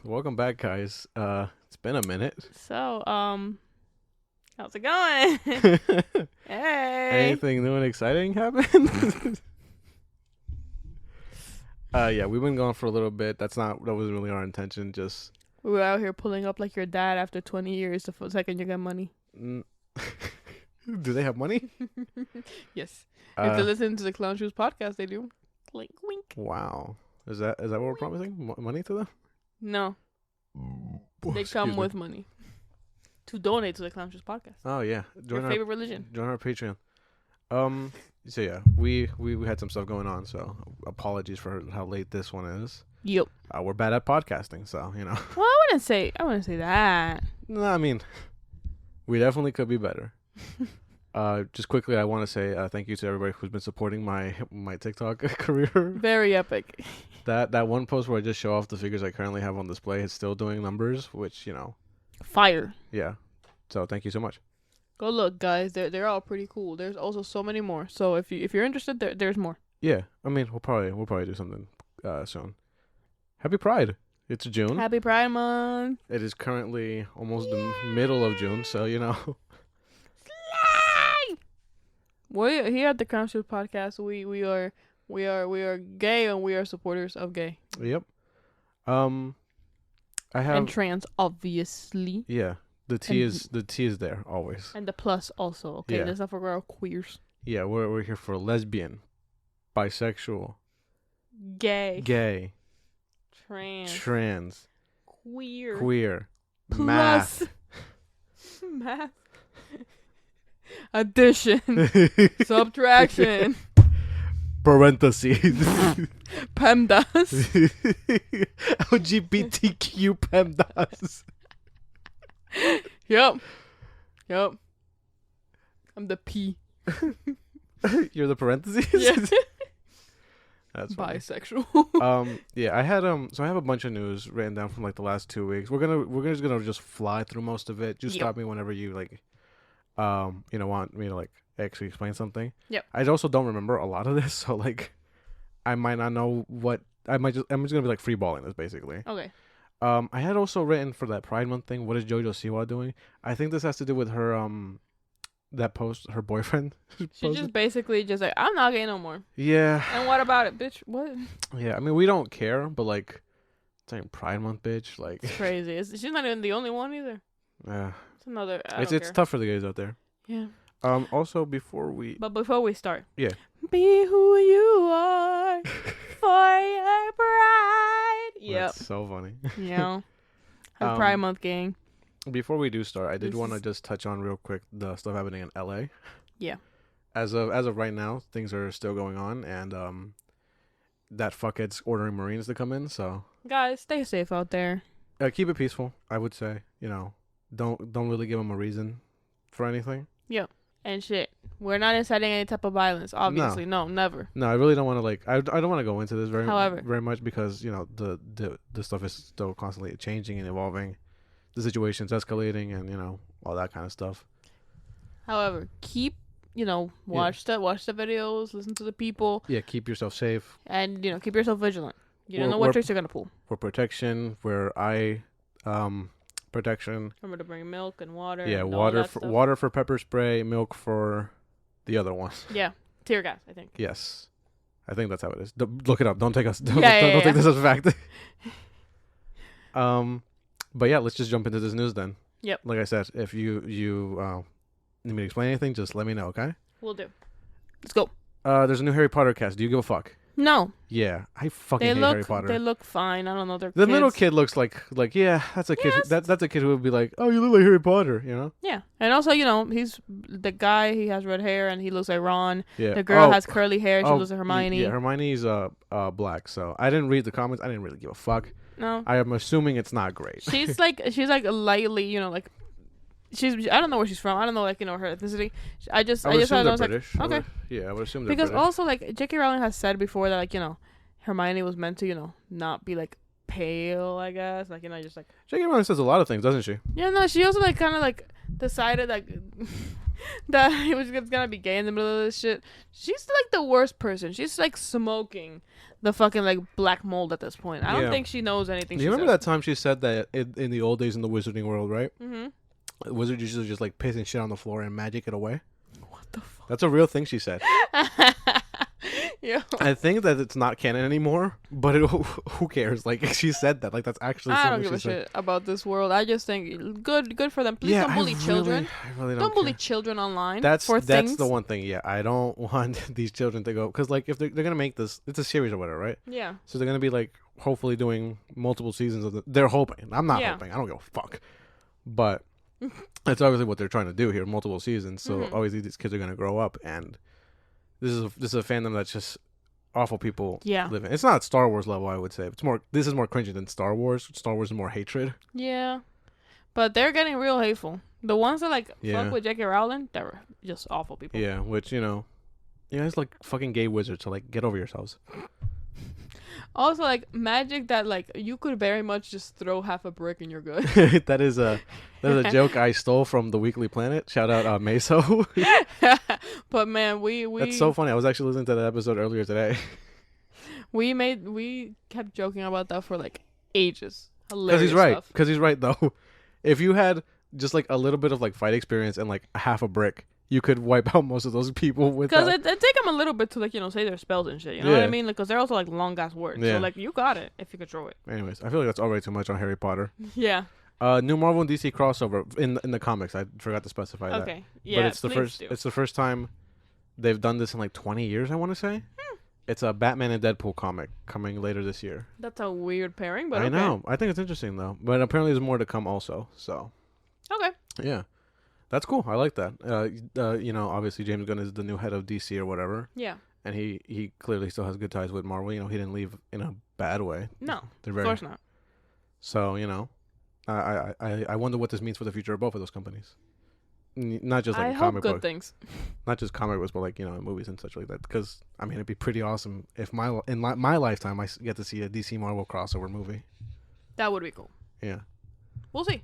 Welcome back, guys. It's been a minute. So, how's it going? Hey. Anything new and exciting happened? Yeah, we've been gone for a little bit. That wasn't really our intention. Just We were out here pulling up like your dad after 20 years the second you get money. do they have money? Yes. If they listen to the Clown Shoes podcast, they do. Like, wink. Wow. Is that what we're promising? Money to them? No. They Excuse come me. with money to donate to the Clown Shoes podcast. Oh yeah, Your favorite religion. Join our Patreon. So yeah, we had some stuff going on. So apologies for how late this one is. Yep. We're bad at podcasting, so you know. Well, I wouldn't say that. No, I mean, we definitely could be better. Just quickly, I want to say thank you to everybody who's been supporting my TikTok career. Very epic. That one post where I just show off the figures I currently have on display is still doing numbers, which Fire. yeah. So thank you so much. Go look, guys. They're all pretty cool. There's also so many more. So if you're interested, there's more. Yeah, I mean we'll probably do something soon. Happy Pride! It's June. Happy Pride Month. It is currently almost the middle of June, so you know. We here at the Clown Shoes podcast, we are gay and we are supporters of gay Yep. I have and trans, obviously, yeah. The T is there always. and the plus also. Okay, Yeah. that's not for our queers. Yeah, we're here for lesbian, bisexual, Gay, gay, trans, trans, queer, queer, plus, math, math, addition, subtraction, parentheses, PEMDAS. LGBTQ PEMDAS. Yep. I'm the P. You're the parentheses. Yeah. That's funny. Bisexual. Yeah, I had so I have a bunch of news written down from like the last 2 weeks. We're just gonna fly through most of it. Just Yep. stop me whenever you want me to like actually explain something. Yep. I also don't remember a lot of this, so like I might not know what I'm just gonna be like freeballing this basically. Okay. I had also written for that Pride Month thing. What is JoJo Siwa doing? I think this has to do with her that post her boyfriend. She's posted. just basically just like, I'm not gay no more. Yeah. And what about it, bitch? What? Yeah. I mean, we don't care, but like, it's like Pride Month, bitch. Like, It's crazy. She's not even the only one either. yeah. It's another. It's care. tough for the guys out there. Yeah. Also, before we start, Yeah. Be who you are for your pride. Yep. That's so funny. Yeah. Have Pride Um, Month, gang. Before we do start, I did This want to is- just touch on real quick the stuff happening in LA. Yeah. As of right now, things are still going on, and that fuckhead's ordering Marines to come in. So Guys, stay safe out there. keep it peaceful. I would say, don't really give them a reason for anything. And shit. We're not inciting any type of violence, obviously. No, never. No, I really don't want to I don't want to go into this However. very much because the stuff is still constantly changing and evolving, the situation's escalating, and all that kind of stuff. However, keep, watch the videos, listen to the people, Yeah, keep yourself safe. and, keep yourself vigilant. You don't We're- know we're- what tricks you're going to pull. For protection, where eye protection. Remember to bring milk and water. Yeah, and all water that for stuff. pepper spray, milk for the other one. Yeah, tear gas, I think. Yes, I think that's how it is. Look it up. Don't take us. Don't, Yeah, don't yeah. take this as a fact. But yeah, let's just jump into this news then. Yep. Like I said, if you need me to explain anything, just let me know. Okay. We'll do. Let's go. There's a new Harry Potter cast. Do you give a fuck? No, Yeah, I fucking they hate Harry Potter. they look fine. I don't know. They're The kids. little kid looks like yeah, that's a kid. Yes. That's a kid who would be like, oh, you look like Harry Potter, Yeah, and also he's the guy. He has red hair and he looks like Ron. Yeah. The girl Oh, has curly hair. She looks like y- Hermione. Yeah, Hermione's black. So I didn't read the comments. I didn't really give a fuck. No, I am assuming it's not great. she's like lightly, like she's. I don't know where she's from. I don't know her ethnicity. I just would thought assume I was they're like, British. okay. Yeah, I would assume they're Because British. also J.K. Rowling has said before that Hermione was meant to not be pale, I guess, just J.K. Rowling says a lot of things, doesn't she? yeah, no, she also kind of decided that he was gonna be gay in the middle of this shit. She's like the worst person. She's like smoking the fucking like black mold at this point. I don't Yeah. think she knows anything. Do you remember that time she said that in the old days in the wizarding world, right? Mm-hmm. Wizards usually just like pissing shit on the floor and magic it away. What the fuck? That's a real thing she said. Yeah. I think that it's not canon anymore, but who cares? Like she said that. Like that's actually I something don't give she a said. shit about this world. I just think good for them. Please don't bully children. I really Don't bully care. children online. That's for things. the one thing. Yeah, I don't want these children to go because like if they're gonna make this, it's a series or whatever, right? Yeah. So they're gonna be like hopefully doing multiple seasons of they're hoping. I'm not hoping. I don't give a fuck. But that's obviously what they're trying to do here, multiple seasons. So obviously these kids are gonna grow up, and this is a fandom that's just awful people live in. It's not Star Wars level, I would say. This is more cringy than Star Wars. Star Wars is more hatred. Yeah. But they're getting real hateful. The ones that like fuck with J.K. Rowling, they're just awful people. Yeah, which you guys like fucking gay wizards, so like get over yourselves. Also, like magic that like you could very much just throw half a brick and you're good. that is a joke I stole from the Weekly Planet. Shout out Meso. But man, we that's so funny. I was actually listening to that episode earlier today. we kept joking about that for like ages. Because he's right. Because he's right though. If you had just like a little bit of like fight experience and like half a brick, you could wipe out most of those people with that. Because it take them a little bit to like say their spells and shit. You know what I mean? Because they're also like long ass words. Yeah. So like you got it if you control it. Anyways, I feel like that's already too much on Harry Potter. Yeah. New Marvel and DC crossover in the comics. I forgot to specify that. Okay. Yeah. But it's the first. It's the first time they've done this in like 20 years. I want to say. It's a Batman and Deadpool comic coming later this year. That's a weird pairing, but I know. I think it's interesting though. But apparently there's more to come also. So. Okay. Yeah. That's cool. I like that. Obviously James Gunn is the new head of DC or whatever. Yeah. And he clearly still has good ties with Marvel. He didn't leave in a bad way. No, of course not. So, I wonder what this means for the future of both of those companies. Not just like comic books. Things. Not just comic books, but like, in movies and such like that. Because, it'd be pretty awesome if in my lifetime I get to see a DC Marvel crossover movie. That would be cool. Yeah. We'll see.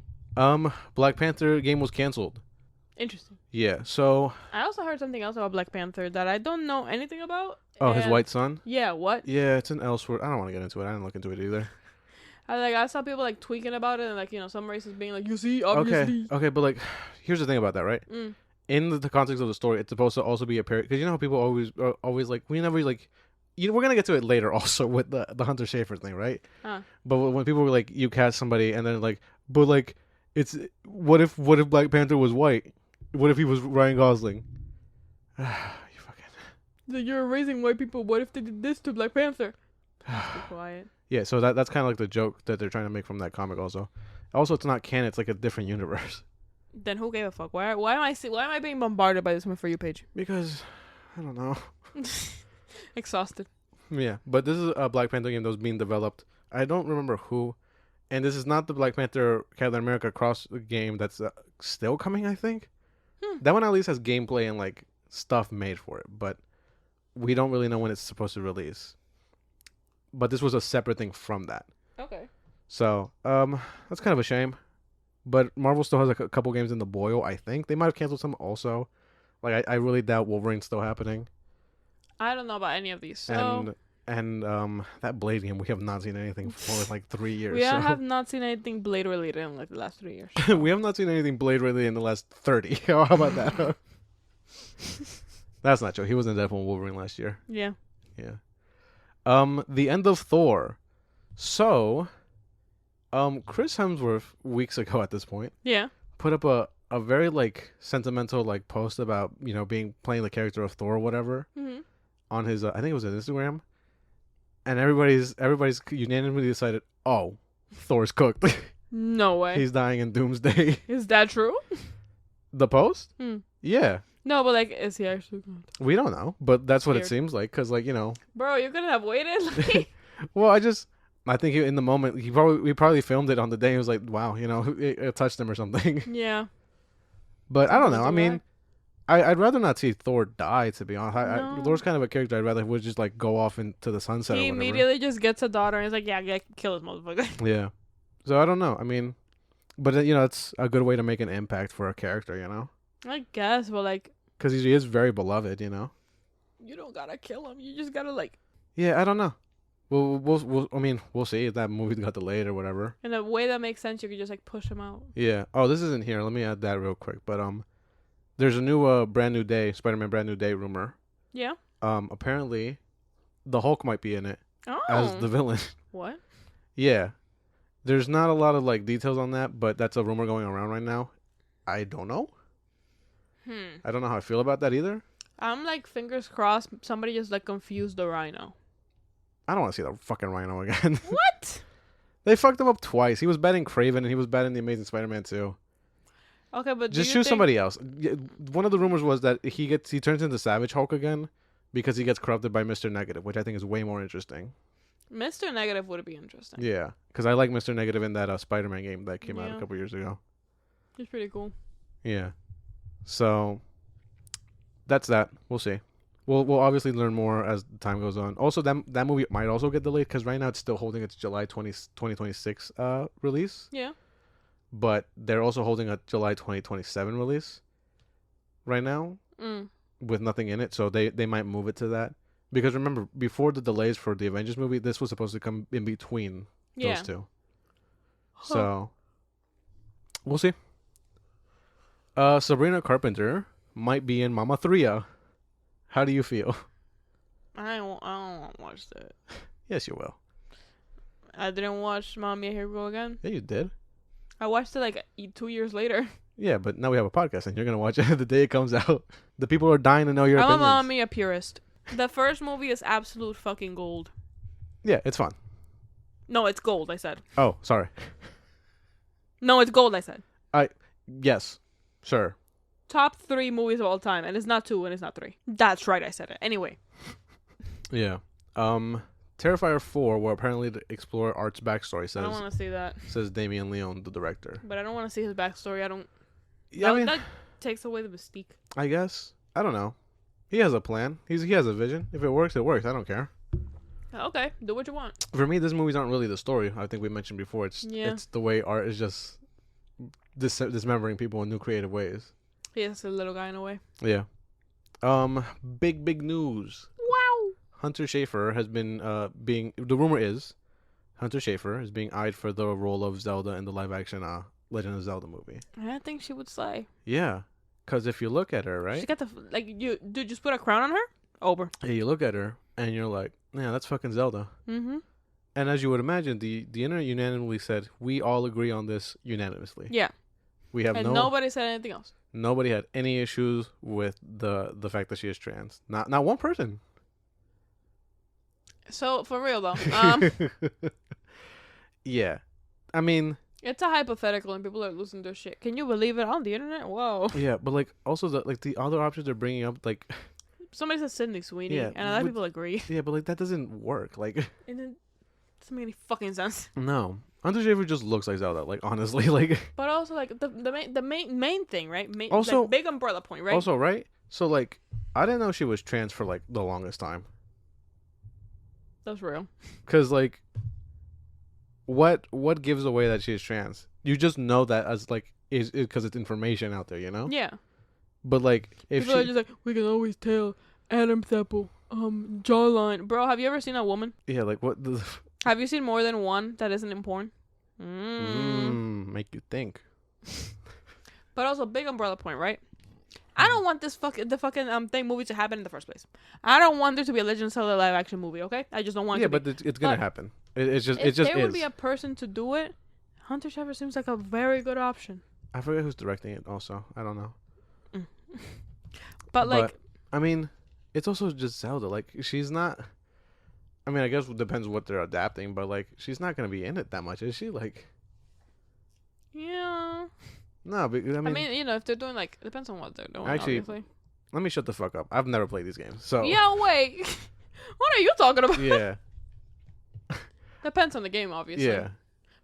Black Panther game was canceled. Interesting. Yeah, so... I also heard something else about Black Panther that I don't know anything about. Oh, his white son? Yeah, what? Yeah, it's an Elseworld. I don't want to get into it. I didn't look into it either. I saw people like tweaking about it and like, some races being like, you see, obviously. Okay, but like, here's the thing about that, right? In the context of the story, it's supposed to also be a parody. Because how people always like, we never like... we're going to get to it later also with the Hunter Schafer thing, right? But when people were like, you cast somebody and then like, but like, it's... What if Black Panther was white? What if he was Ryan Gosling? You fucking... You're erasing white people. What if they did this to Black Panther? Be quiet. Yeah, so that's kind of like the joke that they're trying to make from that comic also. Also, it's not canon. It's like a different universe. Then who gave a fuck? Why am I being bombarded by this one For You page? Because, I don't know. Exhausted. Yeah, but this is a Black Panther game that was being developed. I don't remember who. And this is not the Black Panther Captain America cross game that's still coming, I think. That one at least has gameplay and like stuff made for it, but we don't really know when it's supposed to release. But this was a separate thing from that. Okay. So, that's kind of a shame. But Marvel still has like a couple games in the boil, I think. They might have canceled some also. Like I really doubt Wolverine's still happening. I don't know about any of these. So and that Blade game, we have not seen anything for like 3 years. We have not seen anything Blade related in like the last 3 years. We have not seen anything Blade related in the last 30. How about that? That's not true. He was in Deadpool and Wolverine last year. Yeah. Yeah. The end of Thor. So, Chris Hemsworth weeks ago at this point. Yeah. Put up a very like sentimental like post about playing the character of Thor or whatever on his I think it was his Instagram. And everybody's unanimously decided, oh, Thor's cooked. No way. He's dying in Doomsday. Is that true? The post? Yeah. No, but like, is he actually good? We don't know, but that's what it seems like, because like, Bro, you couldn't have waited? Well, I think in the moment, we probably filmed it on the day. He was like, wow, it touched him or something. Yeah. But I don't know. I mean, I'd rather not see Thor die, to be honest. No. Thor's kind of a character I'd rather would just like go off into the sunset or He whatever. immediately just gets a daughter and he's like, yeah, kill this motherfucker. Yeah. So I don't know. I mean, but it's a good way to make an impact for a character, I guess, but like, because he is very beloved, you know. you don't gotta kill him. You just gotta like. Yeah, I don't know. I mean, we'll see if that movie got delayed or whatever. In a way that makes sense, you could just like push him out. Yeah. Oh, this isn't here. Let me add that real quick. But there's a new brand new day Spider-Man brand new day rumor. Yeah. Apparently, the Hulk might be in it Oh. as the villain. What? Yeah. There's not a lot of like details on that, but that's a rumor going around right now. I don't know. I don't know how I feel about that either. I'm like fingers crossed. Somebody just like confused the Rhino. I don't want to see the fucking Rhino again. What? They fucked him up twice. He was bad in Kraven and he was bad in The Amazing Spider-Man 2. Okay, but just choose somebody else. One of the rumors was that he turns into Savage Hulk again because he gets corrupted by Mr. Negative, which I think is way more interesting. Mr. Negative would be interesting. Yeah, because I like Mr. Negative in that Spider-Man game that came out a couple years ago. He's pretty cool. Yeah. So that's that. We'll see. We'll obviously learn more as time goes on. Also, that movie might also get delayed because right now it's still holding its July 2026 release. Yeah. But they're also holding a July 2027 release right now with nothing in it. So they might move it to that. Because remember, before the delays for the Avengers movie, this was supposed to come in between those two. Huh. So we'll see. Sabrina Carpenter might be in Mama 3. How do you feel? I don't want to watch that. Yes, you will. I didn't watch Mommy Here We Go Again. Yeah, you did. I watched it like 2 years later. Yeah, but now we have a podcast and you're going to watch it the day it comes out. The people are dying to know your opinions. I'm a Mommy a purist. The first movie is absolute fucking gold. Yeah, it's fun. No, it's gold, I said. Oh, sorry. No, it's gold, I said. Yes, sure. Top 3 movies of all time, and it's not 2 and it's not 3. That's right, I said it. Anyway. Yeah. Terrifier 4 will apparently explore Art's backstory. I don't want to see that. Says Damien Leone, the director. But I don't want to see his backstory. Yeah, that takes away the mystique. I guess. I don't know. He has a plan. He has a vision. If it works, it works. I don't care. Okay, do what you want. For me, these movies aren't really the story. I think we mentioned before. It's the way art is just dismembering people in new creative ways. He is a little guy in a way. Yeah. Big news. Wow. Hunter Schafer has been the rumor is Hunter Schafer is being eyed for the role of Zelda in the live action Legend of Zelda movie. I think she would slay. Yeah. Because if you look at her, right? She got just put a crown on her? Over. Yeah, you look at her and you're like, yeah, that's fucking Zelda. Mm-hmm. And as you would imagine, the internet unanimously said, we all agree on this unanimously. Yeah. We have nobody said anything else. Nobody had any issues with the fact that she is trans. Not one person. So, for real though. Yeah. I mean, it's a hypothetical and people are losing their shit. Can you believe it on the internet? Whoa. Yeah, but like also the other options they're bringing up, like somebody says Sydney Sweeney, and a lot of people agree. Yeah, but like that doesn't work. Like it doesn't make any fucking sense. No, Hunter Schafer just looks like Zelda. Like honestly, like. But also like the main thing, right? Also, like, big umbrella point, right? Also, right. So like, I didn't know she was trans for like the longest time. That's real. 'Cause like. What gives away that she's trans? You just know that as like is because it's information out there, you know? Yeah. But like if people are just like, we can always tell Adam's apple, jawline. Bro, have you ever seen a woman? Yeah, like what? Have you seen more than one that isn't in porn? Make you think. But also big umbrella point, right? I don't want this thing movie to happen in the first place. I don't want there to be a Legend of Zelda live action movie. Okay, I just don't want. Yeah, but it's gonna happen. It's just if there would be a person to do it, Hunter Schafer seems like a very good option. I forget who's directing it. Also, I don't know. But like, I mean, it's also just Zelda. Like she's not. I mean, I guess it depends what they're adapting, but like she's not gonna be in it that much, is she? Like. Yeah. No, but I mean, you know, if they're doing like, it depends on what they're doing. Actually, obviously. Let me shut the fuck up. I've never played these games, so. Yeah, wait. What are you talking about? Yeah. Depends on the game, obviously. Yeah.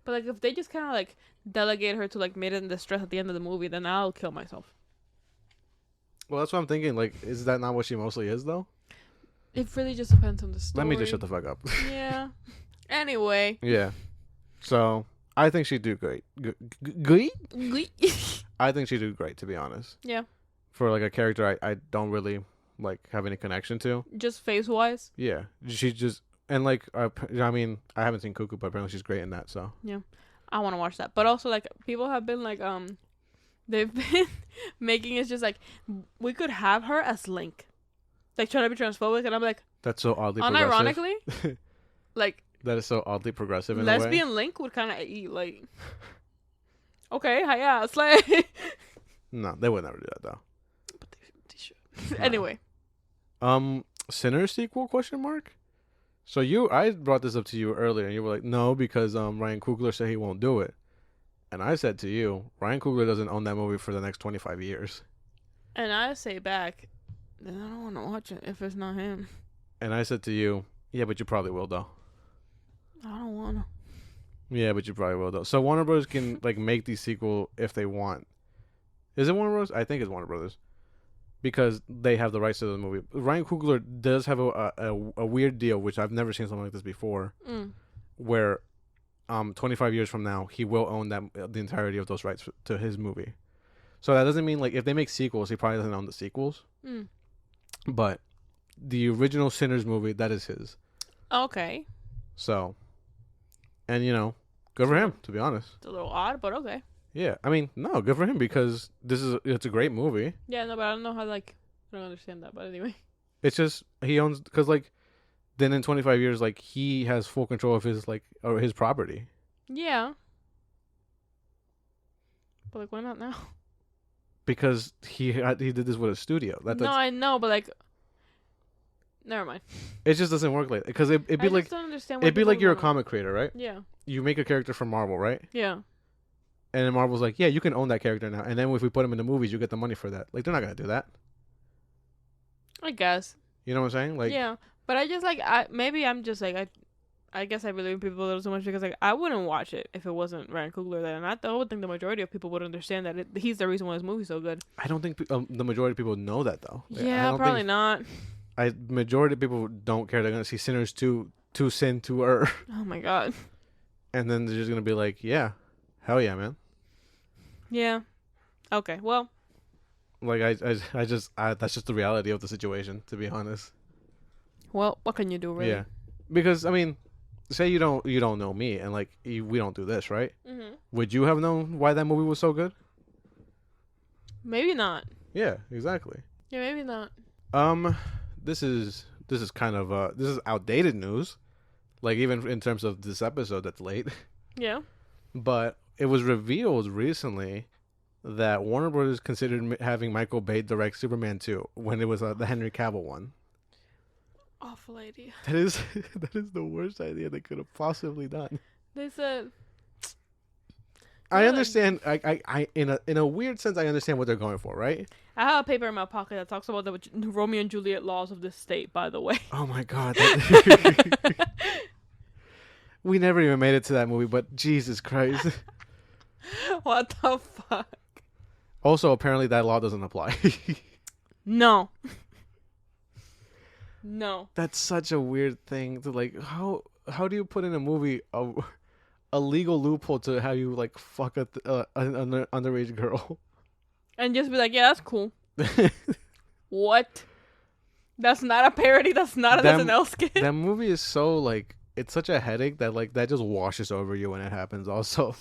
But like, if they just kind of like delegate her to like Maiden in Distress at the end of the movie, then I'll kill myself. Well, that's what I'm thinking. Like, is that not what she mostly is, though? It really just depends on the story. Let me just shut the fuck up. Yeah. Anyway. Yeah. So I think she'd do great. Great? I think she'd do great, to be honest. Yeah. for like a character I don't really like have any connection to. Just face wise. Yeah, she's just and like I mean I haven't seen Cuckoo, but apparently she's great in that. So yeah, I want to watch that. But also like people have been like they've been making it just like we could have her as Link, like trying to be transphobic, and I'm like that's so oddly progressive. Unironically, like that is so oddly progressive. In lesbian a way. Link would kind of eat like. Okay, yeah, slay. No, they would never do that though. But they should. Anyway. Sinner sequel ? So I brought this up to you earlier, and you were like, no, because Ryan Coogler said he won't do it, and I said to you, Ryan Coogler doesn't own that movie for the next 25 years. And I say back, then I don't want to watch it if it's not him. And I said to you, yeah, but you probably will though. I don't want to. Yeah, but you probably will though. So Warner Bros. Can like make these sequel if they want. Is it Warner Bros.? I think it's Warner Brothers. Because they have the rights to the movie. Ryan Coogler does have a weird deal, which I've never seen something like this before, where 25 years from now, he will own the entirety of those rights to his movie. So that doesn't mean, like, if they make sequels, he probably doesn't own the sequels. But the original Sinners movie, that is his. Okay. So, and, you know, good for him, to be honest. It's a little odd, but okay. Yeah, I mean, no, good for him because it's a great movie. Yeah, no, but I don't know how, like, I don't understand that, but anyway. It's just, he owns, because, like, then in 25 years, like, he has full control of his, like, or his property. Yeah. But, like, why not now? Because he did this with a studio. No, I know, but, like, never mind. It just doesn't work like that. Because it'd be like, it'd be like you're a comic creator, right? Yeah. You make a character for Marvel, right? Yeah. And then Marvel's like, yeah, you can own that character now. And then if we put him in the movies, you get the money for that. Like, they're not going to do that. I guess. You know what I'm saying? Like, yeah. But I just, like, maybe I'm just, like, I guess I believe in people a little too much because, like, I wouldn't watch it if it wasn't Ryan Coogler there. And I don't think the majority of people would understand that he's the reason why this movie's so good. I don't think the majority of people know that, though. Yeah, probably not. Majority of people don't care. They're going to see Sinners to sin to her. Oh, my God. And then they're just going to be like, yeah, hell yeah, man. Yeah. Okay. Well. Like that's just the reality of the situation, to be honest. Well, what can you do, really? Yeah, because I mean, say you don't know me, and like we don't do this, right? Mm-hmm. Would you have known why that movie was so good? Maybe not. Yeah, exactly. Yeah, maybe not. This is kind of this is outdated news, like even in terms of this episode that's late. Yeah. But it was revealed recently that Warner Brothers considered having Michael Bay direct Superman 2 when it was the Henry Cavill one. Awful idea. That is the worst idea they could have possibly done. They said. I understand. I in a weird sense, I understand what they're going for, right? I have a paper in my pocket that talks about the Romeo and Juliet laws of this state. By the way. Oh my God. We never even made it to that movie, but Jesus Christ. What the fuck? Also, apparently that law doesn't apply. No. No. That's such a weird thing to like. How do you put in a movie a legal loophole to how you like fuck an underage girl? And just be like, yeah, that's cool. What? That's not a parody. That's not an SNL skit. That movie is so like, it's such a headache that like that just washes over you when it happens. Also.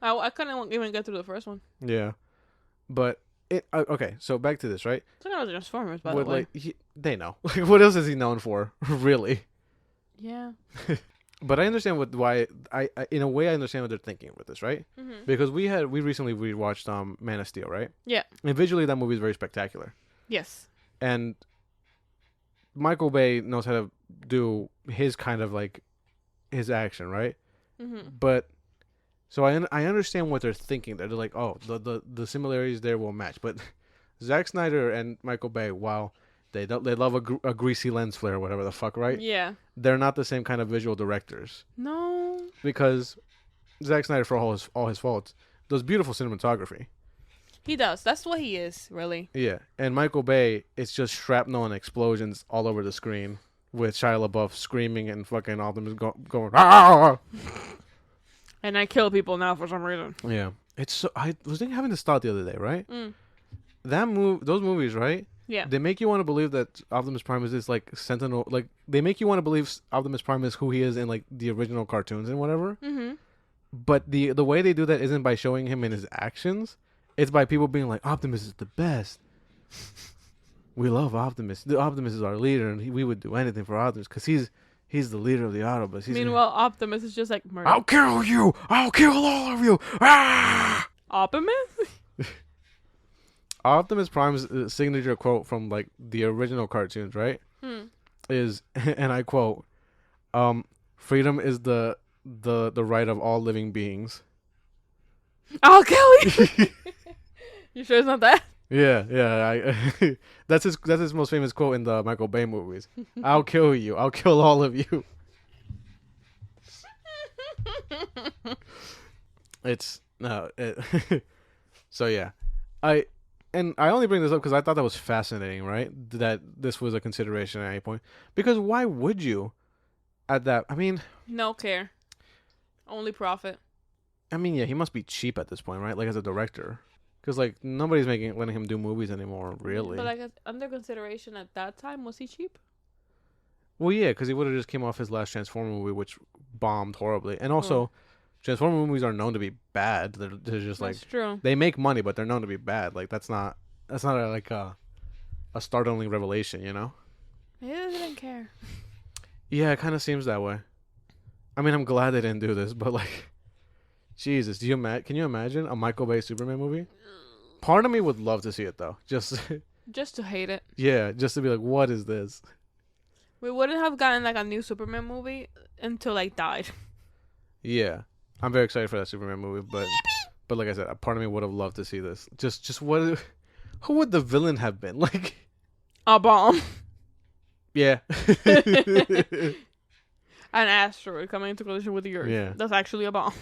I couldn't even get through the first one. Yeah, but okay. So back to this, right? It's like Transformers, by the way. Like, they know. Like, what else is he known for, really? Yeah. But I understand why I in a way I understand what they're thinking with this, right? Mm-hmm. Because we recently rewatched Man of Steel, right? Yeah. And visually that movie is very spectacular. Yes. And Michael Bay knows how to do his kind of like his action, right? Mm-hmm. But so I understand what they're thinking. They're like, oh, the similarities there will match. But Zack Snyder and Michael Bay, wow, they love a greasy lens flare or whatever the fuck, right? Yeah. They're not the same kind of visual directors. No. Because Zack Snyder, for all his faults, does beautiful cinematography. He does. That's what he is, really. Yeah. And Michael Bay, it's just shrapnel and explosions all over the screen with Shia LaBeouf screaming and fucking all them going, ah! And I kill people now for some reason. Yeah. It's so, I was having this thought the other day, right? those movies, right? Yeah. They make you want to believe that Optimus Prime is this like sentinel. Like they make you want to believe Optimus Prime is who he is in like the original cartoons and whatever. Mm-hmm. But the way they do that isn't by showing him in his actions. It's by people being like, Optimus is the best. We love Optimus. The Optimus is our leader, and we would do anything for Optimus because he's the leader of the Autobots. Meanwhile, Optimus is just like murder. I'll kill you. I'll kill all of you. Ah! Optimus? Optimus Prime's signature quote from like the original cartoons, right? Is, and I quote, "Freedom is the right of all living beings." I'll kill you. You sure it's not that? Yeah. That's his most famous quote in the Michael Bay movies. I'll kill you. I'll kill all of you. So yeah, I only bring this up because I thought that was fascinating, right? That this was a consideration at any point. Because why would you? At that, I mean, no care, only profit. I mean, yeah, he must be cheap at this point, right? Like as a director. Because, like, nobody's letting him do movies anymore, really. But, like, under consideration at that time, was he cheap? Well, yeah, because he would have just came off his last Transformer movie, which bombed horribly. And also, Transformer movies are known to be bad. They're just, like... That's true. They make money, but they're known to be bad. Like, that's not a startling revelation, you know? He didn't care. Yeah, it kind of seems that way. I mean, I'm glad they didn't do this, but, like... Jesus, can you imagine a Michael Bay Superman movie? Part of me would love to see it though, just to hate it. Yeah, just to be like, what is this? We wouldn't have gotten like a new Superman movie until like died. Yeah, I'm very excited for that Superman movie, but like I said, a part of me would have loved to see this. Just who would the villain have been? Like a bomb. Yeah. An asteroid coming into collision with the Earth. Yeah, that's actually a bomb.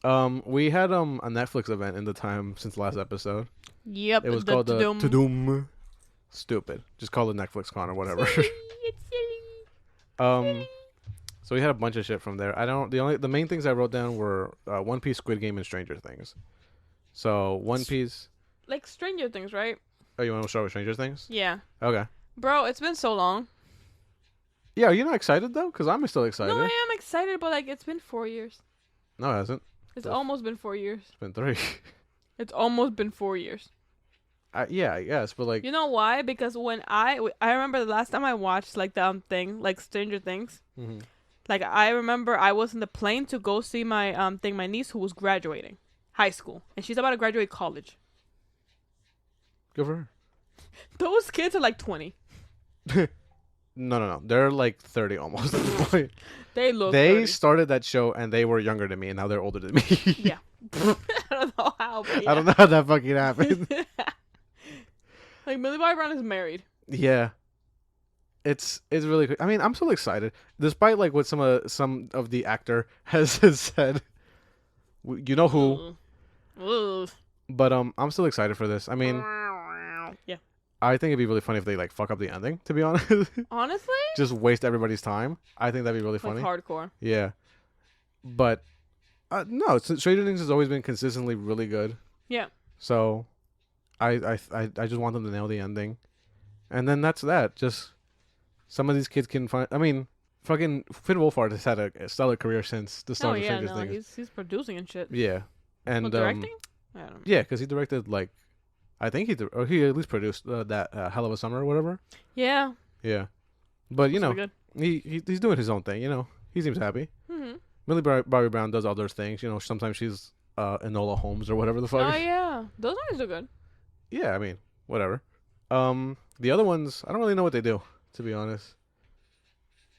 We had a Netflix event in the time since the last episode. Yep. It was called the Tudum. Stupid. Just call it Netflix Con or whatever. Silly. It's silly. So we had a bunch of shit from there. The main things I wrote down were One Piece, Squid Game, and Stranger Things. So One Piece, like Stranger Things, right? Oh, you want to start with Stranger Things? Yeah. Okay. Bro, it's been so long. Yeah, are you not excited though? Because I'm still excited. No, I am excited, but like it's been 4 years. No, it hasn't. It's almost been 4 years. It's been 3. It's almost been 4 years. Yeah, I guess, but like, you know why? Because when I remember the last time I watched like the thing, like Stranger Things. Mm-hmm. Like I remember I was in the plane to go see my my niece who was graduating high school, and she's about to graduate college. Good for her. Those kids are like 20. No. They're like 30 almost at this point. They look. They 30. started that show and they were younger than me, and now they're older than me. Yeah. I don't know how. But yeah. I don't know how that fucking happened. Like Millie Bobby Brown is married. Yeah. It's really good. I mean, I'm so excited, despite like what some of the actor has said. You know who? But I'm still excited for this. I mean, yeah. I think it'd be really funny if they like fuck up the ending. To be honest. Honestly. Just waste everybody's time. I think that'd be really funny. Like hardcore. Yeah. But no, Stranger Things has always been consistently really good. Yeah. So, I just want them to nail the ending, and then that's that. Just some of these kids can find. I mean, fucking Finn Wolfhard has had a stellar career since the start of Stranger Things. He's producing and shit. Yeah, and directing. I don't know. Yeah, because he directed like, I think he at least produced that Hell of a Summer or whatever. Yeah. Yeah, but you know, good. he's doing his own thing. You know, he seems happy. Mm-hmm. Millie Bobby Brown does other things. You know, sometimes she's Enola Holmes or whatever the fuck. Oh yeah, those ones are good. Yeah, I mean, whatever. The other ones, I don't really know what they do, to be honest.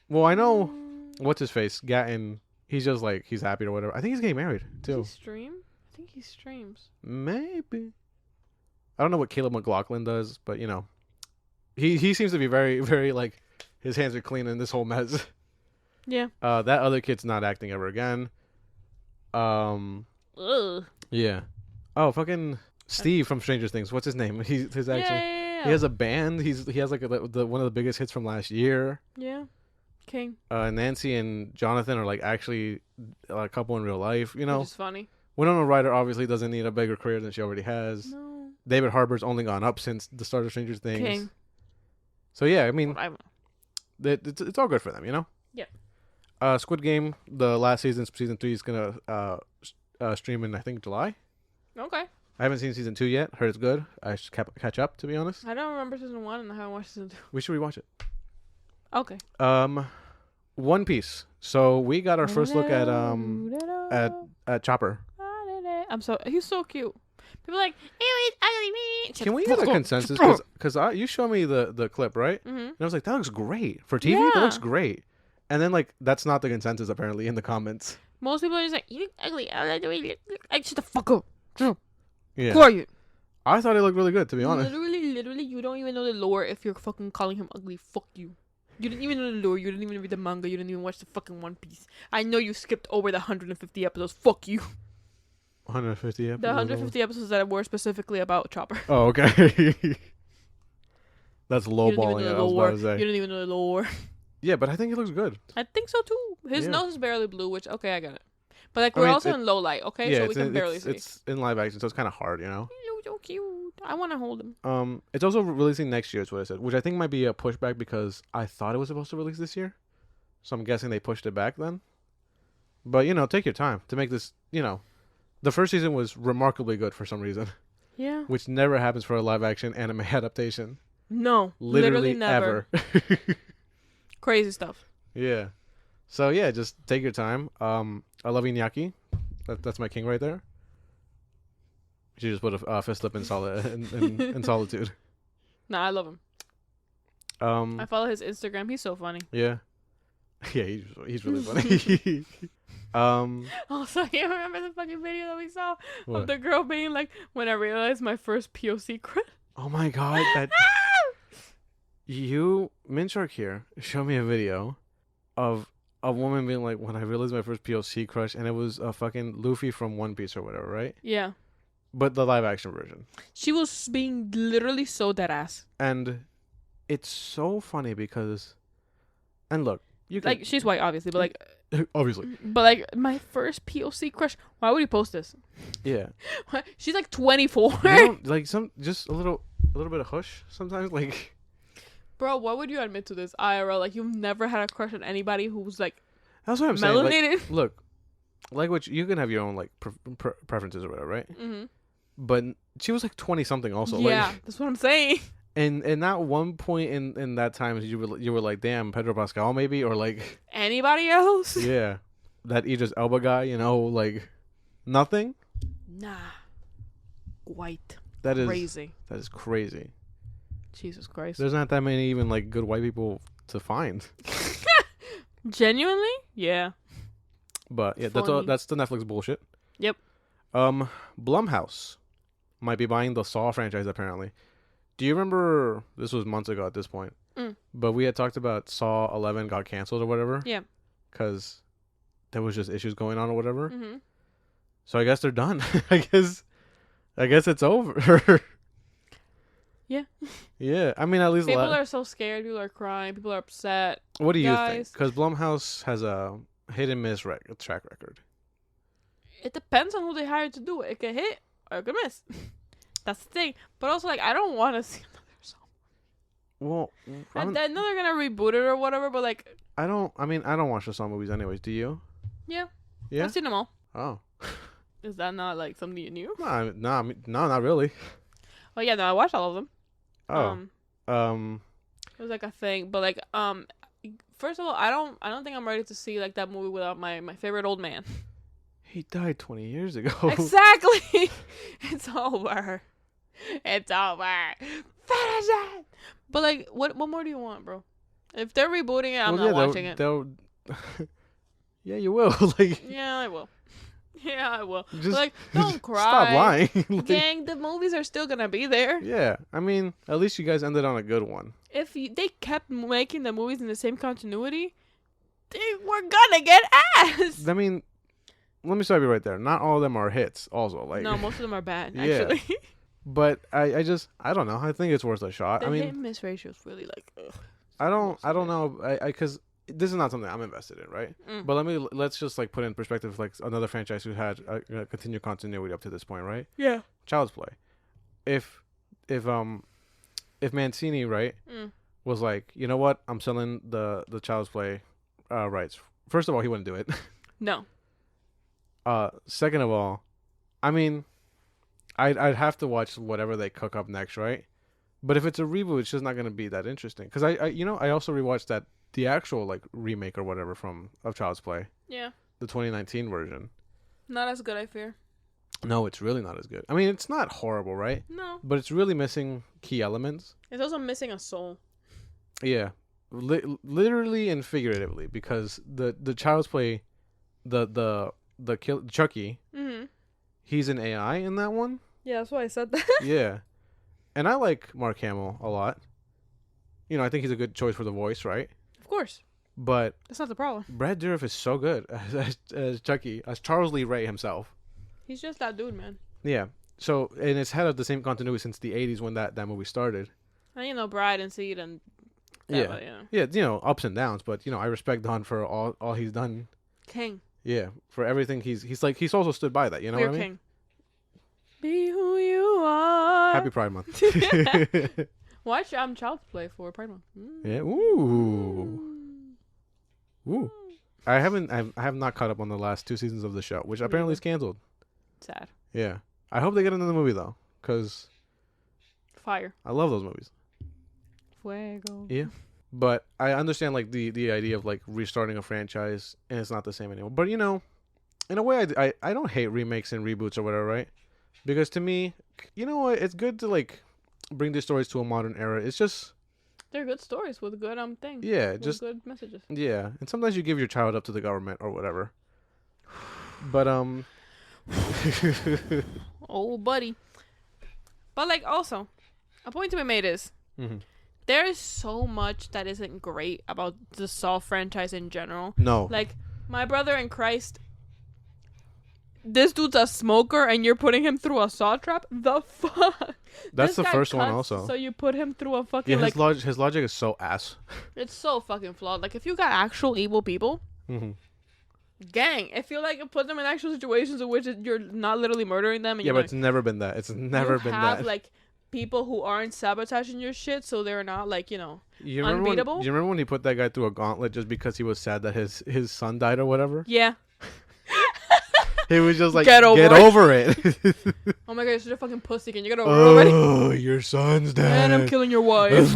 Well, I know what's his face, Gatton. He's just like he's happy or whatever. I think he's getting married too. Does he stream? I think he streams. Maybe. I don't know what Caleb McLaughlin does, but you know, he seems to be very, very like his hands are clean in this whole mess. Yeah. That other kid's not acting ever again. Ugh. Yeah. Oh, fucking Steve from Stranger Things. What's his name? His action. Yeah. He has a one of the biggest hits from last year. Yeah. King. Nancy and Jonathan are like actually a couple in real life. You know. Which is funny. Winona Ryder obviously doesn't need a bigger career than she already has. No. David Harbour's only gone up since the start of Stranger Things. King. So yeah, I mean, it's all good for them, you know. Yeah. Squid Game, the last season 3 is gonna stream in I think July. Okay. I haven't seen season 2 yet. Heard it's good. I should catch up, to be honest. I don't remember season 1 and I haven't watched season 2. We should rewatch it. Okay. One Piece. So we got our first look at Chopper. He's so cute. People are like, ew, he's ugly, me. Can we get a consensus? Because you show me the clip, right? Mm-hmm. And I was like, that looks great for TV. That looks great. And then like that's not the consensus apparently in the comments. Most people are just like, you look ugly. I like the way you look. Like, shut the fuck up. Yeah. Quiet. I thought it looked really good, to be honest. Literally, you don't even know the lore if you're fucking calling him ugly. Fuck you. You didn't even know the lore. You didn't even read the manga. You didn't even watch the fucking One Piece. I know you skipped over the 150 episodes. Fuck you. 150 episodes? The 150 episodes that were specifically about Chopper. Oh, okay. That's lowballing it, I was about to say. You didn't even know the lore. Yeah, but I think it looks good. I think so too. His nose is barely blue, which, okay, I get it. But like, we're also in low light, okay? So we can barely see. It's in live action, so it's kind of hard, you know? He's so cute. I want to hold him. It's also releasing next year, is what I said, which I think might be a pushback because I thought it was supposed to release this year. So I'm guessing they pushed it back then. But, you know, take your time to make this, you know. The first season was remarkably good for some reason. Yeah. Which never happens for a live action anime adaptation. No. Literally never. Ever. Crazy stuff. Yeah. So, yeah, just take your time. I love Iñaki. That's my king right there. You just put a fist up in solitude. Nah, I love him. I follow his Instagram. He's so funny. Yeah. Yeah, he's really funny. Also, you remember the fucking video that we saw of the girl being like, when I realized my first POC crush? Oh my god, that Minshark here, show me a video of a woman being like, when I realized my first POC crush, and it was a fucking Luffy from One Piece or whatever, right? Yeah. But the live action version. She was being literally so dead ass. And it's so funny because, and look, you can, like, she's white, obviously, but like, obviously, but like, my first POC crush. Why would you post this? Yeah. She's like 24. Like just a little bit of hush sometimes, like. Bro, what would you admit to this IRL? Like, you've never had a crush on anybody who's like, that's what I'm melanated? Saying. Like, look, like what you can have your own like preferences or whatever, right? Mm-hmm. But she was like 20 something also. Yeah, like, that's what I'm saying. And not one point in that time you were like, damn, Pedro Pascal maybe, or like anybody else. Yeah, that Idris Elba guy, you know, like nothing. Nah, white. That is crazy. That is crazy. Jesus Christ. There's not that many even like good white people to find. Genuinely, yeah. But yeah, that's the Netflix bullshit. Yep. Blumhouse might be buying the Saw franchise apparently. Do you remember, this was months ago at this point, but we had talked about Saw 11 got canceled or whatever? Yeah. Because there was just issues going on or whatever. Mm-hmm. So I guess they're done. I guess it's over. Yeah. Yeah. I mean, at least people are so scared. People are crying. People are upset. What do you think? Because Blumhouse has a hit and miss track record. It depends on who they hired to do it. It can hit or it can miss. That's the thing. But also, like, I don't want to see another Saw. Well, I know they're gonna reboot it or whatever, but like, I don't watch the Saw movies anyways. Do you? Yeah. Yeah. I've seen them all. Oh. Is that not like something you knew? No, not really. Oh yeah, no, I watched all of them. Oh. It was like a thing, but like, first of all, I don't think I'm ready to see like that movie without my favorite old man. He died 20 years ago. Exactly. It's over. It's over. Finish it. But like, what more do you want, bro? If they're rebooting it, I'm not watching it. Yeah, you will. Like. Yeah, I will. Yeah, I will. Just, like, don't cry. Stop lying. Like, gang, the movies are still gonna be there. Yeah, I mean, at least you guys ended on a good one. If they kept making the movies in the same continuity, they were gonna get ass. I mean, let me stop you right there. Not all of them are hits. Also, like, no, most of them are bad. Actually. Yeah. But I don't know. I think it's worth a shot. The hit and miss ratio is really like. Ugh. I don't know. Because this is not something I'm invested in, right? But let's just like put in perspective like another franchise who had a continued continuity up to this point, right? Yeah. Child's Play. if if if Mancini, right, was like, you know what, I'm selling the Child's Play rights. First of all, he wouldn't do it. No. Second of all, I mean, I'd have to watch whatever they cook up next, right? But if it's a reboot, it's just not gonna be that interesting. Because I also rewatched the actual like remake or whatever of Child's Play. Yeah. The 2019 version. Not as good, I fear. No, it's really not as good. I mean, it's not horrible, right? No. But it's really missing key elements. It's also missing a soul. Yeah, literally and figuratively, because the Child's Play, the Chucky, he's an AI in that one. Yeah, that's why I said that. Yeah, and I like Mark Hamill a lot. You know, I think he's a good choice for the voice, right? Of course. But that's not the problem. Brad Dourif is so good as Chucky, as Charles Lee Ray himself. He's just that dude, man. Yeah. So, and it's had the same continuity since the 80s when that movie started. And Bride and Seed and yeah, ups and downs, but I respect Don for all he's done. King. Yeah, for everything he's also stood by that. You know what I mean? King. Be who you are. Happy Pride Month. Watch Child's Play for Pride Month. Yeah. Ooh. Ooh. I have not caught up on the last 2 seasons of the show, which apparently is canceled. Sad. Yeah. I hope they get another movie though, cause fire. I love those movies. Fuego. Yeah. But I understand like the idea of like restarting a franchise and it's not the same anymore. But in a way I don't hate remakes and reboots or whatever, right? Because to me, it's good to like bring these stories to a modern era. It's just they're good stories with good things. Yeah, with just good messages. Yeah, and sometimes you give your child up to the government or whatever. But oh buddy. But like also, a point to be made is there is so much that isn't great about the Saw franchise in general. No. Like my brother in Christ, this dude's a smoker and you're putting him through a saw trap? The fuck? That's the first one also. So you put him through a fucking his logic is so ass. It's so fucking flawed. Like if you got actual evil people, gang, if you like put them in actual situations in which you're not literally murdering them. And but it's never been that. It's never been that. You have like people who aren't sabotaging your shit, so they're not like unbeatable. Do you remember when he put that guy through a gauntlet just because he was sad that his son died or whatever? Yeah. He was just like, get over it. Oh my god, you're such a fucking pussy. Can you get over it already? Oh, your son's dead. And I'm killing your wife.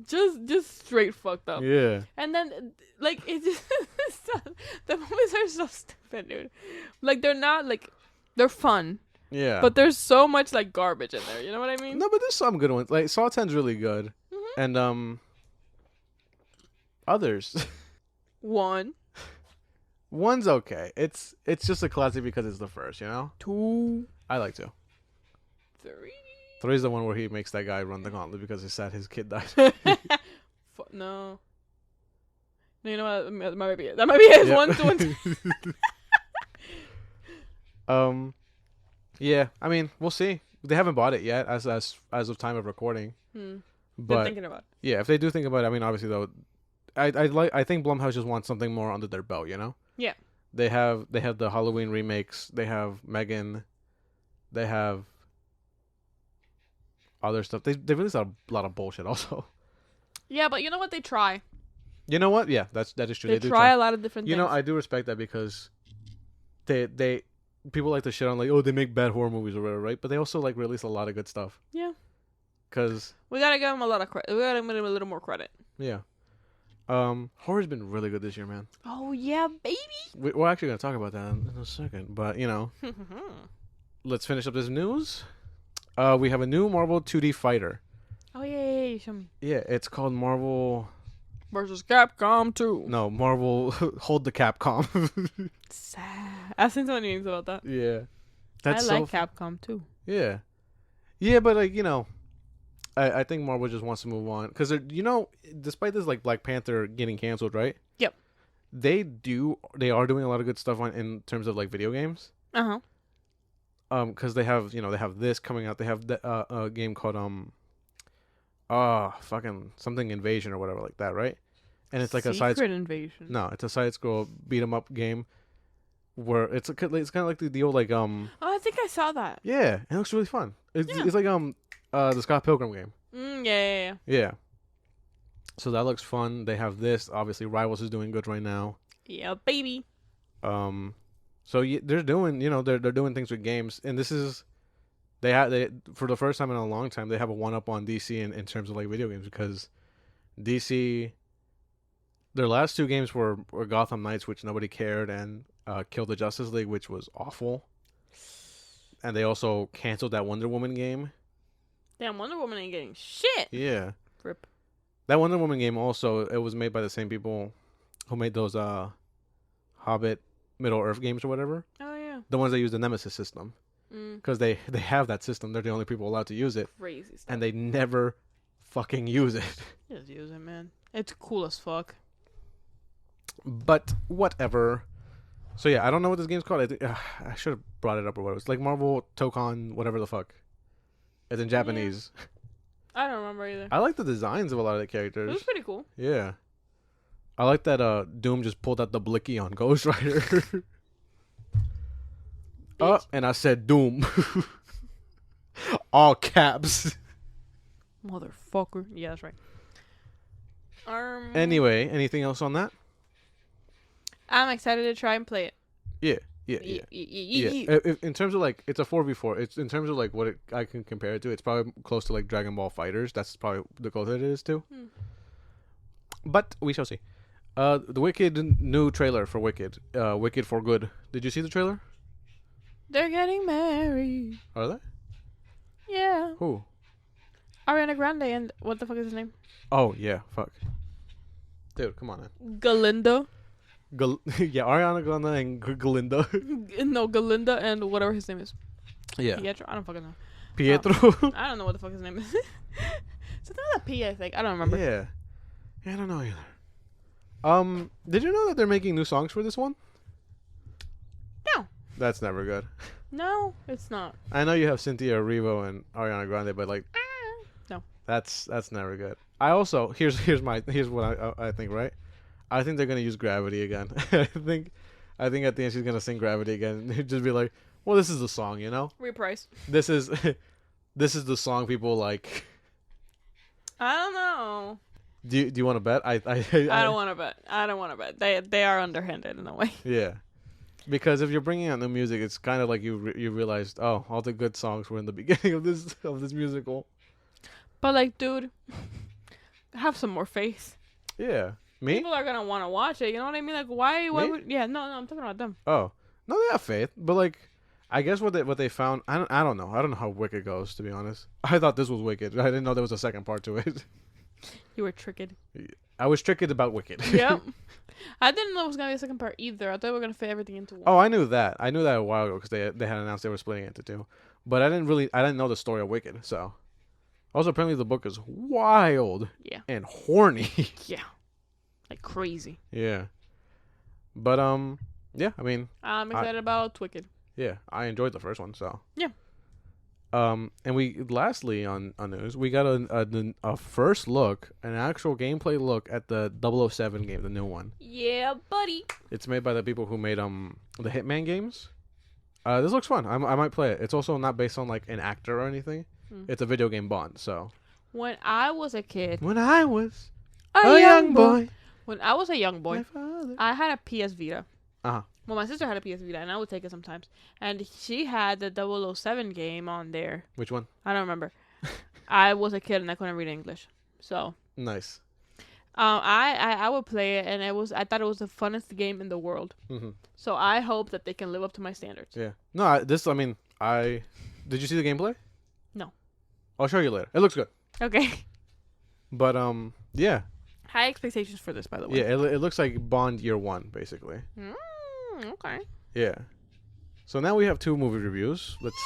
just straight fucked up. Yeah. And then, like, it just... the movies are so stupid, dude. Like, they're not, like... They're fun. Yeah. But there's so much, like, garbage in there. You know what I mean? No, but there's some good ones. Like, Saw 10's really good. And, others. One's okay. It's just a classic because it's the first, 2. I like 2. 3. 3 is the one where he makes that guy run the gauntlet because he's sad his kid died. No. You know what? That might be it. That might be it. Yep. 1. Yeah. I mean, we'll see. They haven't bought it yet, as of time of recording. But they're thinking about it. Yeah, if they do think about it, I mean, obviously though, I think Blumhouse just wants something more under their belt, Yeah. They have the Halloween remakes. They have Megan. They have other stuff. They release a lot of bullshit also. Yeah, but you know what? They try. You know what? Yeah, that is true. They try a lot of different things. I do respect that because they people like to shit on like, oh, they make bad horror movies or whatever, right? But they also like release a lot of good stuff. Yeah. Because we gotta give them a lot of credit. We gotta give them a little more credit. Yeah. Horror's been really good this year, man. Oh yeah, baby. We're actually gonna talk about that in a second, but let's finish up this news. We have a new Marvel 2D fighter. Oh yeah. Yeah, it's called Marvel versus Capcom 2. No, Marvel Hold the Capcom. Sad. I've seen so many memes about that. Yeah, I like Capcom 2. Yeah, but like I think Marvel just wants to move on because despite this like Black Panther getting canceled, right? Yep. They are doing a lot of good stuff in terms of like video games. Because they have this coming out. They have a game called fucking something Invasion or whatever like that, right? And it's like a side Secret Invasion. No, it's a side scroll beat 'em up game. where it's kind of like the old like Oh, I think I saw that. yeah, it looks really fun. It's like the Scott Pilgrim game. Yeah. Yeah. So that looks fun. They have this. Obviously, Rivals is doing good right now. Yeah, baby. So they're doing, they're doing things with games, and this is they for the first time in a long time they have a one up on DC in terms of like video games, because DC, their last two games were Gotham Knights, which nobody cared, and Kill the Justice League, which was awful. And they also canceled that Wonder Woman game. Damn, Wonder Woman ain't getting shit. Yeah. Rip. That Wonder Woman game also, it was made by the same people who made those Hobbit, Middle Earth games or whatever. Oh yeah. The ones that use the Nemesis system. Because they have that system. They're the only people allowed to use it. Crazy stuff. And they never fucking use it. Just use it, man. It's cool as fuck. But whatever. So yeah, I don't know what this game's called. I should have brought it up or whatever. It's like Marvel Tokon, whatever the fuck. It's in Japanese. Yeah. I don't remember either. I like the designs of a lot of the characters. It was pretty cool. Yeah. I like that Doom just pulled out the blicky on Ghost Rider. And I said Doom. All caps. Motherfucker. Yeah, that's right. Anyway, anything else on that? I'm excited to try and play it. Yeah. In terms of like, it's a 4v4. It's in terms of like what I can compare it to. It's probably close to like Dragon Ball Fighters. That's probably the closest it is to. But we shall see. The Wicked new trailer for Wicked. Wicked for Good. Did you see the trailer? They're getting married. Are they? Yeah. Who? Ariana Grande and what the fuck is his name? Oh yeah, fuck. Dude, come on, man. Galinda. Yeah, Ariana Grande and Galinda. No, Galinda and whatever his name is. Yeah. Pietro. I don't fucking know. Pietro. I don't know what the fuck his name is. Something with a P, I think. I don't remember. Yeah. I don't know either. Did you know that they're making new songs for this one? No. That's never good. No, it's not. I know you have Cynthia Erivo and Ariana Grande, but like, no. That's never good. I also here's what I think, right? I think they're gonna use Gravity again. I think at the end she's gonna sing Gravity again. And just be like, well, this is the song, you know? Reprise. This is the song people like. I don't know. Do you want to bet? I don't want to bet. I don't want to bet. They are underhanded in a way. Yeah, because if you're bringing out new music, it's kind of like you realized, oh, all the good songs were in the beginning of this musical. But like, dude, have some more faith. Yeah, me. People are gonna want to watch it. You know what I mean? Like, why would? Yeah, no, I'm talking about them. Oh no, they have faith, but like, I guess what they found, I don't know. I don't know how Wicked goes, to be honest. I thought this was Wicked. I didn't know there was a second part to it. You were tricked. I was tricked about Wicked. Yep. I didn't know it was gonna be a second part either. I thought we were gonna fit everything into one. Oh, I knew that. I knew that a while ago because they had announced they were splitting it into two. But I didn't know the story of Wicked. So, also apparently the book is wild. Yeah. And horny. Yeah. Like crazy. Yeah. But yeah. I mean, I'm excited about Wicked. Yeah, I enjoyed the first one. So. Yeah. And we lastly on news, we got a first look, an actual gameplay look at the 007 game, the new one. Yeah, buddy. It's made by the people who made the Hitman games. This looks fun. I might play it. It's also not based on like an actor or anything. It's a video game Bond. So when I was a kid, when I was a young boy, when I was a young boy, I had a PS Vita. Uh-huh. Well, my sister had a PS Vita, and I would take it sometimes. And she had the 007 game on there. Which one? I don't remember. I was a kid, and I couldn't read English. So. Nice. I would play it, and I thought it was the funnest game in the world. Mm-hmm. So I hope that they can live up to my standards. Yeah. No, did you see the gameplay? No. I'll show you later. It looks good. Okay. But, yeah. High expectations for this, by the way. Yeah, it looks like Bond Year 1, basically. Okay. Yeah. So now we have two movie reviews. Let's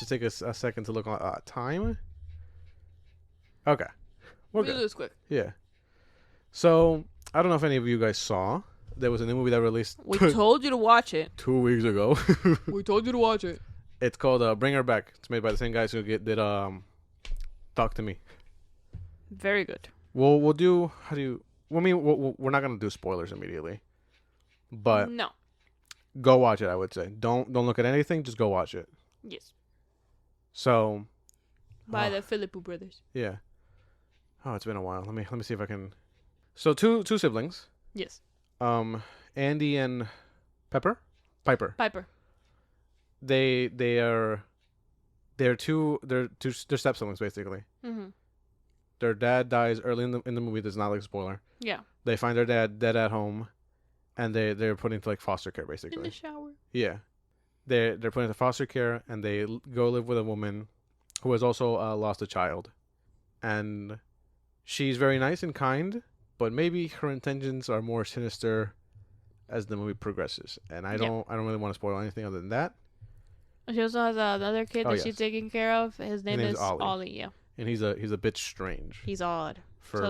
just take a second to look on time. Okay. We'll do this quick. Yeah. So I don't know if any of you guys saw. There was a new movie that released. We told you to watch it 2 weeks ago. We told you to watch it. It's called Bring Her Back. It's made by the same guys who did Talk to Me. Very good. We'll do. How do you? Well, I mean, we're not gonna do spoilers immediately. But no. Go watch it. I would say don't look at anything. Just go watch it. Yes. So. By the Philippou brothers. Yeah. Oh, it's been a while. Let me see if I can. So two siblings. Yes. Andy and Piper. They're step siblings basically. Mm-hmm. Their dad dies early in the movie. That's not like a spoiler. Yeah. They find their dad dead at home, and they're put into like foster care basically. In the shower. Yeah. They're put into foster care, and they go live with a woman who has also lost a child, and she's very nice and kind, but maybe her intentions are more sinister as the movie progresses. And I don't really want to spoil anything other than that. She also has another kid that she's taking care of. His name is Ollie. Yeah. And he's a bit strange. He's odd. For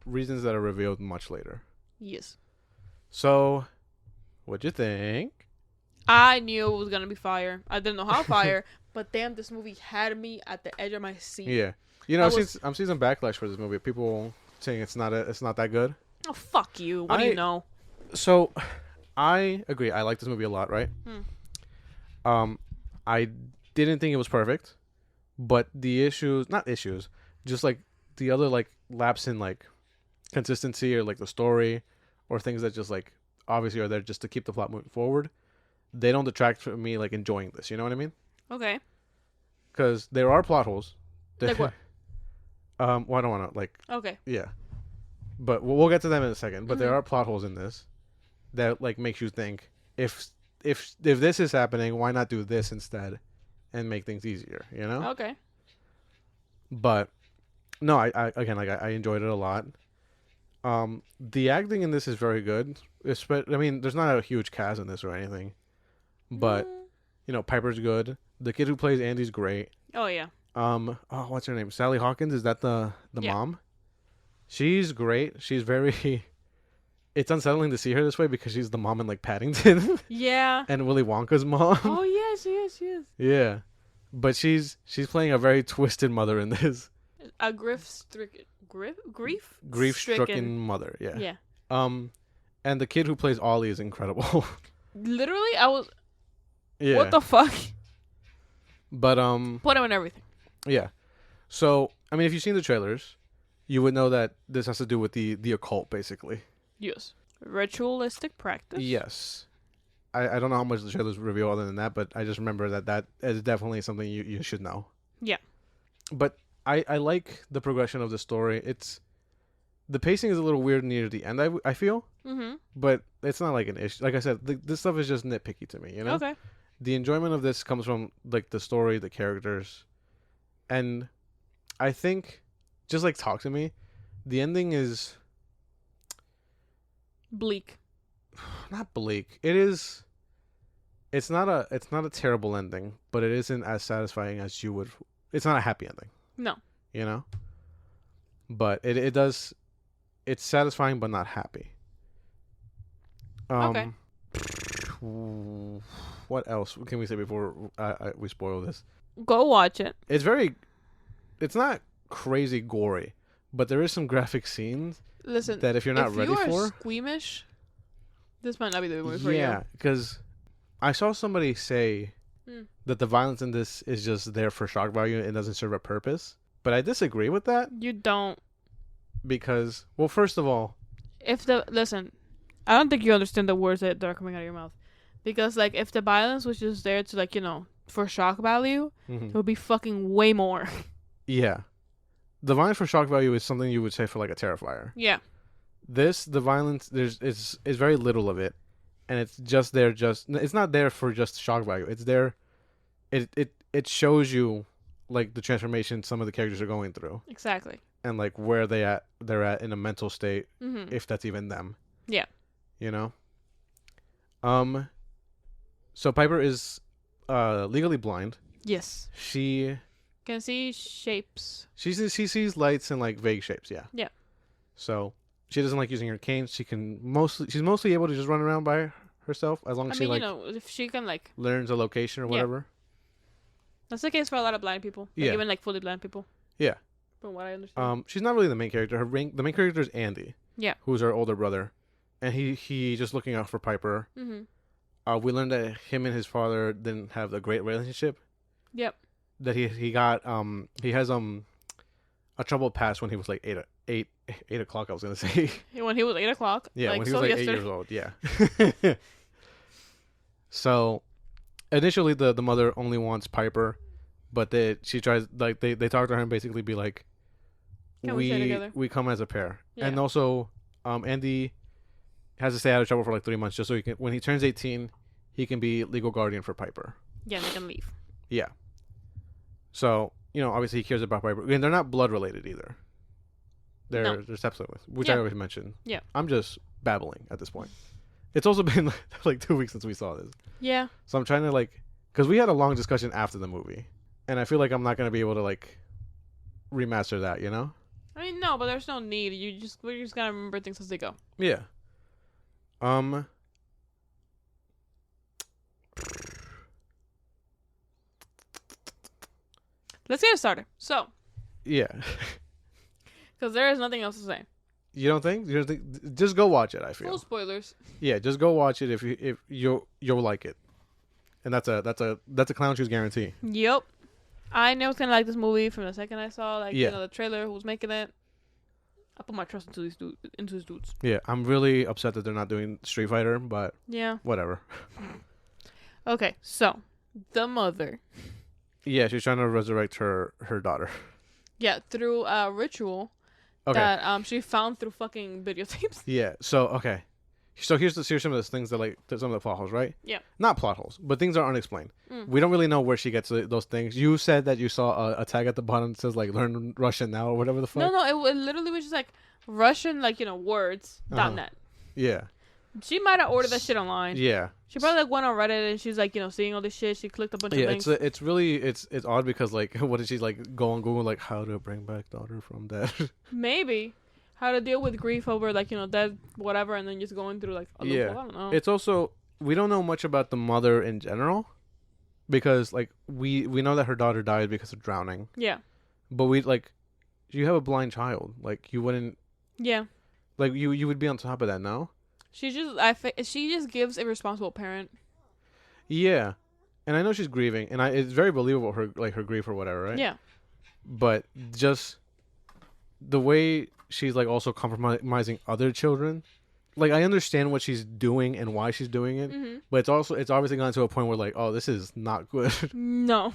reasons that are revealed much later. Yes. So, what'd you think? I knew it was gonna be fire. I didn't know how fire, but damn, this movie had me at the edge of my seat. Yeah, I'm seeing some backlash for this movie. People saying it's not that good. Oh, fuck you! What do you know? So, I agree. I like this movie a lot. Right. I didn't think it was perfect, but not issues, just like the other like lapse in like consistency or like the story, or things that just like obviously are there just to keep the plot moving forward. They don't detract from me like enjoying this. You know what I mean? Okay. Because there are plot holes. Like what? Well, I don't want to like. Okay. Yeah. But we'll get to them in a second. But there are plot holes in this that like makes you think if this is happening, why not do this instead, and make things easier? You know? Okay. But no, I enjoyed it a lot. The acting in this is very good. I mean, there's not a huge cast in this or anything, but Piper's good. The kid who plays Andy's great. Oh yeah. What's her name? Sally Hawkins. Is that the mom? She's great. She's very. It's unsettling to see her this way because she's the mom in like Paddington. Yeah. And Willy Wonka's mom. Oh yeah, she is. Yeah, but she's playing a very twisted mother in this. A grief-stricken mother. Yeah. Yeah. And the kid who plays Ollie is incredible. Literally, I was. Yeah. What the fuck? But Put him in everything. Yeah. So I mean, if you've seen the trailers, you would know that this has to do with the occult, basically. Yes. Ritualistic practice. Yes. I don't know how much the trailers reveal other than that, but I just remember that is definitely something you should know. Yeah. But I like the progression of the story. The pacing is a little weird near the end, I feel. Mm-hmm. But it's not like an issue. Like I said, this stuff is just nitpicky to me, you know? Okay. The enjoyment of this comes from like the story, the characters. And I think, just like Talk to Me, the ending is... bleak. Not bleak. It is... It's not a terrible ending, but it isn't as satisfying as you would... It's not a happy ending. No. You know? But it does... It's satisfying, but not happy. Okay. What else can we say before we spoil this? Go watch it. It's not crazy gory, but there is some graphic scenes. Listen, that if you're not ready for... If you are squeamish, this might not be the movie for you. Yeah, because I saw somebody say that the violence in this is just there for shock value and doesn't serve a purpose. But I disagree with that. You don't. Because, well, first of all... Listen, I don't think you understand the words that are coming out of your mouth. Because, like, if the violence was just there to, like, for shock value, it would be fucking way more. Yeah. The violence for shock value is something you would say for, like, a Terrifier. Yeah. The violence, is very little of it. And it's just there it's not there for just shock value. It's there, it shows you, like, the transformation some of the characters are going through. Exactly. And, like, where they're at in a mental state, if that's even them. Yeah. You know? So Piper is legally blind. Yes. She can see shapes. She sees lights and like vague shapes, yeah. Yeah. So she doesn't like using her cane. She's mostly able to just run around by herself as long as she if she can like learns a location or whatever. That's the case for a lot of blind people. Like, even like fully blind people. Yeah. From what I understand. She's not really the main character. The main character is Andy. Yeah. Who's her older brother. And he just looking out for Piper. Mm-hmm. we learned that him and his father didn't have a great relationship. Yep. That he got he has a troubled past when he was like 8 o'clock. I was gonna say. When he was 8 o'clock. Yeah, like, when he was like yesterday. 8 years old. Yeah. So, initially the mother only wants Piper, but she tries like they talk to her and basically be like, Can we stay together? We come as a pair, Yeah. and also Andy has to stay out of trouble for like 3 months just so he can when he turns 18, he can be legal guardian for Piper. Yeah, they can leave. Yeah. So, obviously he cares about Piper. And they're not blood related either. They're stepsiblings, which I always mentioned. Yeah. I'm just babbling at this point. It's also been like 2 weeks since we saw this. Yeah. So I'm trying to because we had a long discussion after the movie. And I feel like I'm not going to be able to remaster that, I mean, no, but there's no need. We just gotta remember things as they go. Yeah. Let's get it started. So. Yeah. Because there is nothing else to say. You don't think? Just go watch it, I feel. Full spoilers. Yeah, just go watch it if you'll like it. And that's a clown shoes guarantee. Yep. I knew I was gonna like this movie from the second I saw the trailer, who was making it. I put my trust into these dudes. Yeah, I'm really upset that they're not doing Street Fighter, but yeah, whatever. Okay, so the mother. Yeah, she's trying to resurrect her daughter. Yeah, through a ritual that she found through fucking videotapes. Yeah. So okay. So here's some of the things that some of the plot holes, right? Yeah. Not plot holes, but things are unexplained. We don't really know where she gets those things. You said that you saw a tag at the bottom that says learn Russian now or whatever the fuck. No, it literally was just Russian words .net. Yeah. She might have ordered that shit online. Yeah. She probably went on Reddit and she's seeing all this shit. She clicked a bunch of links. Yeah, it's really it's odd because what did she go on Google how to bring back daughter from dead? Maybe. How to deal with grief over dead whatever, and then just going through a loophole. I don't know. It's also we don't know much about the mother in general because we know that her daughter died because of drowning. Yeah. But you have a blind child. You wouldn't. Yeah. You would be on top of that, no? She just gives a responsible parent. Yeah, and I know she's grieving, and it's very believable her grief or whatever, right? Yeah. But just the way she's also compromising other children. I understand what she's doing and why she's doing it, but it's obviously gone to a point where oh, this is not good. No.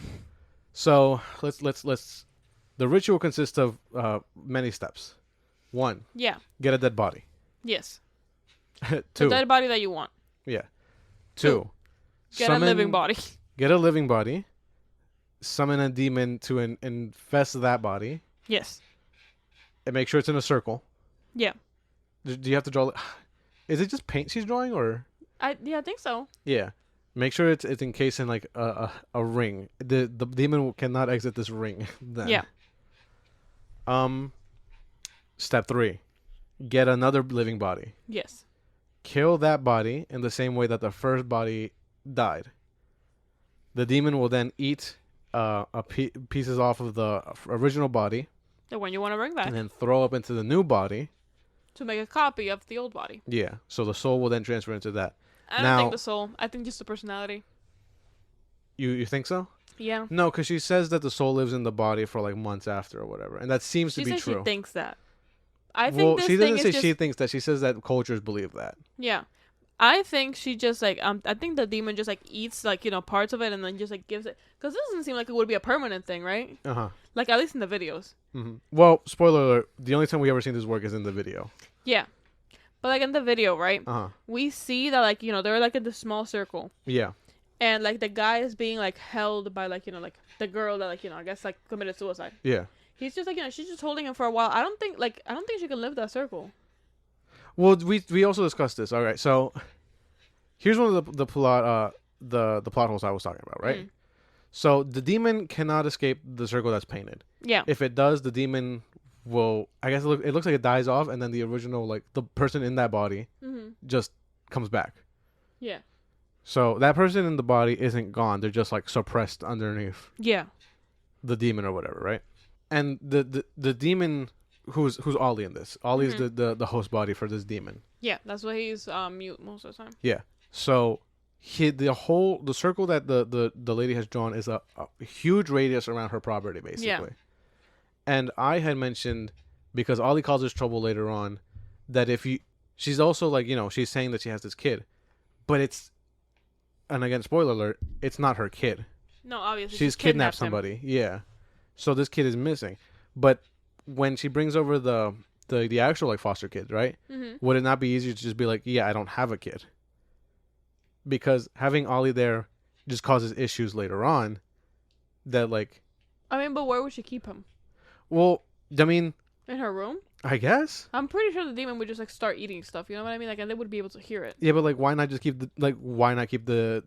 So let's the ritual consists of many steps. 1. Yeah. Get a dead body. Yes. 2. The dead body that you want. Yeah. 2. Get a living body. Get a living body. Summon a demon to infest that body. Yes. And make sure it's in a circle. Yeah. Do you have to draw? Is it just paint she's drawing, or? I think so. Yeah. Make sure it's encased in a ring. The demon cannot exit this ring. Then. Yeah. Step 3. Get another living body. Yes. Kill that body in the same way that the first body died. The demon will then eat pieces off of the original body. The one you want to bring back. And then throw up into the new body. To make a copy of the old body. Yeah. So the soul will then transfer into that. I don't think the soul. I think just the personality. You think so? Yeah. No, because she says that the soul lives in the body for months after or whatever. And that seems to be true. She thinks that. I think she doesn't say she thinks that. She says that cultures believe that. Yeah. I think she just I think the demon just eats parts of it and then just gives it, because this doesn't seem like it would be a permanent thing, right? Uh-huh. At least in the videos. Mm-hmm. Well, spoiler alert, the only time we ever seen this work is in the video. Yeah. But in the video, right? Uh-huh. We see that they're in this small circle. Yeah. And the guy is being held by the girl that I guess committed suicide. Yeah. He's just she's just holding him for a while. I don't think she can live that circle. Well, we also discussed this. All right, so here's one of the plot the plot holes I was talking about, right? So the demon cannot escape the circle that's painted. Yeah. If it does, the demon will. I guess it looks like it dies off, and then the original the person in that body just comes back. Yeah. So that person in the body isn't gone; they're just suppressed underneath. Yeah. The demon or whatever, right? And the demon. Who's Ollie in this? Ollie's the host body for this demon. Yeah, that's why he's mute most of the time. Yeah. So the circle that the lady has drawn is a huge radius around her property, basically. Yeah. And I had mentioned, because Ollie causes trouble later on, that she's also like, she's saying that she has this kid, but it's, and again, spoiler alert, it's not her kid. No, obviously. She's kidnapped somebody. Him. Yeah. So this kid is missing. But when she brings over the actual like foster kids, right? Mm-hmm. Would it not be easier to just be like, yeah, I don't have a kid? Because having Ollie there just causes issues later on that like... I mean, but where would she keep him? Well, I mean... In her room? I guess. I'm pretty sure the demon would just like start eating stuff. You know what I mean? Like, and they would be able to hear it. Yeah, but like, why not just keep why not keep the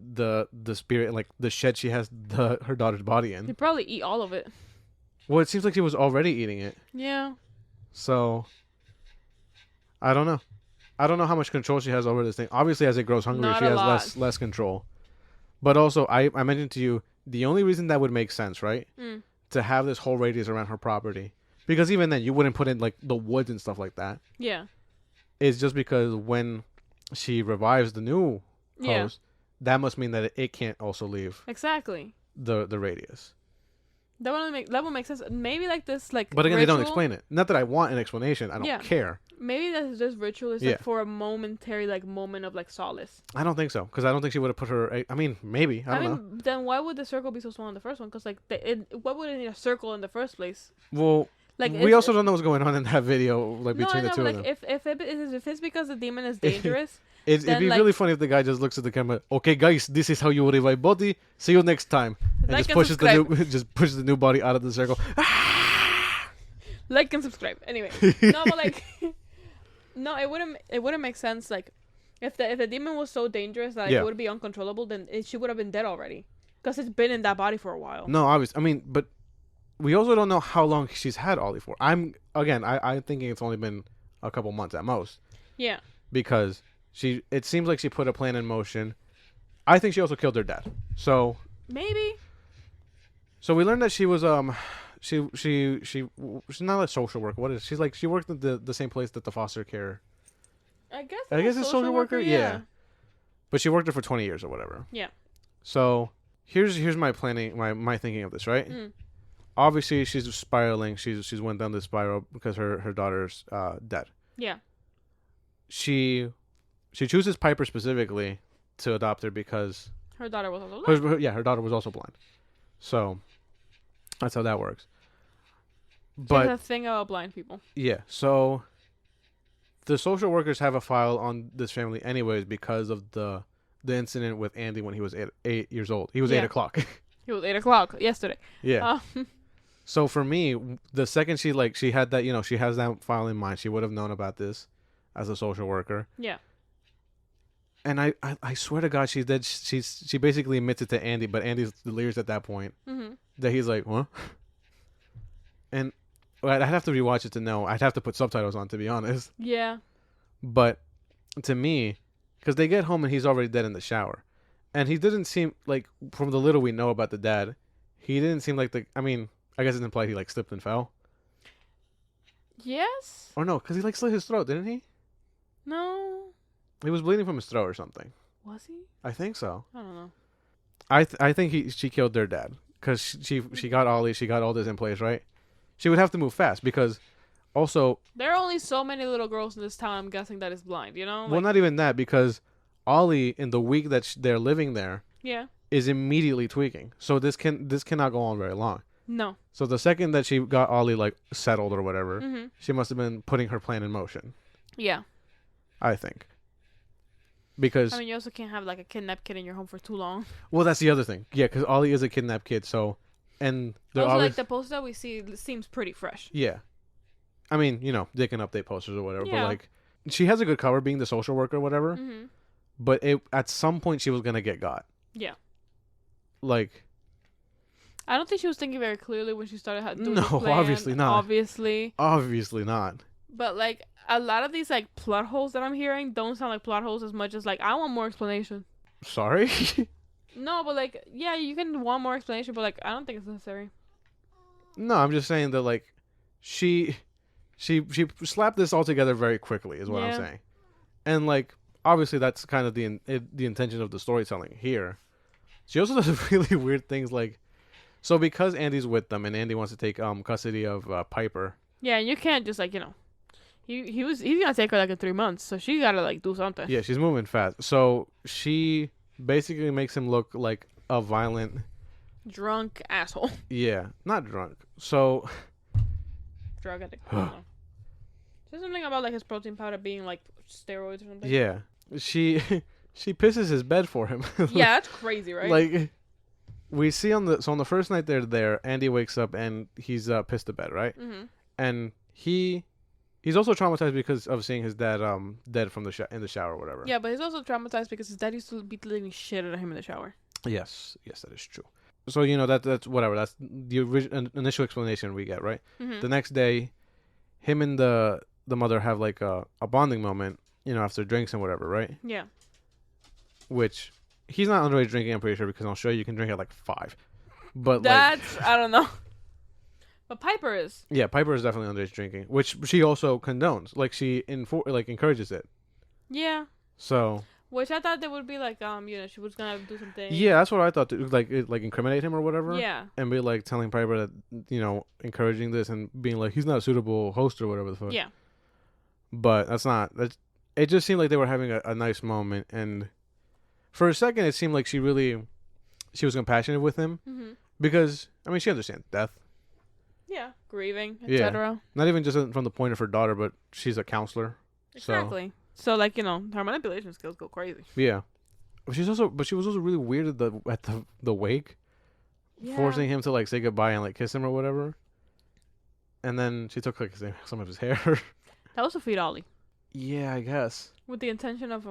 spirit, like the shed she has her daughter's body in? He'd probably eat all of it. Well, it seems like she was already eating it. Yeah. So, I don't know. I don't know how much control she has over this thing. Obviously, as it grows hungry, she has less control. But also, I mentioned to you, the only reason that would make sense, right? To have this whole radius around her property. Because even then, you wouldn't put in like the woods and stuff like that. Yeah. It's just because when she revives the new host, that must mean that it can't also leave. Exactly. The radius. That would make sense. Maybe like this, like. But again, ritual, they don't explain it. Not that I want an explanation. I don't care. Maybe this ritual is like for a momentary like moment of like solace. I don't think so, because I don't think she would have put her. I mean, maybe. I don't know. Then why would the circle be so small in the first one? Because like, what would it need a circle in the first place? Well. Like, we also don't know what's going on in that video, like between the two of them. If it's because the demon is dangerous, it'd be like, really funny if the guy just looks at the camera. Okay, guys, this is how you revive body. See you next time, and just pushes the new body out of the circle. Like and subscribe. Anyway, no, but like, no, it wouldn't make sense. Like, if the demon was so dangerous that it would be uncontrollable, then she would have been dead already, because it's been in that body for a while. No, obviously, I mean, but. We also don't know how long she's had Ollie for. I'm thinking it's only been a couple months at most. Yeah. Because it seems like she put a plan in motion. I think she also killed her dad. So maybe. So we learned that she was she's not a social worker. What is she like? She worked at the same place that the foster care. I guess it's social worker. Yeah. But she worked there for 20 years or whatever. Yeah. So here's my planning, my thinking of this, right? Mm. Obviously, she's spiraling. She's went down this spiral because her daughter's dead. Yeah. She chooses Piper specifically to adopt her because her daughter was also blind. Her daughter was also blind. So that's how that works. But there's a thing about blind people. Yeah. So the social workers have a file on this family anyways because of the incident with Andy when he was 8 years old. He was 8 o'clock. He was 8 o'clock yesterday. Yeah. So for me, the second she had that, she has that file in mind, she would have known about this as a social worker. Yeah. And I swear to God, she did. She basically admits it to Andy, but Andy's delirious at that point. Mm-hmm. That he's like, huh? And I'd have to rewatch it to know. I'd have to put subtitles on, to be honest. Yeah. But to me, because they get home and he's already dead in the shower, and he didn't seem like, from the little we know about the dad, he didn't seem like I guess it's implied he slipped and fell. Yes. Or no, because he slit his throat, didn't he? No. He was bleeding from his throat or something. Was he? I think so. I don't know. I think she killed their dad because she got Ollie, she got all this in place, right? She would have to move fast because also there are only so many little girls in this town. I'm guessing that is blind. You know. Well, not even that, because Ollie, in the week that they're living there, is immediately tweaking. So this cannot go on very long. No. So the second that she got Ollie settled or whatever, mm-hmm. she must have been putting her plan in motion. Yeah. I think. Because you also can't have a kidnapped kid in your home for too long. Well, that's the other thing. Yeah, because Ollie is a kidnapped kid, so and also the poster that we see seems pretty fresh. Yeah. I mean, they can update posters or whatever, but she has a good cover being the social worker or whatever. Mm-hmm. But at some point she was gonna get got. Yeah. I don't think she was thinking very clearly when she started doing the plan. Obviously not. Obviously not. But a lot of these plot holes that I'm hearing don't sound like plot holes as much as I want more explanation. Sorry? No, but you can want more explanation, but I don't think it's necessary. No, I'm just saying that she slapped this all together very quickly is what I'm saying. And obviously that's kind of the intention of the storytelling here. She also does really weird things like, so because Andy's with them and Andy wants to take custody of Piper. Yeah, and you can't just like he's gonna take her like in 3 months, so she gotta like do something. Yeah, she's moving fast. So she basically makes him look like a violent, drunk asshole. Yeah, not drunk. So drug addict. I don't know. There's something about like his protein powder being like steroids or something. Yeah, she pisses his bed for him. Yeah, that's crazy, right? Like we see on the first night they're there, Andy wakes up and he's pissed to bed, right? Mm-hmm. And he's also traumatized because of seeing his dad dead from in the shower or whatever. Yeah, but he's also traumatized because his dad used to be leaving shit out of him in the shower. Yes, that is true. So that's whatever. That's the initial explanation we get, right? Mm-hmm. The next day, him and the mother have like a bonding moment, after drinks and whatever, right? Yeah. Which he's not underage drinking, I'm pretty sure, because I'll show you can drink at like 5. But that's I don't know. But Piper is. Yeah, Piper is definitely underage drinking, which she also condones. Like she encourages it. Yeah. So. Which I thought they would be like, she was gonna do something. Yeah, that's what I thought. Like incriminate him or whatever. Yeah. And be like telling Piper that encouraging this and being like he's not a suitable host or whatever the fuck. Yeah. But that's not. It just seemed like they were having a nice moment, and for a second it seemed like she was compassionate with him, because I mean she understands death. Yeah, grieving, etc. Yeah. Not even just from the point of her daughter, but she's a counselor. Exactly. So like her manipulation skills go crazy. Yeah, but she was also really weird at the wake, forcing him to like say goodbye and like kiss him or whatever. And then she took like some of his hair. That was to feed Ollie. Yeah, I guess. With the intention of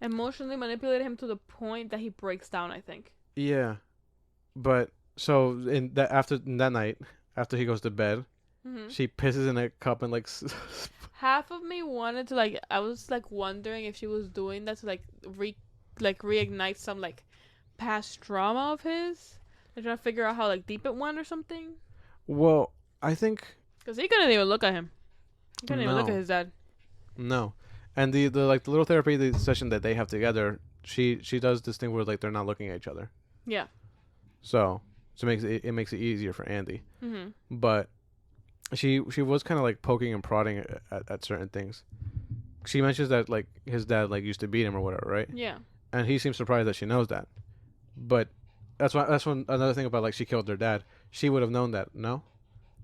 emotionally manipulate him to the point that he breaks down, I think. Yeah, but so in that night after he goes to bed, she pisses in a cup and like. Half of me wanted to like. I was like wondering if she was doing that to like reignite some like past trauma of his. They're trying to figure out how like deep it went or something. Well, I think because he couldn't even look at him. He couldn't even look at his dad. No, and the little therapy session that they have together, she does this thing where like they're not looking at each other. Yeah. So it makes it easier for Andy. But she was kind of like poking and prodding at certain things. She mentions that like his dad like used to beat him or whatever, right? Yeah. And he seems surprised that she knows that. But that's one another thing about like she killed their dad. She would have known that, no?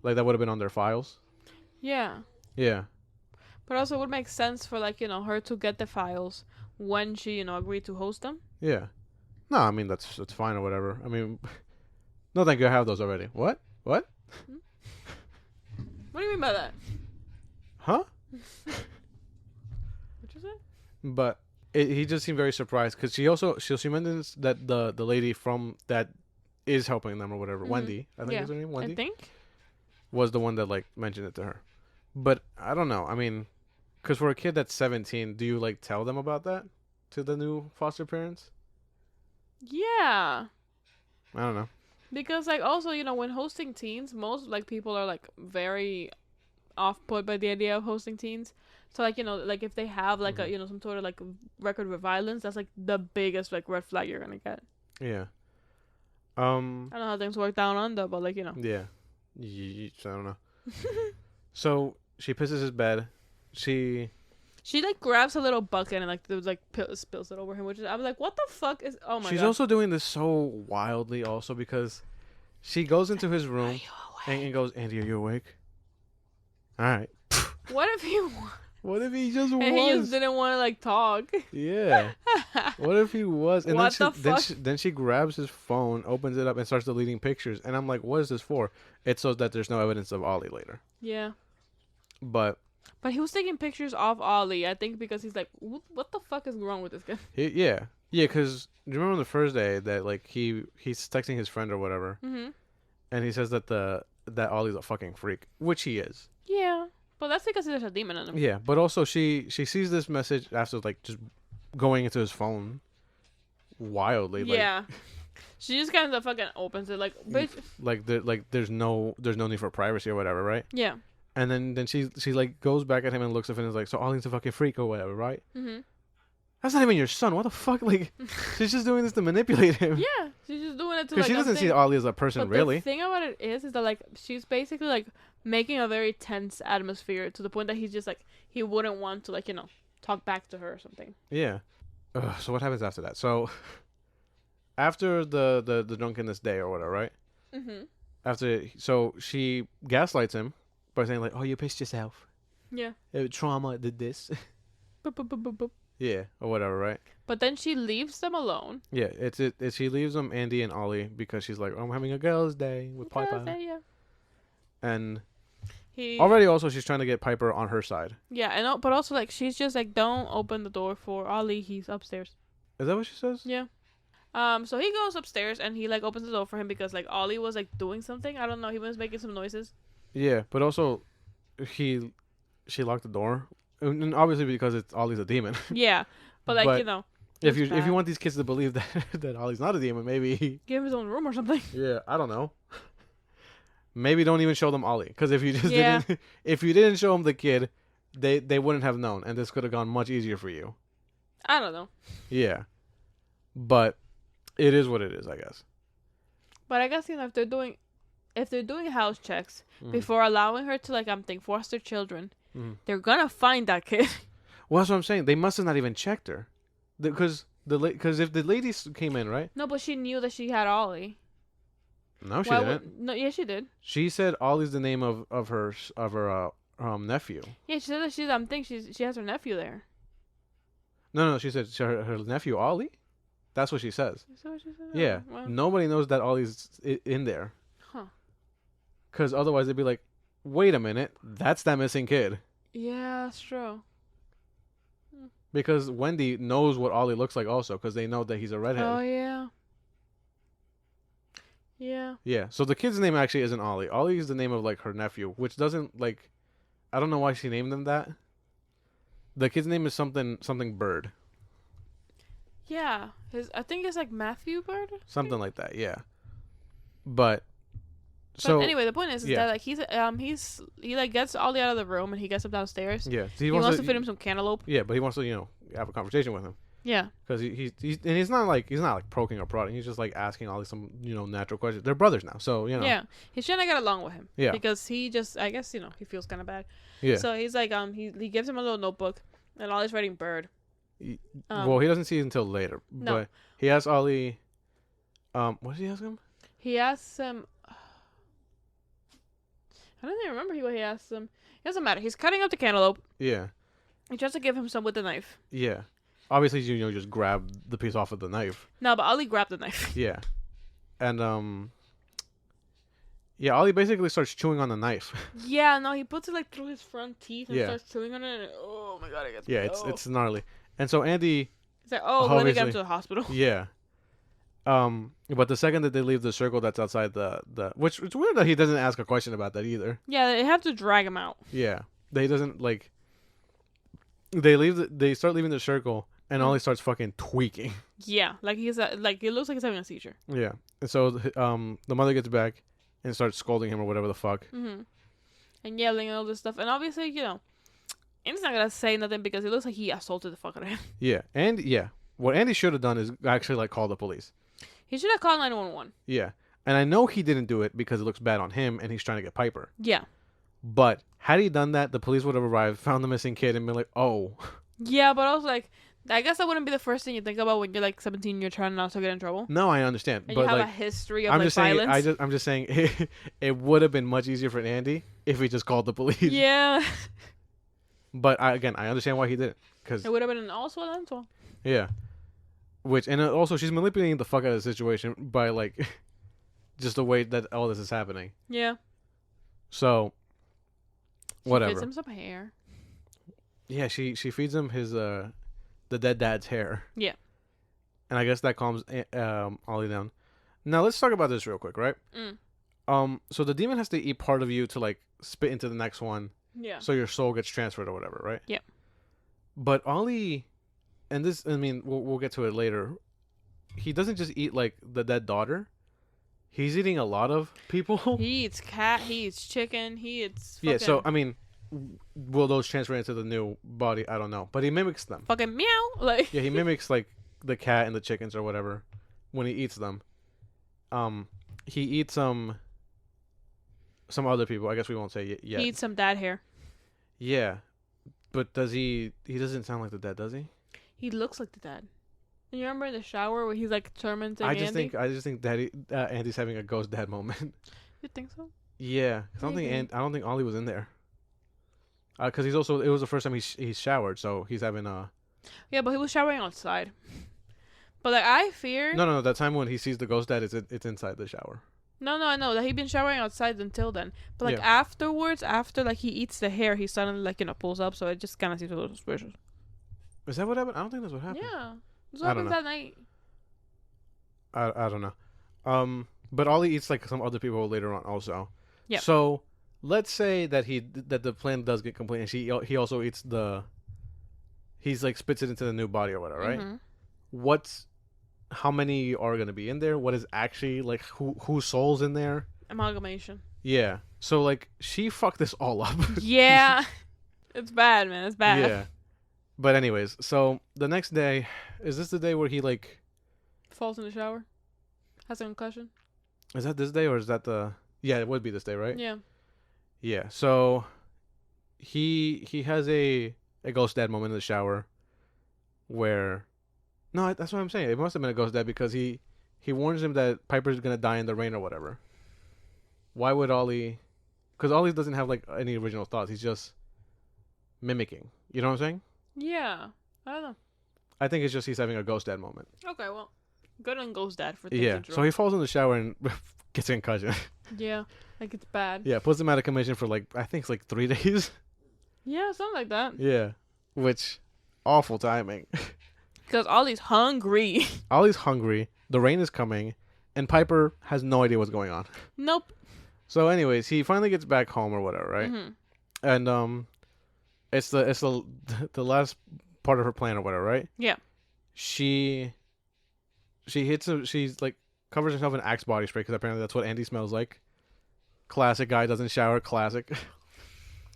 Like that would have been on their files. Yeah. Yeah. But also it would make sense for like, her to get the files when she, agreed to host them. Yeah. No, I mean that's fine or whatever. I mean, no, thank you. I have those already. What? What? What do you mean by that? Huh? What you say? But he just seemed very surprised because she mentions that the lady from that is helping them or whatever, Wendy, I think is her name, Wendy. I think was the one that like mentioned it to her. But I don't know. I mean, because for a kid that's 17, do you like tell them about that to the new foster parents? Yeah. I don't know. Because like also, when hosting teens, most like people are like very off-put by the idea of hosting teens. So like, like if they have like a, some sort of like record with violence, that's like the biggest like red flag you're going to get. Yeah. I don't know how things work down under, but like, Yeah. I don't know. So she pisses his bed. She like grabs a little bucket and like there was like spills it over him, which is, I was like, what the fuck is? Oh my god. She's also doing this so wildly, also because she goes into his room and goes, "Andy, are you awake?" All right. What if he? What if he just and was? He just didn't want to like talk. Yeah. What if he was? And what then she grabs his phone, opens it up, and starts deleting pictures. And I'm like, what is this for? It's so that there's no evidence of Ollie later. Yeah. But he was taking pictures of Ollie, I think, because he's like, what the fuck is wrong with this guy? Yeah, because do you remember the first day that like he's texting his friend or whatever, and he says that Ollie's a fucking freak, which he is. Yeah, but that's because there's a demon in him. Yeah, but also she sees this message after like just going into his phone wildly. Yeah. Like, she just kind of fucking opens it like, bitch. Like there's no need for privacy or whatever, right? Yeah. And then she like goes back at him and looks at him and is like, so Ollie's a fucking freak or whatever, right? Mm-hmm. That's not even your son. What the fuck? Like, she's just doing this to manipulate him. Yeah, she's just doing it to because she doesn't see Ollie as a person, but really. The thing about it is that like she's basically like making a very tense atmosphere to the point that he's just like he wouldn't want to like talk back to her or something. Yeah. So what happens after that? So after the drunkenness day or whatever, right? Mm-hmm. So she gaslights him by saying like, "Oh, you pissed yourself. Yeah. Trauma did this." Boop, boop, boop, boop, boop. Yeah, or whatever, right? But then she leaves them alone. Yeah, she leaves them, Andy and Ollie, because she's like, I'm having a girls' day with Piper. Yeah. And already also she's trying to get Piper on her side. Yeah, I know, but also like she's just like, don't open the door for Ollie. He's upstairs. Is that what she says? Yeah. So he goes upstairs and he like opens the door for him because like Ollie was like doing something. I don't know. He was making some noises. Yeah, but also she locked the door. And obviously because Ollie's a demon. Yeah, but like if you want these kids to believe that Ollie's not a demon, maybe give him his own room or something. Yeah, I don't know. Maybe don't even show them Ollie, because if you didn't show them the kid, they wouldn't have known, and this could have gone much easier for you. I don't know. Yeah, but it is what it is, I guess. But I guess if they're doing house checks before allowing her to like foster children. They're gonna find that kid. Well, that's what I'm saying. They must have not even checked her, because if the ladies came in, right? No, but she knew that she had Ollie. No, she didn't. No, yeah, she did. She said Ollie's the name of her nephew. Yeah, she said that she has her nephew there. No, she said her nephew Ollie. That's what she says. Is that what she said? Yeah, well. Nobody knows that Ollie's in there. Huh? Because otherwise they'd be like, wait a minute, that's that missing kid. Yeah, that's true. Because Wendy knows what Ollie looks like also, because they know that he's a redhead. Oh, yeah. Yeah. Yeah, so the kid's name actually isn't Ollie. Ollie is the name of, like, her nephew, which doesn't, like, I don't know why she named him that. The kid's name is something Bird. Yeah. I think it's, like, Matthew Bird? Something like that, yeah. But anyway, the point is that like he like gets Ollie out of the room and he gets him downstairs. Yeah, he wants to feed him some cantaloupe. Yeah, but he wants to have a conversation with him. Yeah, because he's not like poking or prodding. He's just like asking Ollie some natural questions. They're brothers now, so Yeah, he's trying to get along with him. Yeah, because he just he feels kind of bad. Yeah. So he's like he gives him a little notebook and Ollie's writing Bird. Well, he doesn't see it until later. No. But he asks Ollie. What does he ask him? He asks him. I don't even remember what he asked him. It doesn't matter. He's cutting up the cantaloupe. Yeah. He tries to give him some with the knife. Yeah. Obviously, just grab the piece off of the knife. No, but Ollie grabbed the knife. Yeah. And, yeah, Ollie basically starts chewing on the knife. Yeah, no, he puts it, like, through his front teeth and starts chewing on it. And, oh, my God, it gets it's gnarly. And so Andy... He's like, let me get him to the hospital. Yeah. But the second that they leave the circle that's outside the which it's weird that he doesn't ask a question about that either. Yeah, they have to drag him out. Yeah, he doesn't like. They start leaving the circle, and Ollie starts fucking tweaking. Yeah, like it looks like he's having a seizure. Yeah, and so the mother gets back and starts scolding him or whatever the fuck. Mm-hmm. And yelling and all this stuff, and obviously Andy's not gonna say nothing because it looks like he assaulted the fuck out of him. Yeah, and what Andy should have done is actually like call the police. He should have called 911. Yeah. And I know he didn't do it because it looks bad on him and he's trying to get Piper. Yeah. But had he done that, the police would have arrived, found the missing kid, and been like, oh. Yeah, but I was like, I guess that wouldn't be the first thing you think about when you're like 17 and you're trying not to get in trouble. No, I understand. And but you have like, a history of violence. I'm just saying it would have been much easier for Andy if he just called the police. Yeah. But I understand why he did it. It would have been also an answer. Yeah. And also she's manipulating the fuck out of the situation by like just the way that all this is happening. Yeah. So whatever. She feeds him some hair. Yeah, she feeds him his the dead dad's hair. Yeah. And I guess that calms Ollie down. Now let's talk about this real quick, right? So the demon has to eat part of you to like spit into the next one. Yeah. So your soul gets transferred or whatever, right? Yeah. But Ollie, and this, I mean, we'll get to it later. He doesn't just eat like the dead daughter. He's eating a lot of people. He eats cat. He eats chicken. He eats. Yeah. So I mean, will those transfer into the new body? I don't know, but he mimics them. Fucking meow. Like. Yeah, he mimics like the cat and the chickens or whatever when he eats them. He eats some other people. I guess we won't say yet. He eats some dad hair. Yeah, but does he? He doesn't sound like the dad, does he? He looks like the dad. And you remember in the shower where he's like tormenting I just think Daddy Andy's having a ghost dad moment. You think so? Yeah, I don't think Ollie was in there. Because it was the first time he showered, so he's having a. Yeah, but he was showering outside. But like I fear. No. That time when he sees the ghost dad, it's inside the shower. No, I know that he'd been showering outside until then. But like afterwards, after like he eats the hair, he suddenly like pulls up. So it just kind of seems a little suspicious. Is that what happened? I don't think that's what happened. Yeah, that's what happened that night. I don't know. But Ollie eats like some other people later on also. Yeah. So let's say that the plan does get complete, and he also eats he's like spits it into the new body or whatever, right? Mm-hmm. How many are gonna be in there? What is actually like whose soul's in there? Amalgamation. Yeah. So like she fucked this all up. Yeah. It's bad, man. It's bad. Yeah. But anyways, so the next day, is this the day where he like falls in the shower? Has a concussion? Is that this day or is that yeah, it would be this day, right? Yeah. Yeah. So he has a ghost dad moment in the shower where no, that's what I'm saying. It must have been a ghost dad because he warns him that Piper's gonna die in the rain or whatever. Why would Ollie? Because Ollie doesn't have like any original thoughts. He's just mimicking. You know what I'm saying? Yeah. I don't know. I think it's just he's having a ghost dad moment. Okay, well, good on ghost dad for So he falls in the shower and gets a concussion. Yeah, like it's bad. Yeah, puts him out of commission for like I think it's like 3 days. Yeah, something like that. Yeah, which awful timing. Because Ollie's hungry. Ollie's hungry. The rain is coming, and Piper has no idea what's going on. Nope. So, anyways, he finally gets back home or whatever, right? Mm-hmm. And it's the last part of her plan or whatever, right? Yeah. She hits him. She's like covers herself in Axe body spray because apparently that's what Andy smells like. Classic guy doesn't shower. Classic.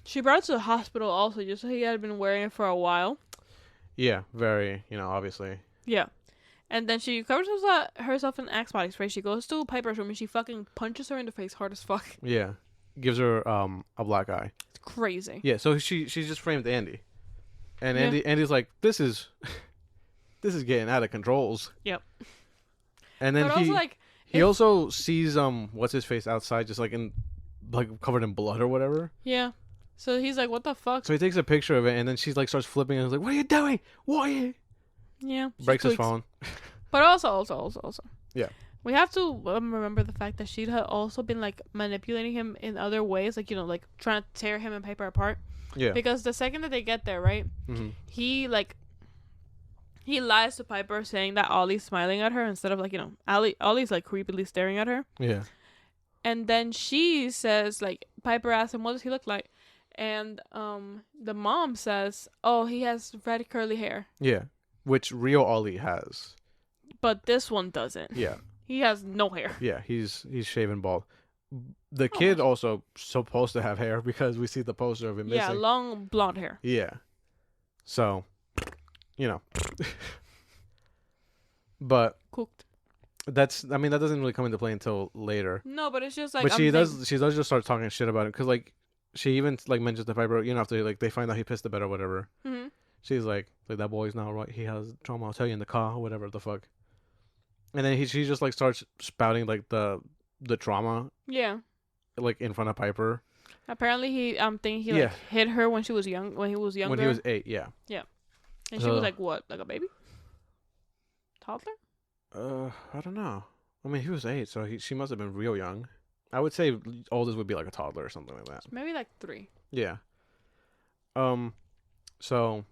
She brought it to the hospital also, just so he had been wearing it for a while. Yeah, very, obviously. Yeah. And then she covers herself in Axe body spray. She goes to Piper's room and she fucking punches her in the face hard as fuck. Yeah. Gives her a black eye. It's crazy. Yeah, so she just framed Andy. And Andy's like, this is getting out of controls. Yep. And then he also sees what's his face outside just like covered in blood or whatever. Yeah. So he's like, what the fuck? So he takes a picture of it and then she's like starts flipping and he's like, what are you doing? Why? Yeah. Breaks his phone. But also. Yeah. We have to remember the fact that she had also been like manipulating him in other ways, like like trying to tear him and Piper apart. Yeah. Because the second that they get there, right, mm-hmm. he lies to Piper saying that Ollie's smiling at her instead of Ollie's like creepily staring at her. Yeah. And then she says Piper asks him, what does he look like? And the mom says, oh, he has red curly hair. Yeah. Which real Ollie has. But this one doesn't. Yeah. He has no hair. Yeah, he's shaven bald. The kid also supposed to have hair because we see the poster of him missing. Yeah, long blonde hair. Yeah. So, but cooked. that doesn't really come into play until later. No, but it's just like. But she does just start talking shit about him because she even mentions the Piper. After they find out he pissed the bed or whatever. Mm-hmm. She's like that boy's not right. He has trauma. I'll tell you in the car or whatever the fuck. And then she just starts spouting the trauma. Yeah. In front of Piper. Apparently he hit her when he was younger. When he was 8, yeah. Yeah. And she was what? Like a baby? Toddler? I don't know. I mean, he was 8, so she must have been real young. I would say oldest would be like a toddler or something like that. Maybe 3. Yeah. So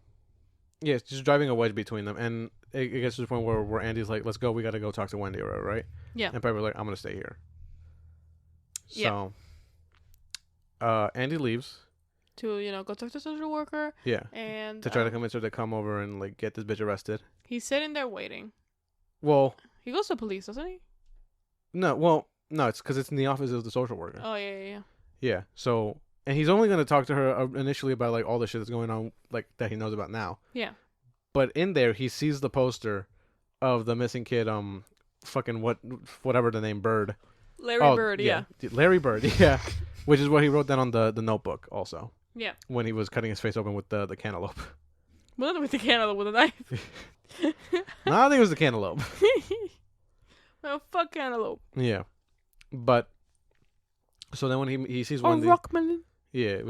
yeah, just driving a wedge between them, and it gets to the point where Andy's like, let's go, we gotta go talk to Wendy, right? Yeah. And Piper's like, I'm gonna stay here. So Andy leaves to go talk to the social worker. Yeah. And to try to convince her to come over and get this bitch arrested. He's sitting there waiting. Well, he goes to police, doesn't he? No, well, No, it's because it's in the office of the social worker. Oh yeah. Yeah. So, and he's only gonna talk to her initially about like all the shit that's going on, like that he knows about now. Yeah. But in there, he sees the poster of the missing kid. Fucking whatever the name, Bird. Larry Bird. Yeah. Larry Bird. Yeah. Which is what he wrote down on the notebook also. Yeah. When he was cutting his face open with the cantaloupe. Well, not with the cantaloupe, with a knife. No, I think it was the cantaloupe. Well, fuck cantaloupe. Yeah. But so then when he sees Wendy, rockmelon. Yeah.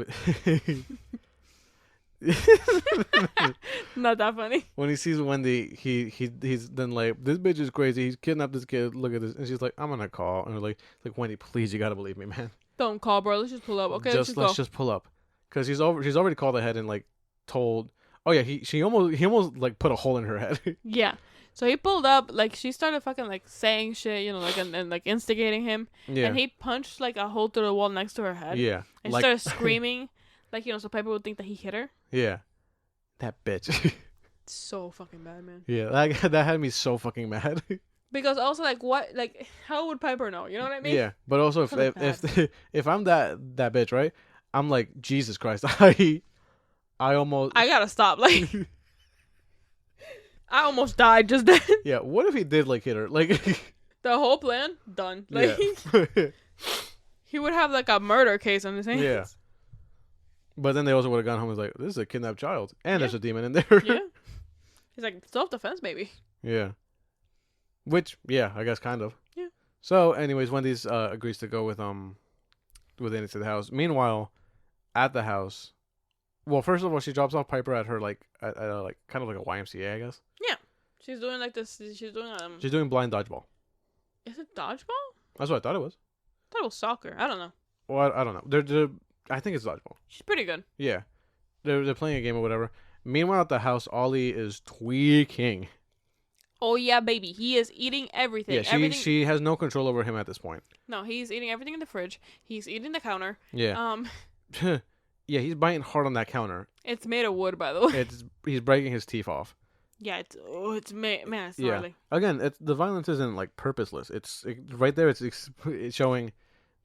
Not that funny. When he sees Wendy, he's then like, this bitch is crazy. He's kidnapped this kid. Look at this, and she's like, I'm gonna call. And like Wendy, please, you gotta believe me, man. Don't call, bro. Let's just pull up. Okay, let's just pull up, because she's already called ahead and like told. Oh yeah, he almost like put a hole in her head. Yeah. So he pulled up, like, she started fucking, like, saying shit, you know, like, and like, instigating him. Yeah. And he punched, like, a hole through the wall next to her head. Yeah. And she started screaming, like, you know, so Piper would think that he hit her. Yeah. That bitch. So fucking bad, man. Yeah, that had me so fucking mad. Because also, like, what, like, how would Piper know? You know what I mean? Yeah, but also if I'm that bitch, right? I'm like, Jesus Christ, I gotta stop, like... I almost died just then. Yeah, what if he did like hit her? Like the whole plan done. Like yeah. He would have like a murder case on his hands. Yeah. But then they also would have gone home and was like, this is a kidnapped child, and there's a demon in there. Yeah. He's like, self-defense, baby. Yeah. Which, yeah, I guess kind of. Yeah. So, anyways, Wendy's agrees to go with Andy to the house. Meanwhile, at the house. Well, first of all, she drops off Piper at her like like kind of like a YMCA, I guess. Yeah, she's doing like this. She's doing blind dodgeball. Is it dodgeball? That's what I thought it was. I thought it was soccer. I don't know. Well, I don't know. They're I think it's dodgeball. She's pretty good. Yeah, they're playing a game or whatever. Meanwhile, at the house, Ollie is tweaking. Oh yeah, baby, he is eating everything. Yeah, she has no control over him at this point. No, he's eating everything in the fridge. He's eating the counter. Yeah. Yeah, he's biting hard on that counter. It's made of wood, by the way. He's breaking his teeth off. Yeah, it's gnarly. Again, the violence isn't like purposeless. Right there. It's showing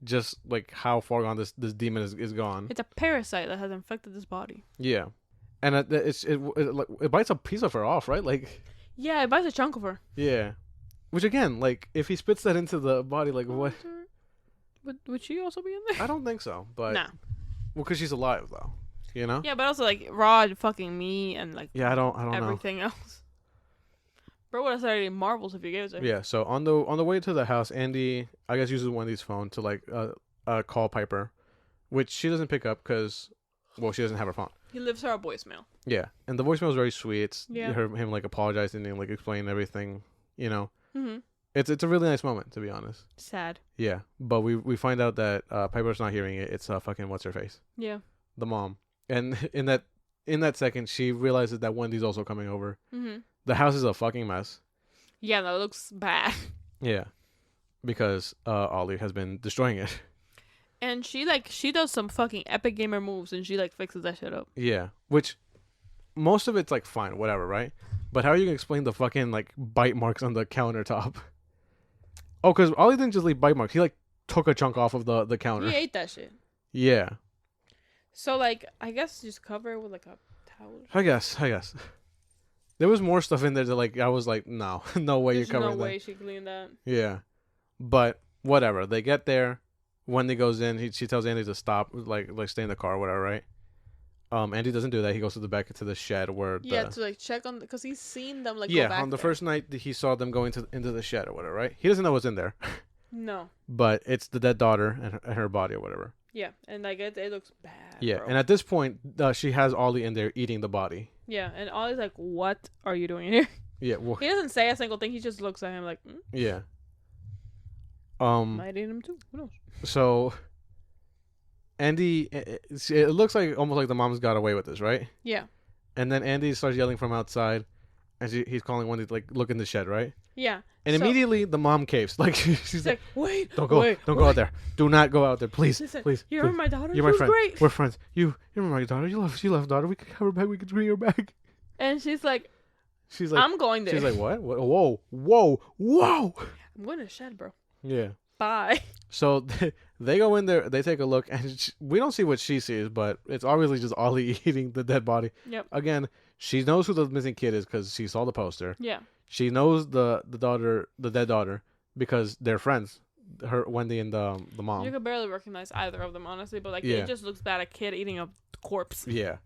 just like how far gone this demon is gone. It's a parasite that has infected this body. Yeah, and it bites a piece of her off, right? Like. Yeah, it bites a chunk of her. Yeah, which again, like if he spits that into the body, like what? Would she also be in there? I don't think so, but nah. Well, because she's alive, though. You know? Yeah, but also, like, raw fucking meat and, like... Yeah, I don't everything know. else. Bro would have started eating marbles if you gave it to her. Yeah, so on the way to the house, Andy, I guess, uses Wendy's phone to, like, call Piper, which she doesn't pick up because, well, she doesn't have her phone. He leaves her a voicemail. Yeah, and the voicemail is very sweet. It's him, like, apologizing and, like, explaining everything, you know? Mm-hmm. It's a really nice moment, to be honest. Sad. Yeah, but we find out that Piper's not hearing it. It's fucking what's-her-face. Yeah. The mom. And in that second, she realizes that Wendy's also coming over. Mm-hmm. The house is a fucking mess. Yeah, that looks bad. Yeah, because Ollie has been destroying it. And she does some fucking epic gamer moves, and she like fixes that shit up. Yeah, which most of it's like fine, whatever, right? But how are you gonna explain the fucking like bite marks on the countertop? Oh, because Ollie didn't just leave bite marks. He like took a chunk off of the counter. He ate that shit. Yeah. So, like, I guess just cover it with, like, a towel. I guess. There was more stuff in there that, like, I was like, no. No way you're covering that. No way she cleaned that. Yeah. But, whatever. They get there. Wendy goes in. She tells Andy to stop, like stay in the car or whatever, right? Andy doesn't do that. He goes to the back to the shed where to, like, check on... Because he's seen them, like, go back on the there. first night, he saw them going into the shed or whatever, right? He doesn't know what's in there. No. But it's the dead daughter and her body or whatever. Yeah, and like it looks bad. Yeah, bro. and at this point, she has Ollie in there eating the body. Yeah, and Ollie's like, "What are you doing here?" Yeah, well, he doesn't say a single thing. He just looks at him like, Yeah. Might eat him too. Who knows? So, Andy, it looks like almost like the mom's got away with this, right? Yeah. And then Andy starts yelling from outside, and he's calling Wendy to, like, look in the shed, right? Yeah. And immediately the mom caves. Like she's like, wait, don't go out there. Do not go out there, please. Listen, please. You remember my daughter? You're my friend. Great. We're friends. You remember my daughter? She loves daughter. We can have her back. We can bring her back. And she's like, I'm going there. She's like, what? Whoa. I'm going to the shed, bro. Yeah. Bye. So they go in there, they take a look, and we don't see what she sees, but it's obviously just Ollie eating the dead body. Yep. Again, she knows who the missing kid is because she saw the poster. Yeah. She knows the dead daughter, because they're friends. Her, Wendy, and the mom. You could barely recognize either of them, honestly, but like Yeah. it just looks bad. A kid eating a corpse. Yeah.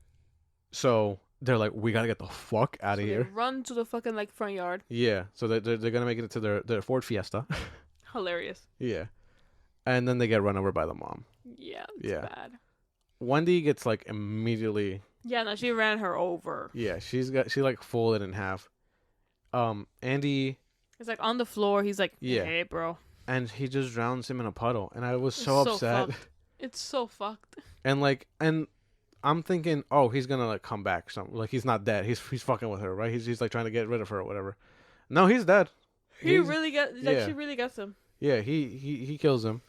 So they're like, we gotta get the fuck out of here. They run to the fucking like front yard. Yeah. So they're gonna make it to their Ford Fiesta. Hilarious. Yeah. And then they get run over by the mom. Yeah. It's bad. Wendy gets like immediately. Yeah. No, she ran her over. Yeah. She like folded in half. Andy. It's like on the floor. He's like, Yeah. Hey, bro. And he just drowns him in a puddle, and I was so upset. Fucked. It's so fucked. And I'm thinking, oh, he's gonna like come back. Like he's not dead. He's fucking with her, right? He's like trying to get rid of her or whatever. No, he's dead. He really gets like she really gets him. Yeah, he kills him,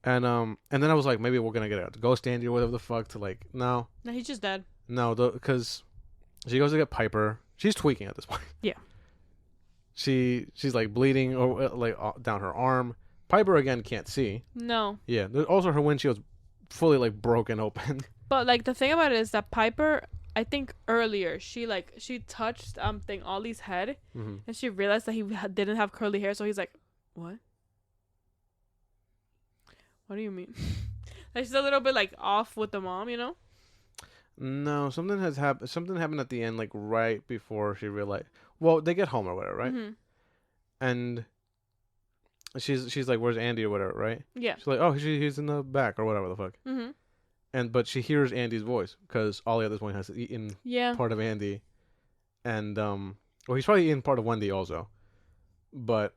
and then I was like, maybe we're gonna get a ghost Andy or whatever the fuck to like no. No, he's just dead. No, because she goes to get Piper. She's tweaking at this point. Yeah. She's like bleeding or like down her arm. Piper again can't see. No. Yeah. Also, her windshield's fully like broken open. But like the thing about it is that Piper, I think earlier she touched Ollie's head, Mm-hmm. and she realized that he didn't have curly hair, so he's like, what? What do you mean? Like she's a little bit like off with the mom, you know? No, something has happened. Something happened at the end, like right before she realized. Well, they get home or whatever, right? Mm-hmm. And she's like, "Where's Andy?" or whatever, right? Yeah. She's like, "Oh, he's in the back or whatever the fuck." Mm-hmm. But she hears Andy's voice because Ollie at this point has eaten part of Andy, and well, he's probably eaten part of Wendy also, but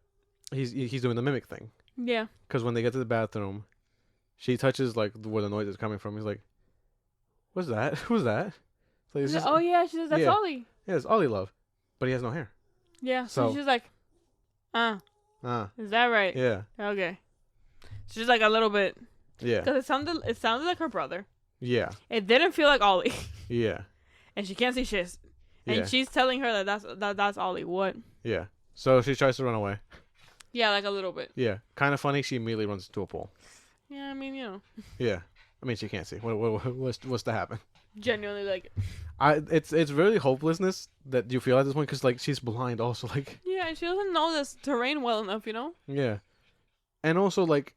he's doing the mimic thing. Yeah. Because when they get to the bathroom, she touches like where the noise is coming from. He's like, "What's that? Who's that?" So She's like, oh yeah, she says that's Ollie. Yeah, it's Ollie Love, but he has no hair. Yeah. So she's like, is that right? Yeah. Okay. She's like a little bit. Yeah. Because it sounded like her brother. Yeah. It didn't feel like Ollie. Yeah. And she can't see shit. And she's telling her that's Ollie. What? Yeah. So she tries to run away. Yeah, like a little bit. Yeah. Kind of funny. She immediately runs into a pool. Yeah, I mean, you know. Yeah. I mean, she can't see. What's to happen? Genuinely, like. It's really hopelessness that you feel at this point because like she's blind also like. Yeah, she doesn't know this terrain well enough, you know. Yeah. And also like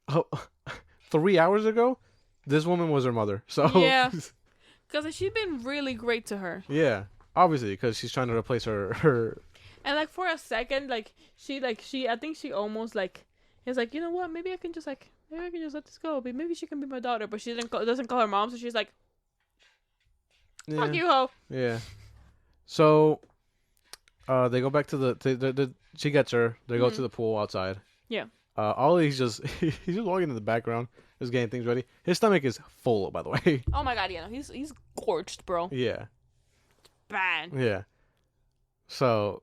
3 hours ago, this woman was her mother. So. Yeah. Because she's been really great to her. Yeah. Obviously, because she's trying to replace her. And like for a second, like she I think she almost like is like, you know what? Maybe I can just let this go. But maybe she can be my daughter. But she doesn't call her mom, so she's like, fuck you, ho. Yeah. So, they go back to the she gets her. They go to the pool outside. Yeah. Ollie's just he's just walking in the background, just getting things ready. His stomach is full, by the way. Oh my god, yeah, he's gorged, bro. Yeah. It's bad. Yeah. So,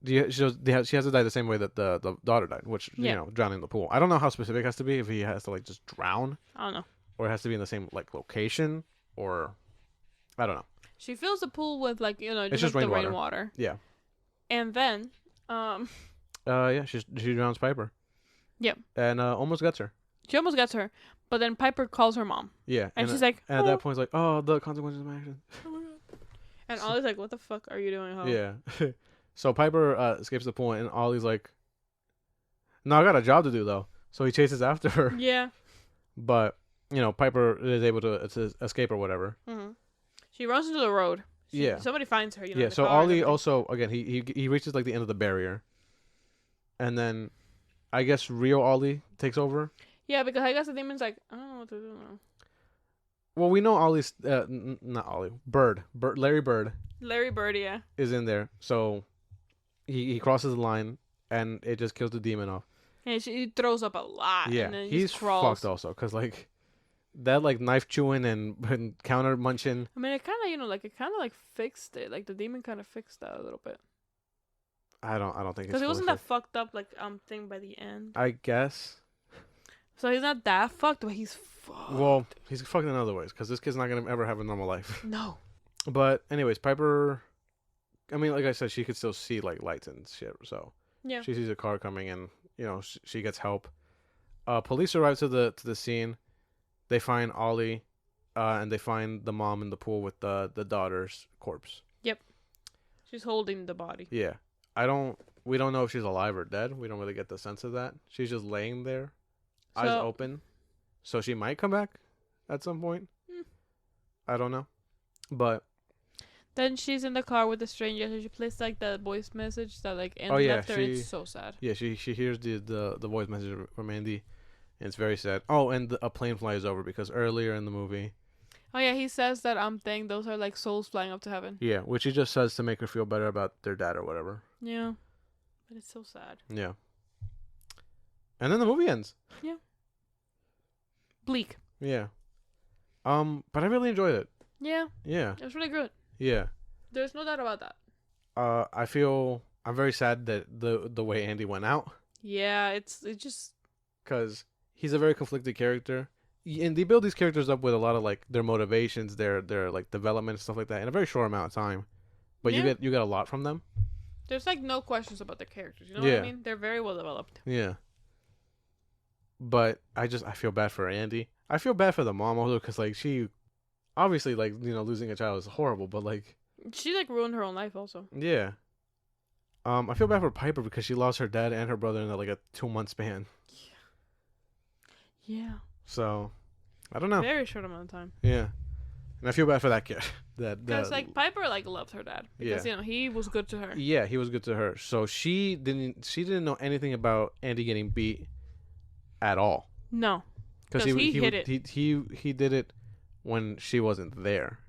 she has to die the same way that the daughter died, which you know, drowning in the pool. I don't know how specific it has to be. If he has to like just drown. I don't know. Or it has to be in the same like location, or I don't know. She fills the pool with like, you know, it's just rainwater. The rainwater. Yeah. And then, yeah, she drowns Piper. Yep. And almost gets her. She almost gets her, but then Piper calls her mom. Yeah. And she's like, and at that point, it's like, oh, the consequences of my action. Oh my god. And Ollie's like, what the fuck are you doing, ho? Yeah. So Piper escapes the pool, and Ollie's like, no, I got a job to do though. So he chases after her. Yeah. But you know, Piper is able to escape or whatever. Mm-hmm. She runs into the road. Yeah. Somebody finds her. You know, yeah. So Ollie also again he reaches like the end of the barrier, and then I guess real Ollie takes over. Yeah, because I guess the demon's like, I don't know what to do now. Well, we know Ollie's not Ollie. Larry Bird. Larry Bird, yeah. Is in there, so he crosses the line, and it just kills the demon off. And he throws up a lot. Yeah, and then he's fucked also, cause like that like knife chewing and counter munching. I mean, it kind of fixed it. Like the demon kind of fixed that a little bit. I don't think because it wasn't that fucked up like thing by the end. I guess. So he's not that fucked, but he's fucked. Well, he's fucked in other ways because this kid's not gonna ever have a normal life. No. But anyways, Piper. I mean, like I said, she could still see like lights and shit. So yeah, she sees a car coming, and you know she gets help. Police arrive to the scene. They find Ollie, and they find the mom in the pool with the daughter's corpse. Yep. She's holding the body. Yeah. We don't know if she's alive or dead. We don't really get the sense of that. She's just laying there, eyes open. So she might come back at some point. I don't know. But then she's in the car with the stranger. So she plays like the voice message that like Andy left her. It's so sad. Yeah, she hears the voice message from Andy, and it's very sad. Oh, and a plane flies over because earlier in the movie. Oh yeah, he says that thing. Those are like souls flying up to heaven. Yeah, which he just says to make her feel better about their dad or whatever. Yeah, but it's so sad. Yeah. And then the movie ends. Yeah. Bleak. Yeah. But I really enjoyed it. Yeah. Yeah. It was really good. Yeah. There's no doubt about that. I'm very sad that the way Andy went out. Yeah, it's just because he's a very conflicted character, and they build these characters up with a lot of like their motivations, their like development and stuff like that in a very short amount of time. But you get a lot from them. There's like no questions about their characters. You know what I mean? They're very well developed. Yeah. But I feel bad for Andy. I feel bad for the mom also because like she, obviously like losing a child is horrible, but like she like ruined her own life also. Yeah. I feel bad for Piper because she lost her dad and her brother in like a 2-month span. Yeah. So, I don't know. Very short amount of time. Yeah. And I feel bad for that kid. Because like Piper like loved her dad because he was good to her. Yeah, he was good to her. So she didn't know anything about Andy getting beat at all. No. Because he hit it. He did it when she wasn't there.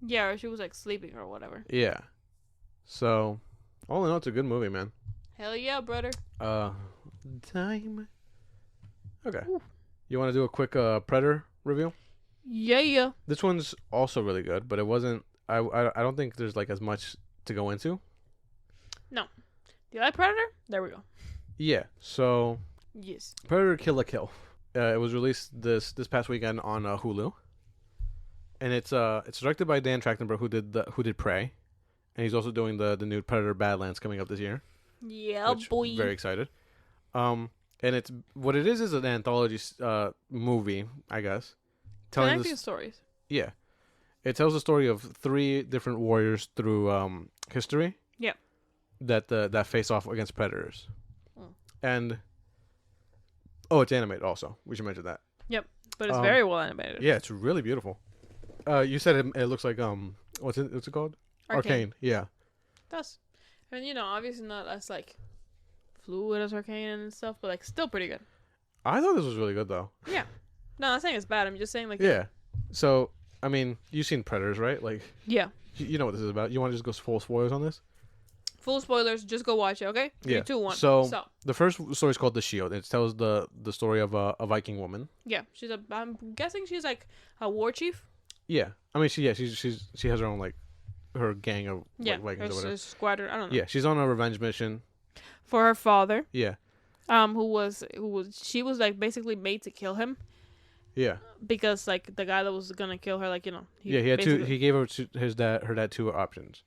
Yeah, or she was like sleeping or whatever. Yeah. So, all in all, it's a good movie, man. Hell yeah, brother. Time. Okay. Ooh. You want to do a quick Predator review? Yeah. This one's also really good, but it wasn't. I don't think there's like as much to go into. No. Do you like Predator? There we go. Yeah. So. Yes. Predator Kill la Kill. It was released this past weekend on Hulu, and it's directed by Dan Trachtenberg, who did Prey, and he's also doing the new Predator Badlands coming up this year. Yeah, boy. Very excited. And it's what it is an anthology movie, I guess. Connecting stories. Yeah, it tells the story of 3 different warriors through history. Yeah. That face off against predators, and it's animated also. We should mention that. Yep, but it's very well animated. Yeah, it's really beautiful. You said it looks like what's it called? Arcane. Yeah. That's, I mean, obviously not as like fluid as Arcane and stuff, but like still pretty good. I thought this was really good though. Yeah. No, I'm not saying it's bad. I'm just saying like. Yeah. So I mean, you've seen Predators, right? Like. Yeah. You know what this is about. You want to just go full spoilers on this? Full spoilers. Just go watch it, okay? 3, 2, 1. So the first story is called The Shield. It tells the story of a Viking woman. Yeah, I'm guessing she's like a war chief. Yeah, I mean she has her own like her gang of Vikings or whatever. Squadron. I don't know. Yeah, she's on a revenge mission for her father. Yeah. She was like basically made to kill him. Yeah. Because like the guy that was gonna kill her, like he gave her her dad 2 options.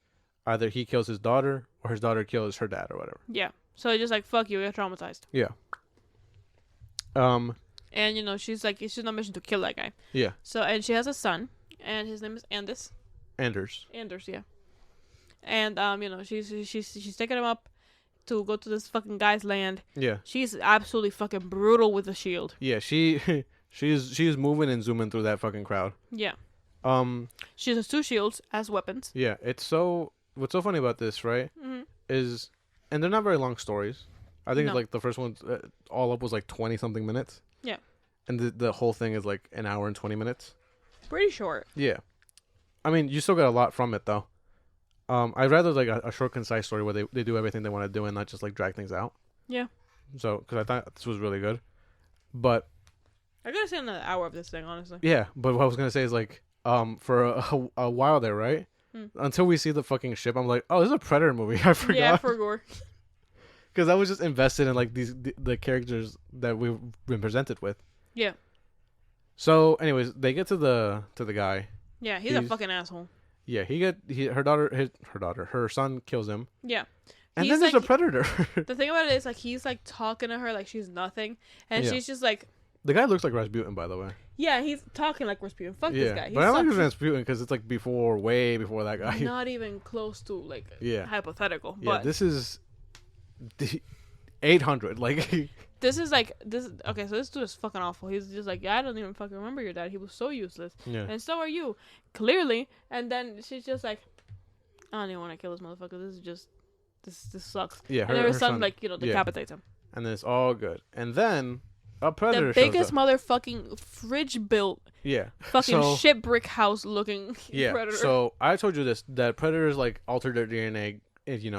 Either he kills his daughter or his daughter kills her dad or whatever. Yeah. So it's just like fuck you, you're traumatized. Yeah. And she's on a mission to kill that guy. Yeah. So and she has a son, and his name is Anders, yeah. And she's taking him up to go to this fucking guy's land. Yeah. She's absolutely fucking brutal with the shield. Yeah, she's moving and zooming through that fucking crowd. Yeah. She has 2 shields as weapons. Yeah, what's so funny about this, right? Mm-hmm. Is, and they're not very long stories. I think like the first one all up was like 20 something minutes. Yeah. And the whole thing is like an hour and 20 minutes. Pretty short. Yeah. I mean, you still get a lot from it though. I'd rather like a short, concise story where they do everything they want to do and not just like drag things out. Yeah. So, because I thought this was really good, but I gotta say another hour of this thing, honestly. Yeah, but what I was gonna say is like, for a while there, right? Until we see the fucking ship, I'm like, oh, this is a Predator movie. I forgot. Yeah, for gore. Because I was just invested in like the characters that we've been presented with. Yeah. So, anyways, they get to the guy. Yeah, he's a fucking asshole. Yeah, her son kills him. Yeah. And then there's a predator. The thing about it is like he's like talking to her like she's nothing, and she's just like, The guy looks like Rasputin, by the way. Yeah, he's talking like Rasputin. Fuck this guy. But I like Rasputin because it's like way before that guy. Not even close to like hypothetical. Yeah, but this is 800. Like this is like this. Okay, so this dude is fucking awful. He's just like, I don't even fucking remember your dad. He was so useless. Yeah. And so are you, clearly. And then she's just like, I don't even want to kill this motherfucker. This is just this sucks. Yeah. And her son like decapitates him. And then it's all good. And then a predator. The biggest motherfucking fridge built. Yeah. Fucking shit brick house looking predator. So I told you this, that predators like alter their DNA,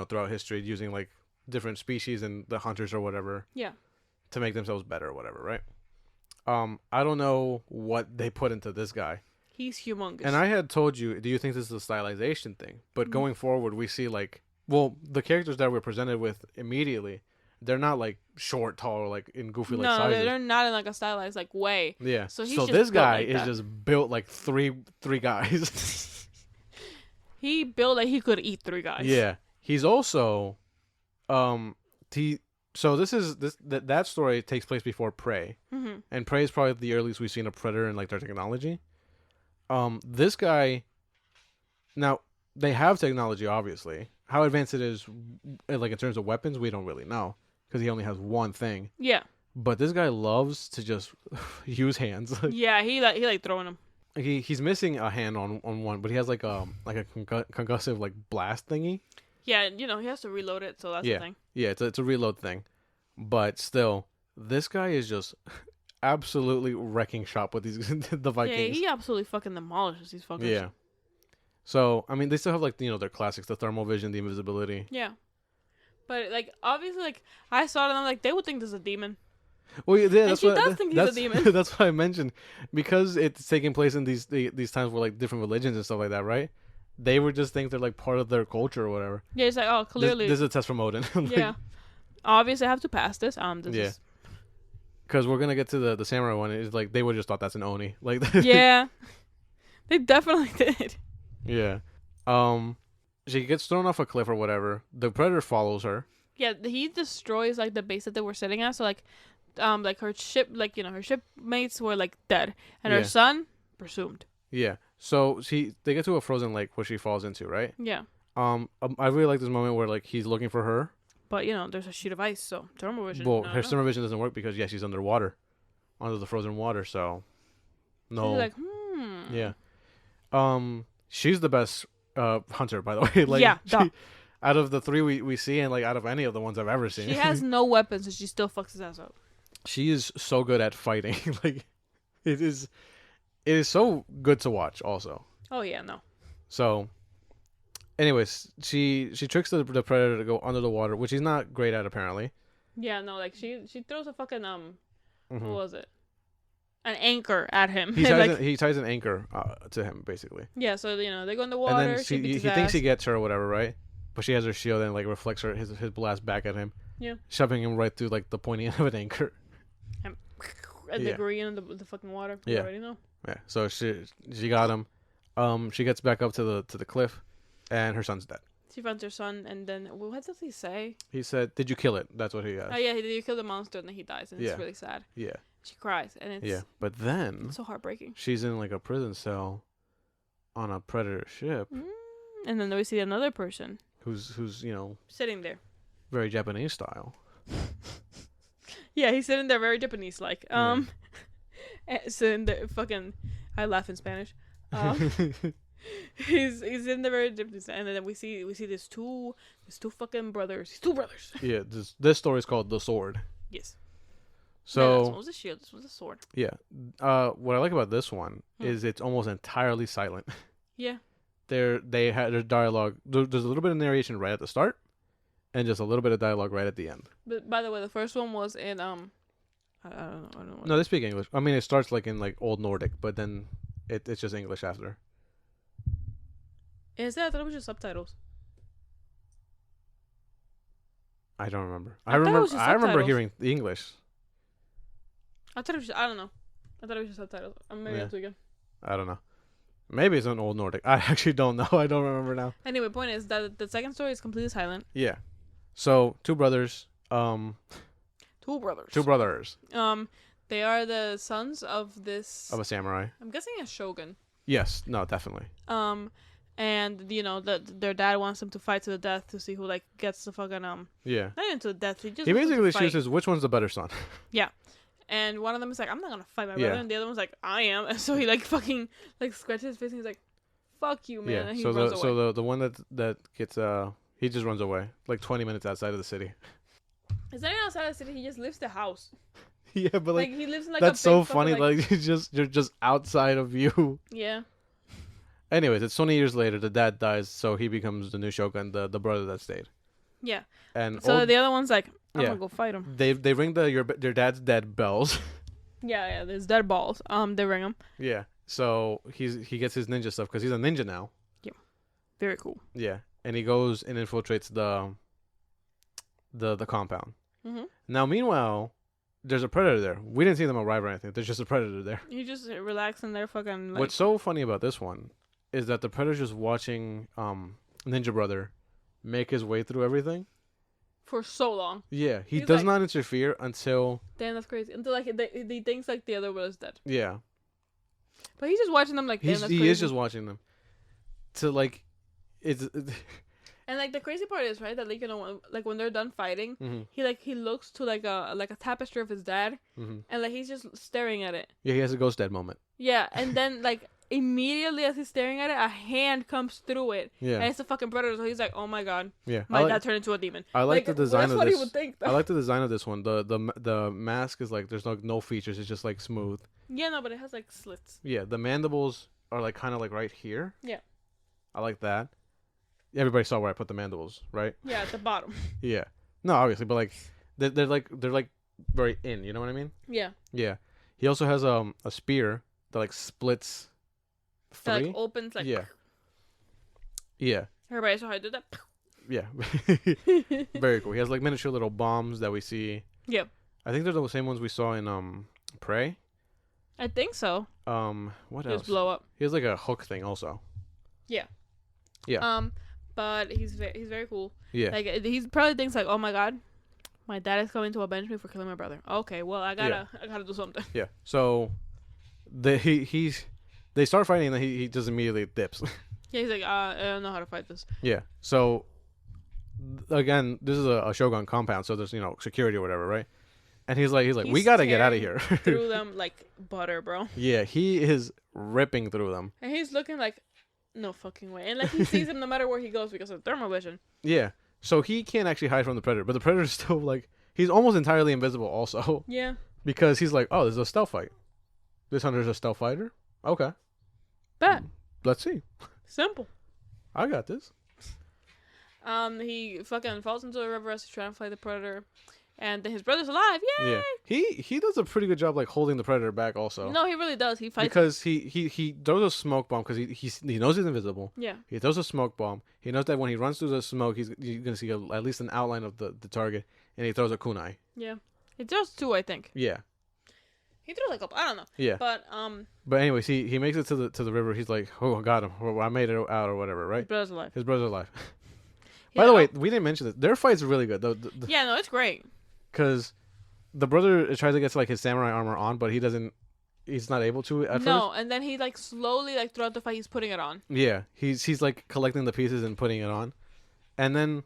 throughout history using like different species and the hunters or whatever. Yeah. To make themselves better or whatever, right? I don't know what they put into this guy. He's humongous. And I had told you, do you think this is a stylization thing? But going forward, we see like, the characters that we're presented with immediately, they're not like short, tall, or like in goofy like sizes. No, they're not in like a stylized like way. Yeah. So this guy is just built like three guys. He built like he could eat 3 guys. Yeah. He's also, So that story takes place before Prey, and Prey is probably the earliest we've seen a predator in like their technology. This guy, now they have technology, obviously. How advanced it is, like in terms of weapons, we don't really know because he only has one thing. Yeah. But this guy loves to just use hands. Yeah, he like throwing them. He's missing a hand on one, but he has like a concussive like blast thingy. Yeah, he has to reload it, so that's the thing. Yeah, it's a reload thing. But still, this guy is just absolutely wrecking shop with the Vikings. Yeah, he absolutely fucking demolishes these fuckers. Yeah. So, I mean, they still have like, their classics, the thermal vision, the invisibility. Yeah. But like obviously like I saw it and I'm like, they would think this is a demon. Well, yeah, that's what does think he's a demon. That's what I mentioned. Because it's taking place in these times where like different religions and stuff like that, right? They would just think they're like part of their culture or whatever. Yeah, it's like, oh, clearly this is a test from Odin. Yeah. Obviously I have to pass this. This because we're gonna get to the samurai one. It's like they would just thought that's an oni. Like yeah. They definitely did. Yeah. She gets thrown off a cliff or whatever. The predator follows her. Yeah, he destroys like the base that they were sitting at. So like her ship, like her shipmates were like dead, and her son presumed. Yeah. So they get to a frozen lake where she falls into, right? Yeah. I really like this moment where like he's looking for her. But there's a sheet of ice, so thermal vision. Well, her thermal vision doesn't work because she's underwater, under the frozen water. So no. She's like, Yeah. She's the best hunter, by the way. Like, yeah. Out of the 3 we see, and like out of any of the ones I've ever seen, she has no weapons, and she still fucks his ass up. She is so good at fighting. Like, it is so good to watch. Also. Oh yeah, no. So, anyways, she tricks the predator to go under the water, which he's not great at apparently. Yeah, no, like she throws a fucking what was it? An anchor at him. He ties an anchor to him, basically. Yeah, so they go in the water. And then he thinks he gets her or whatever, right? But she has her shield and like reflects his blast back at him. Yeah. Shoving him right through like the pointy end of an anchor. And the green and the fucking water. Yeah. You already know. Yeah. So she got him. She gets back up to the cliff, and her son's dead. She finds her son, and then what does he say? He said, "Did you kill it?" That's what he asked. Oh yeah, did you kill the monster? And then he dies, and it's really sad. Yeah. She cries, and it's but then it's so heartbreaking. She's in like a prison cell on a predator ship, and then we see another person who's sitting there, very Japanese style. Yeah, he's sitting there very Japanese like. So in the fucking, I laugh in Spanish. He's in the very Japanese, and then we see these two fucking brothers. These 2 brothers. Yeah, this story is called The Sword. Yes. So this one was a shield. This was a sword. Yeah. What I like about this one is it's almost entirely silent. Yeah. They had their dialogue. There's a little bit of narration right at the start, and just a little bit of dialogue right at the end. But by the way, the first one was in I don't know. No, they speak English. I mean, it starts like in like Old Nordic, but then it's just English after. Is that? I thought it was just subtitles. I don't remember. I remember hearing the English. I thought it was. I don't know. I thought it was just subtitles. Maybe that's again. I don't know. Maybe it's an Old Nordic. I actually don't know. I don't remember now. Anyway, point is that the second story is completely silent. Yeah. So 2 brothers. 2 brothers. 2 brothers. They are the sons of this... Of a samurai. I'm guessing a shogun. Yes. No, definitely. And, you know, their dad wants them to fight to the death to see who, like, gets the fucking, Yeah. Not even to the death. He basically chooses which one's the better son. Yeah. And one of them is like, I'm not gonna fight my brother. And the other one's like, I am. And so he, like, fucking, like, scratches his face and he's like, fuck you, man. Yeah. And he runs away. So the one that gets, he just runs away. Like 20 minutes outside of the city. It's not even outside of the city. He just leaves the house. Yeah, but, like he lives in, like, that's a so big funny. fucking, Like, you're just outside of you. Yeah. Anyways, it's 20 years later. The dad dies, so he becomes the new shogun, the brother that stayed. Yeah. And so the other one's like, I'm gonna go fight him. They ring your dad's dead bells. Yeah, there's dead balls. They ring him. Yeah. So he gets his ninja stuff because he's a ninja now. Yeah. Very cool. Yeah, and he goes and infiltrates the compound. Mm-hmm. Now, meanwhile, there's a predator there. We didn't see them arrive or anything. There's just a predator there. You just relax in there, fucking. Like... What's so funny about this one is that the predator's just watching Ninja Brother make his way through everything for so long. Yeah, he does not interfere until. Damn, that's crazy. Until like he thinks like the other brother's dead. Yeah. But he's just watching them like. Damn, that's crazy. He is just watching them. To like, it's. And like the crazy part is right that like like when they're done fighting, mm-hmm. he looks to like a tapestry of his dad, mm-hmm. and like he's just staring at it. Yeah, he has a ghost dad moment. Yeah, and then like immediately as he's staring at it, a hand comes through it. Yeah, and it's a fucking predator. So he's like, "Oh my god, yeah, my dad turned into a demon." I like the design of this. That's what he would think. Though. I like the design of this one. The mask is like there's no features. It's just like smooth. Yeah, no, but it has like slits. Yeah, the mandibles are like kind of like right here. Yeah, I like that. Everybody saw where I put the mandibles, right? Yeah, at the bottom. Yeah. No, obviously, but like they're like very in, you know what I mean? Yeah. Yeah. He also has a spear that like splits three. That like opens like. Yeah. Yeah. Everybody saw how I did that. Yeah. Very cool. He has like miniature little bombs that we see. Yep. I think they're the same ones we saw in Prey. I think so. What else? Just blow up. He has like a hook thing also. Yeah. Yeah. But he's very cool. Yeah. Like he probably thinks like, oh my god, my dad is coming to avenge me for killing my brother. Okay, well I gotta do something. Yeah. So, they start fighting and he just immediately dips. Yeah, he's like, I don't know how to fight this. Yeah. So, again, this is a Shogun compound, so there's security or whatever, right? And he's like, we gotta get out of here. Through them like butter, bro. Yeah, he is ripping through them. And he's looking like. No fucking way. And like he sees him no matter where he goes because of thermal vision. Yeah. So he can't actually hide from the predator, but the predator's still like he's almost entirely invisible also. Yeah. Because he's like, oh, this is a stealth fight. This hunter's a stealth fighter? Okay. Bet. Let's see. Simple. I got this. He fucking falls into the river as he's trying to fight the predator. And then his brother's alive. Yay! Yeah. He does a pretty good job like holding the predator back also. No, he really does. He fights because he throws a smoke bomb because he knows he's invisible. Yeah. He throws a smoke bomb. He knows that when he runs through the smoke, you're gonna see at least an outline of the target, and he throws a kunai. Yeah. He throws two, I think. Yeah. He threw like a couple. I don't know. Yeah. But anyways, he makes it to the river. He's like, oh, I got him. Or I made it out or whatever, right? His brother's alive. By the way, we didn't mention this. Their fight's really good. Yeah, no, it's great. Because the brother tries to get like his samurai armor on, but he's not able to at first. No, and then he like slowly like throughout the fight he's putting it on. Yeah, he's like collecting the pieces and putting it on, and then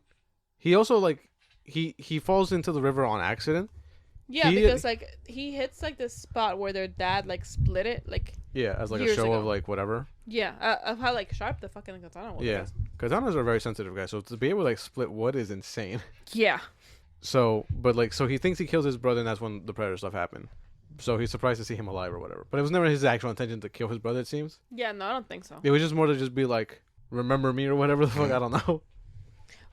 he also like he falls into the river on accident. Yeah, because like he hits like this spot where their dad like split it like. Yeah, as like a show of like whatever. Yeah, of how like sharp the fucking katana was. Yeah, katanas are very sensitive, guys. So to be able to like split wood is insane. Yeah. So he thinks he kills his brother, and that's when the predator stuff happened. So he's surprised to see him alive or whatever. But it was never his actual intention to kill his brother, it seems. Yeah, no, I don't think so. It was just more to just be like, remember me or whatever the fuck, I don't know.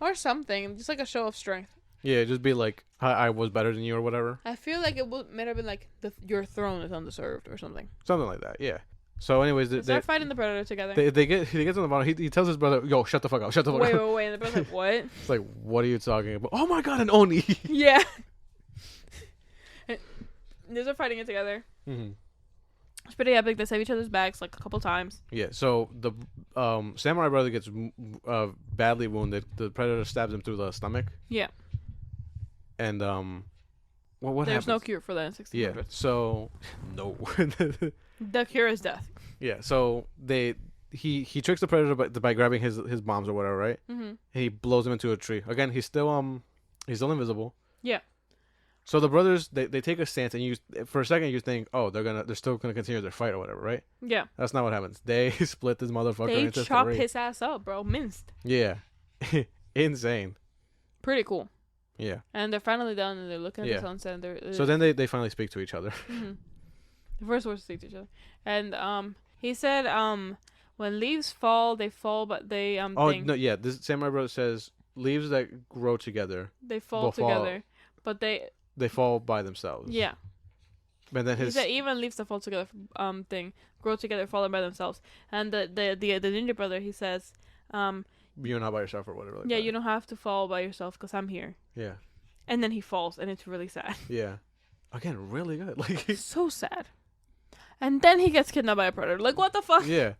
Or something, just like a show of strength. Yeah, just be like, I was better than you or whatever. I feel like it might have been like, your throne is undeserved or something. Something like that, yeah. So anyways, they start fighting the predator together. He gets on the bottom. He tells his brother, "Yo, shut the fuck up, shut the fuck up." Wait. And the brother's like, "What?" It's like, "What are you talking about?" Oh my god, an oni. Yeah. They start fighting it together. Mm-hmm. It's pretty epic. They save each other's backs like a couple times. Yeah. So the samurai brother gets badly wounded. The predator stabs him through the stomach. Yeah. And what There's happens? no cure for that in 1600s. Yeah. So no. The cure is death. Yeah. So he tricks the predator by grabbing his bombs or whatever, right? Mm-hmm. And he blows him into a tree. Again, he's still invisible. Yeah. So the brothers they take a stance, and you for a second you think, oh, they're still gonna continue their fight or whatever, right? Yeah. That's not what happens. They split this motherfucker They into chop three. his ass up, bro. Minced. Yeah. Insane. Pretty cool. Yeah. And they're finally done, and they're looking at the sunset. And they're so then they finally speak to each other. Mm-hmm. The first words to speak to each other, and he said when leaves fall, they fall, but they Oh no, yeah. This Samurai Brother says leaves that grow together. They fall together, but they fall by themselves. Yeah. And then he said even leaves that fall together thing grow together, fall by themselves. And the ninja brother, he says you're not by yourself or whatever. Like yeah, that. you don't have to fall by yourself because I'm here. Yeah. And then he falls, and it's really sad. Yeah. Again, really good. Like so sad. And then he gets kidnapped by a predator. Like, what the fuck? Yeah.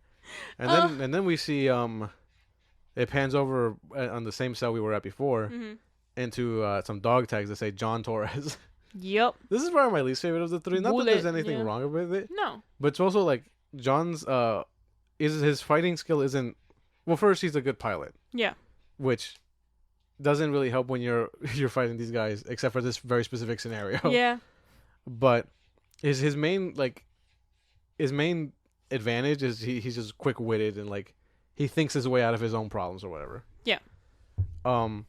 And then we see it pans over on the same cell we were at before into some dog tags that say John Torres. Yep. This is probably my least favorite of the three. Not that there's anything wrong with it. No. But it's also like John's his fighting skill isn't. Well, first he's a good pilot. Yeah. Which doesn't really help when you're fighting these guys, except for this very specific scenario. Yeah. But his main advantage is he's just quick witted and like he thinks his way out of his own problems or whatever. Yeah. So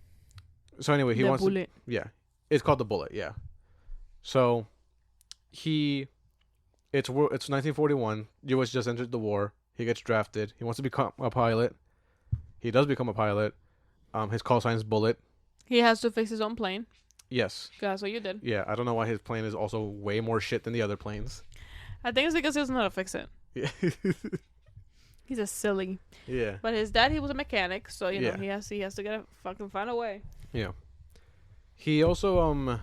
anyway, he wants bullet. Yeah. It's called the Bullet. Yeah. So it's 1941. U.S. just entered the war. He gets drafted. He wants to become a pilot. He does become a pilot. His call sign is Bullet. He has to fix his own plane. Yes. That's what you did. Yeah, I don't know why his plane is also way more shit than the other planes. I think it's because he doesn't know how to fix it. Yeah. He's a silly. Yeah. But his dad, he was a mechanic, so you know he has to find a way. Yeah. He also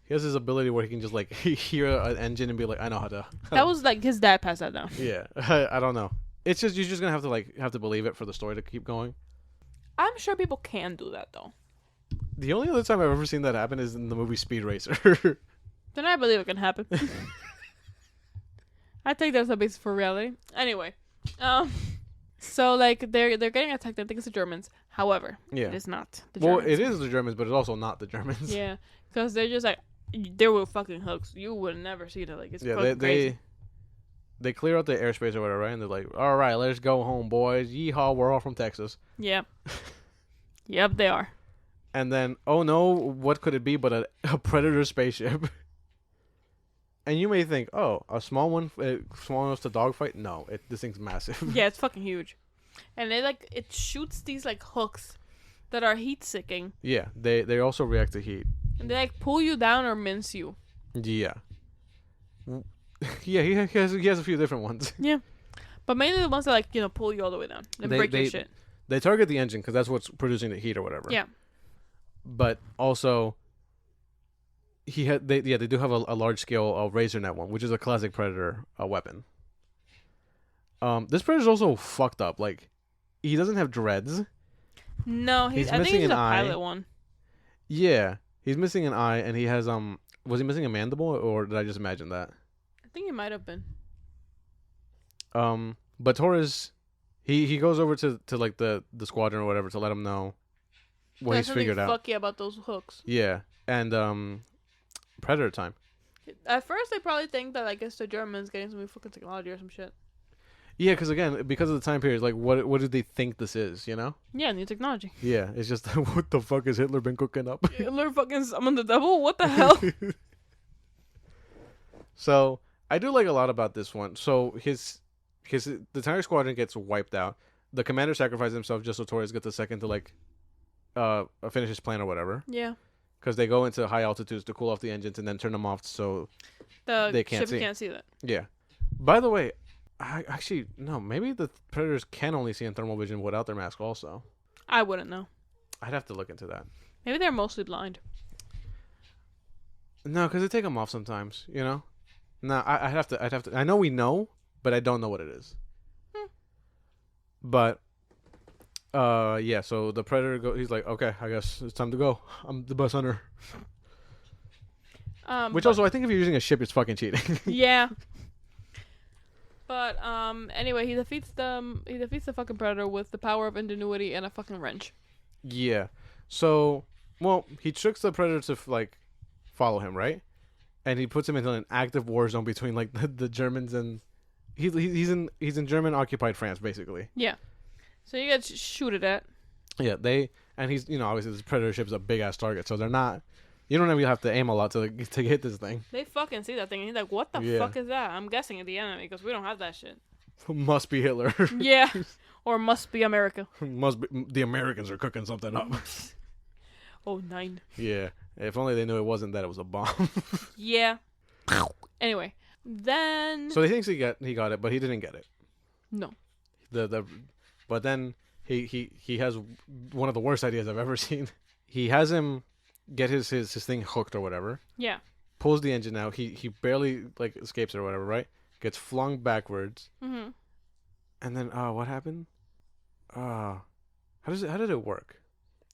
he has his ability where he can just like hear an engine and be like, I know how to. That was like his dad passed that down. Yeah. I don't know. It's just you're just gonna have to believe it for the story to keep going. I'm sure people can do that though. The only other time I've ever seen that happen is in the movie Speed Racer. Then I believe it can happen. I think that's a basis for reality. Anyway, so like they're getting attacked. I think it's the Germans. However, it is not the Germans. Well, it is the Germans, but it's also not the Germans. Yeah, because they're just like there were fucking hooks. You would never see that. Like it's fucking crazy. They clear out the airspace or whatever, right? And they're like, "All right, let's go home, boys. Yeehaw, we're all from Texas." Yeah. Yep, they are. And then, oh no, what could it be but a Predator spaceship? And you may think, oh, a small one, small enough to dogfight? No, this thing's massive. Yeah, it's fucking huge. And it shoots these like hooks that are heat-seeking. Yeah, they also react to heat. And they like pull you down or mince you. Yeah. Yeah, he has a few different ones. Yeah. But mainly the ones that like, pull you all the way down and break your shit. They target the engine because that's what's producing the heat or whatever. Yeah. But also, they do have a large scale razor net one, which is a classic Predator weapon. This Predator's also fucked up. Like, he doesn't have dreads. No, I think he's a pilot one. Yeah, he's missing an eye, and he has was he missing a mandible, or did I just imagine that? I think he might have been. But Torres, he goes over to like the squadron or whatever to let him know what he's figured out. Fucky about those hooks. Yeah, and Predator time. At first, they probably think that I guess the Germans getting some new fucking technology or some shit. Yeah, because of the time period, like what do they think this is? You know? Yeah, new technology. Yeah, it's just what the fuck has Hitler been cooking up? Hitler fucking summoned the devil. What the hell? So I do like a lot about this one. So the entire squadron gets wiped out. The commander sacrifices himself just so Torres gets a second to like finish his plan or whatever. Yeah. Because they go into high altitudes to cool off the engines and then turn them off so they can't see. Can't see that. Yeah. By the way, maybe the Predators can only see in thermal vision without their mask also. I wouldn't know. I'd have to look into that. Maybe they're mostly blind. No, because they take them off sometimes, you know? No, I'd have to. I know we know, but I don't know what it is. But, yeah, so the Predator, he's like, okay, I guess it's time to go. I'm the best hunter. Which also, I think if you're using a ship, it's fucking cheating. Yeah. But anyway, he defeats the fucking predator with the power of ingenuity and a fucking wrench. Yeah. So, well, he tricks the predator to like follow him, right? And he puts him into an active war zone between like the Germans and he's in German occupied France basically. Yeah. So you get shooted at. Yeah, he's obviously this predator ship is a big ass target, so they're not. You don't even have to aim a lot to hit this thing. They fucking see that thing and he's like, "What the fuck is that?" I'm guessing it's the enemy because we don't have that shit. Must be Hitler. Yeah, or must be America. Must be the Americans are cooking something up. Oh, 9. Yeah, if only they knew it wasn't that; it was a bomb. Yeah. Anyway, then. So he thinks he got it, but he didn't get it. No. But then he has one of the worst ideas I've ever seen. He has him get his thing hooked or whatever. Yeah. Pulls the engine out. He barely like escapes it or whatever, right? Gets flung backwards. Mm-hmm. And then what happened? How did it work?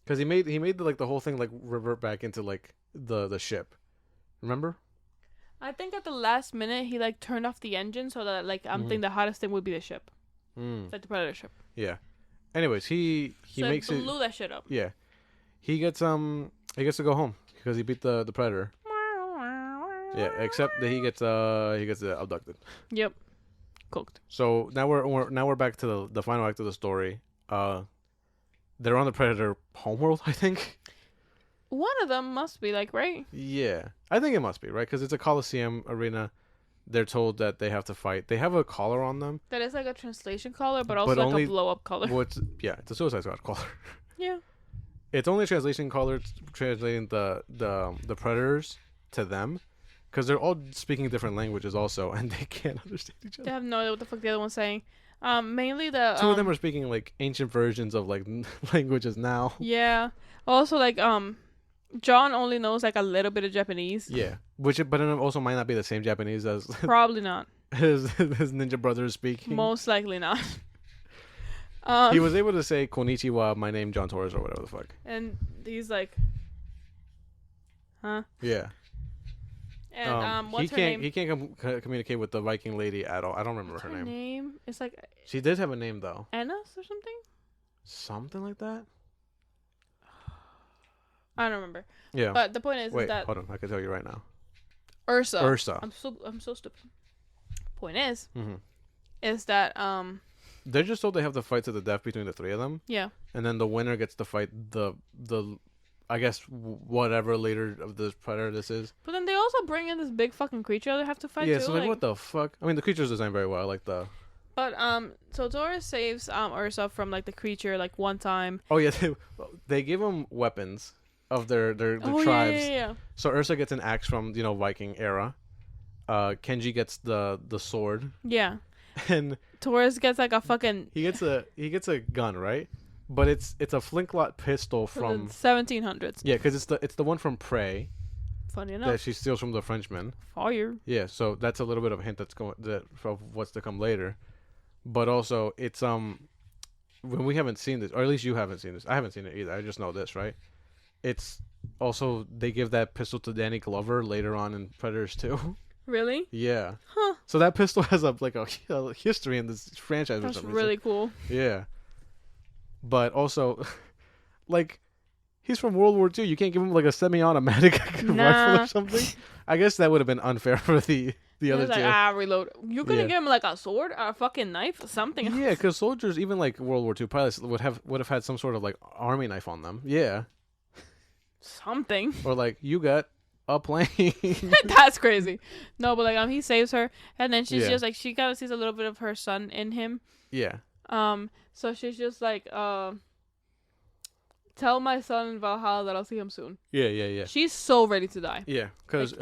Because he made the whole thing like revert back into like the ship. Remember? I think at the last minute he like turned off the engine so that like I'm thinking the hottest thing would be the ship. Like the predator ship. Yeah. Anyways, he makes it blew that shit up. Yeah. He gets to go home because he beat the predator. Yeah, except that he gets abducted. Yep. Cooked. So now we're back to the final act of the story. They're on the predator homeworld, I think. One of them must be like, right? Yeah, I think it must be, right? Because it's a Coliseum arena. They're told that they have to fight. They have a collar on them. That is like a translation collar, but also like a blow-up collar. It's a Suicide Squad collar. Yeah. It's only a translation collar translating the predators to them, because they're all speaking different languages also, and they can't understand each other. They have no idea what the fuck the other one's saying. Mainly the two of them are speaking like ancient versions of like languages now. Yeah. Also, like John only knows like a little bit of Japanese. Yeah, but it also might not be the same Japanese as probably not his ninja brother is speaking. Most likely not. He was able to say "Konnichiwa, my name John Torres" or whatever the fuck. And he's like, huh? Yeah. And what's her name? He can't communicate with the Viking lady at all. I don't remember what's her name. Name. It's like she did have a name though. Ennis or something. Something like that. I don't remember. Yeah. But the point is that hold on, I can tell you right now. Ursa. I'm so stupid. Point is that they're just told they have to fight to the death between the three of them. Yeah. And then the winner gets to fight the I guess whatever leader of this predator this is. But then they also bring in this big fucking creature they have to fight. Yeah, too. So like what the fuck? I mean, the creature's designed very well. I like the. But so Taurus saves Ursa from like the creature like one time. Oh yeah, they give them weapons of their tribes. Yeah. So Ursa gets an axe from Viking era. Kenji gets the sword. Yeah. And Taurus gets like a fucking. He gets a gun, right? But it's a flintlock pistol from the 1700s. Yeah, because it's the one from Prey. Funny enough. That she steals from the Frenchman. Fire. Yeah, so that's a little bit of a hint of what's to come later. But also, it's when we haven't seen this, or at least you haven't seen this. I haven't seen it either. I just know this, right? It's also they give that pistol to Danny Glover later on in Predators 2. Really? Yeah. Huh. So that pistol has a history in this franchise. That's really cool. Yeah. But also, like, he's from World War II. You can't give him like a semi-automatic rifle or something. I guess that would have been unfair for the other two. Reload. You couldn't give him like a sword or a fucking knife or something else. Yeah, because soldiers, even like World War II pilots, would have had some sort of like army knife on them. Yeah. Something. Or like, you got a plane. That's crazy. No, but like he saves her, and then she's just like she kind of sees a little bit of her son in him. Yeah. So she's just like, tell my son in Valhalla that I'll see him soon. Yeah. She's so ready to die. Yeah, because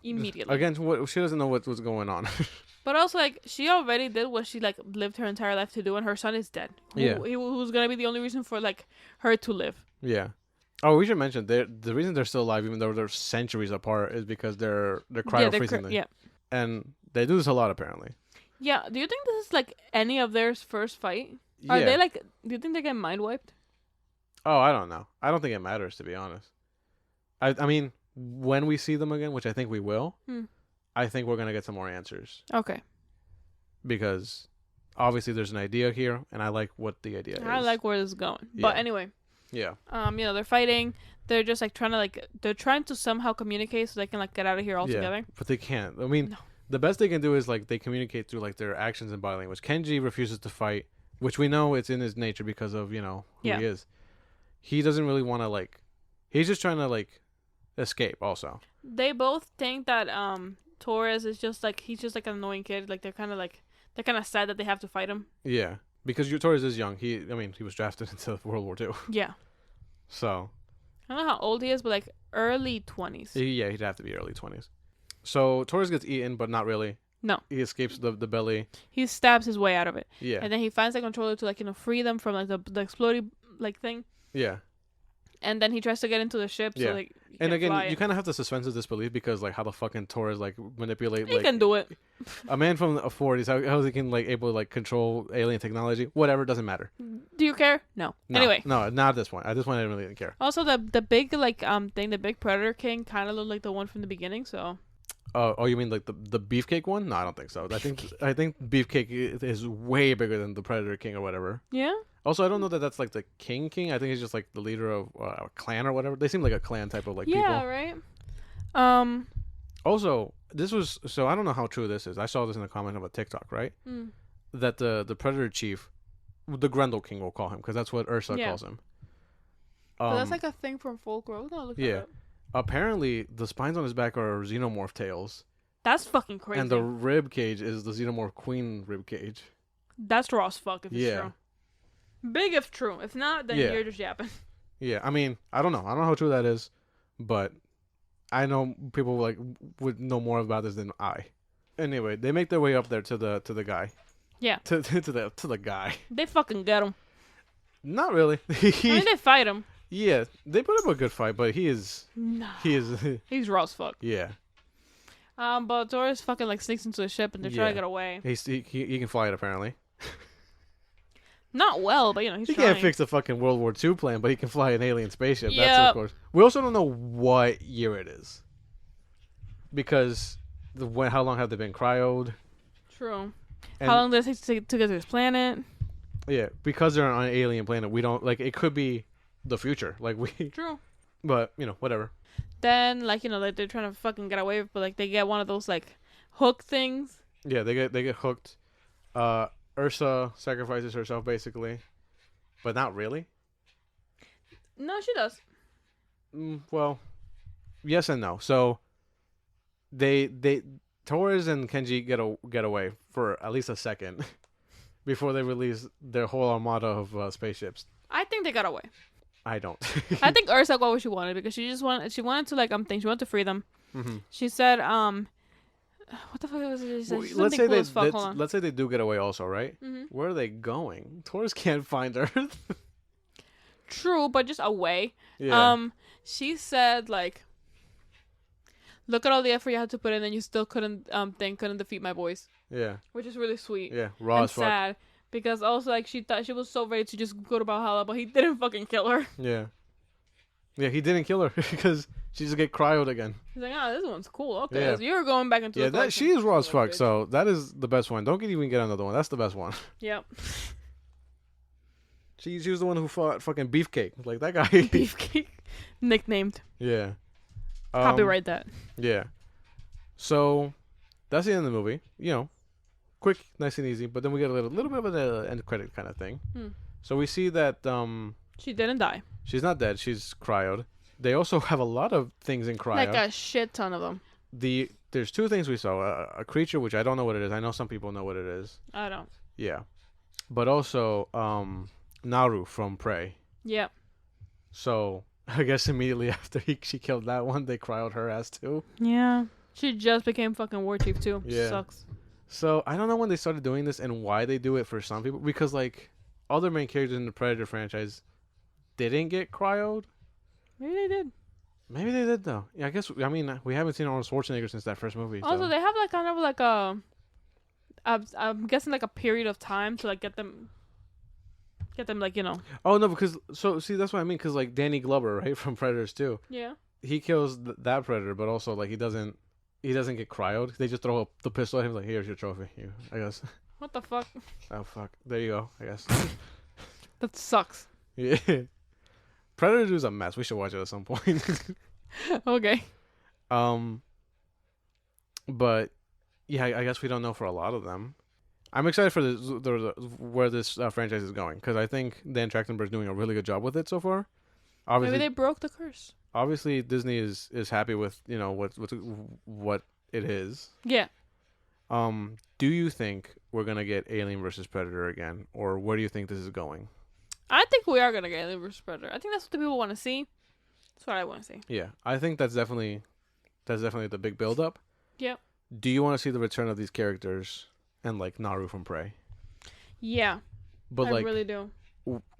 immediately. She doesn't know what's going on. But also, like, she already did what she like lived her entire life to do, and her son is dead. Who's gonna be the only reason for like her to live? Yeah. Oh, we should mention the reason they're still alive, even though they're centuries apart, is because they're cryo freezing. Yeah. And they do this a lot apparently. Yeah. Do you think this is like any of their first fight? Are they like? Do you think they get mind wiped? Oh, I don't know. I don't think it matters, to be honest. I mean, when we see them again, which I think we will, I think we're gonna get some more answers. Okay. Because obviously there's an idea here, and I like what the idea is. I like where this is going. Yeah. But anyway. Yeah. They're fighting. They're just like they're trying to somehow communicate so they can like get out of here altogether. Yeah, but they can't. I mean, the best they can do is like they communicate through like their actions and body language. Kenji refuses to fight, which we know it's in his nature because of, you know, who he is. He doesn't really want to like, he's just trying to like escape also. They both think that Torres is just like, he's just like an annoying kid. Like they're kind of sad that they have to fight him. Yeah, because Torres is young. He was drafted into World War II. Yeah. So. I don't know how old he is, but like early 20s. Yeah, he'd have to be early 20s. So Torres gets eaten, but not really. No. He escapes the belly. He stabs his way out of it. Yeah. And then he finds the controller to like, you know, free them from like the exploding like thing. Yeah. And then he tries to get into the ship. Yeah. So like, and again, you kind of have to suspend his disbelief because like how the fucking Torres like manipulate. He can do it. A man from the 40s, how he can like able to like control alien technology? Whatever, doesn't matter. Do you care? No. Anyway. No, not at this point. At this point, I didn't really care. Also, the big like thing, the big Predator King, kind of looked like the one from the beginning. So. Oh, you mean like the Beefcake one? No, I don't think so. I think Beefcake is way bigger than the Predator King or whatever. Yeah. Also, I don't know that that's like the King. I think he's just like the leader of a clan or whatever. They seem like a clan type of like people. Yeah, right. Also, this was so I don't know how true this is. I saw this in a comment of a TikTok, right? That the Predator Chief, the Grendel King, we'll call him because that's what Ursa calls him. But that's like a thing from folklore. Look at it. Apparently, the spines on his back are xenomorph tails. That's fucking crazy. And the rib cage is the xenomorph queen rib cage. That's raw as fuck if it's true. Big if true. If not, then you're just yapping. Yeah, I mean, I don't know. I don't know how true that is, but I know people like would know more about this than I. Anyway, they make their way up there to the guy. Yeah. To the guy. They fucking get him. Not really. I mean, they fight him. Yeah, they put up a good fight, but he's he's raw as fuck. Yeah. But Torres fucking like sneaks into the ship and they're trying to get away. He can fly it apparently. Not well, but you know he's he trying. Can't fix the fucking World War II plane, but he can fly an alien spaceship. Yep. That's of course. We also don't know what year it is, because how long have they been cryoed? True. And how long does it take to get to this planet? Yeah, because they're on an alien planet, we don't like. It could be the future, like we. True. But you know, whatever. Then, like, you know, like they're trying to fucking get away, but like they get one of those like hook things. Yeah, they get hooked. Ursa sacrifices herself basically, but not really. No, she does. Well, yes and no. So they Torres and Kenji get away for at least a second before they release their whole armada of spaceships. I think they got away. I don't. I think Ursa got what she wanted because she wanted to like she wanted to free them. Mm-hmm. She said what the fuck was it? Well, let's say they do get away also, right? Mm-hmm. Where are they going? Torres can't find Earth. True, but just away. Yeah. She said like, look at all the effort you had to put in, and you still couldn't defeat my boys. Yeah. Which is really sweet. Yeah, raw as fuck. Sad because also like she thought she was so ready to just go to Valhalla, but he didn't fucking kill her. Yeah. Yeah, he didn't kill her because she just get cryoed again. He's like, this one's cool. Okay, so you're going back into the she is raw as fuck. So that is the best one. Don't even get another one. That's the best one. Yep. She was the one who fought fucking Beefcake. Like that guy. Beefcake, nicknamed. Yeah. Copyright that. Yeah. So that's the end of the movie. You know, quick, nice and easy. But then we get a little bit of an end credit kind of thing. So we see that she didn't die. She's not dead. She's cryoed. They also have a lot of things in cryo. Like a shit ton of them. There's two things we saw. A creature, which I don't know what it is. I know some people know what it is. I don't. Yeah. But also Naru from Prey. Yeah. So I guess immediately after she killed that one, they cryoed her ass too. Yeah. She just became fucking war chief too. Yeah. Sucks. So I don't know when they started doing this and why they do it for some people. Because like other main characters in the Predator franchise didn't get cryoed. Maybe they did. Maybe they did though. Yeah, I guess. I mean, we haven't seen Arnold Schwarzenegger since that first movie. Also, they have like kind of like I'm guessing like a period of time to like get them like, you know. Oh no, because see that's what I mean. Because like Danny Glover, right, from Predators 2. Yeah. he kills that predator, but also like he doesn't get cryoed. They just throw the pistol at him like, here's your trophy. I guess. What the fuck? Oh fuck. There you go. I guess. That sucks. Yeah. Predator 2 is a mess. We should watch it at some point. Okay. But yeah, I guess we don't know for a lot of them. I'm excited for where this franchise is going because I think Dan Trachtenberg's doing a really good job with it so far. Obviously, maybe they broke the curse. Obviously, Disney is happy with what it is. Yeah. Do you think we're gonna get Alien versus Predator again, or where do you think this is going? I think we are gonna get Alien versus Predator. I think that's what the people want to see. That's what I want to see. Yeah, I think that's definitely the big build up. Yep. Do you want to see the return of these characters and like Naru from Prey? Yeah. But I really do.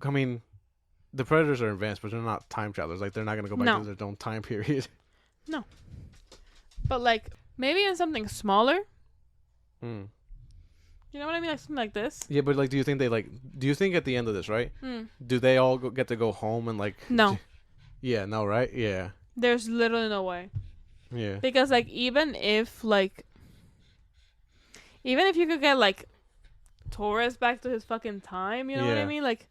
I mean, the Predators are advanced, but they're not time travelers. Like they're not gonna go back to their own time period. No. But like maybe in something smaller. Hmm. You know what I mean? Like something like this. Yeah, but like, do you think at the end of this, right? Do they all get to go home and like? No. Yeah. No. Right. Yeah. There's literally no way. Yeah. Because like even if you could get like Torres back to his fucking time, you know what I mean? Like,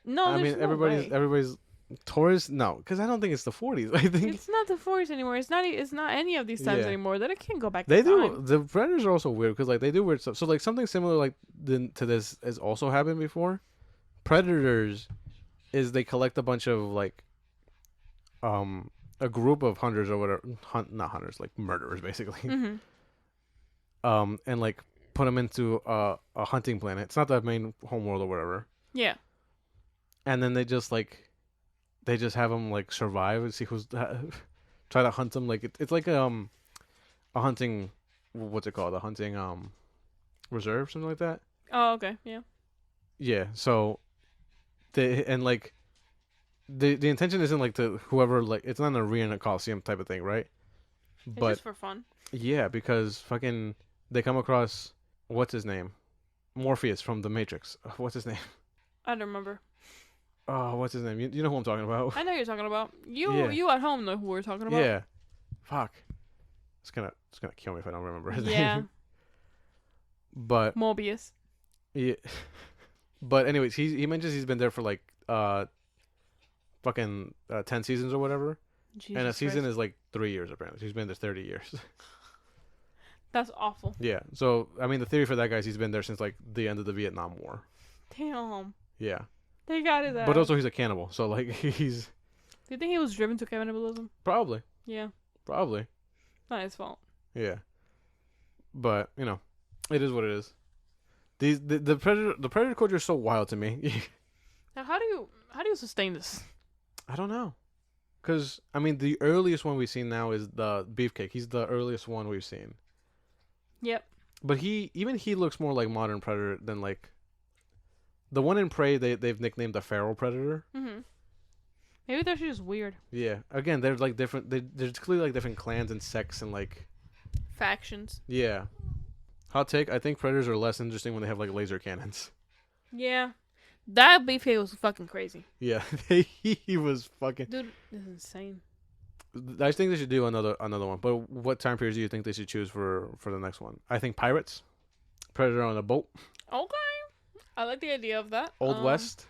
no. I mean, everybody's Torres. No, because I don't think it's the 40s. I think it's not the 40s anymore. It's not any of these times anymore. That it can't go back. They to do. time. The Predators are also weird because like they do weird stuff. So like something similar like to this has also happened before. Predators is they collect a bunch of like a group of hunters or whatever, not hunters, like murderers basically. Mm-hmm. And like put them into a hunting planet. It's not the main homeworld or whatever. Yeah. And then they just have them like survive and see who's try to hunt them. Like it's like a hunting, what's it called? A hunting reserve, something like that. Oh, okay, yeah. Yeah. So the intention isn't like to whoever, like it's not an arena coliseum type of thing, right? But it's just for fun. Yeah, because fucking they come across what's his name, Morpheus from the Matrix. What's his name? I don't remember. Oh, what's his name? You know who I'm talking about. I know who you're talking about. You at home know who we're talking about. Yeah. Fuck. It's gonna kill me if I don't remember his name. But Mobius. Yeah. But anyways, he mentions he's been there for like fucking 10 seasons or whatever. Jesus and a season Christ. is like 3 years apparently. He's been there 30 years. That's awful. Yeah. So I mean, the theory for that guy is he's been there since like the end of the Vietnam War. Damn. Yeah. They got it. But also he's a cannibal, so like he's. Do you think he was driven to cannibalism? Probably. Yeah. Probably. Not his fault. Yeah. But it is what it is. The predator culture is so wild to me. Now, how do you sustain this? I don't know. Because, I mean, the earliest one we've seen now is the Beefcake. He's the earliest one we've seen. Yep. But he looks more like modern Predator than, like... The one in Prey, they've nicknamed the Feral Predator. Mm-hmm. Maybe they're just weird. Yeah. Again, they're, like, different... There's clearly, like, different clans and sects and, like... Factions. Yeah. Hot take, I think Predators are less interesting when they have, like, laser cannons. Yeah. That Beefcake was fucking crazy. Yeah. He was fucking... Dude, this is insane. I think they should do another one. But what time periods do you think they should choose for the next one? I think pirates. Predator on a boat. Okay. I like the idea of that. Old West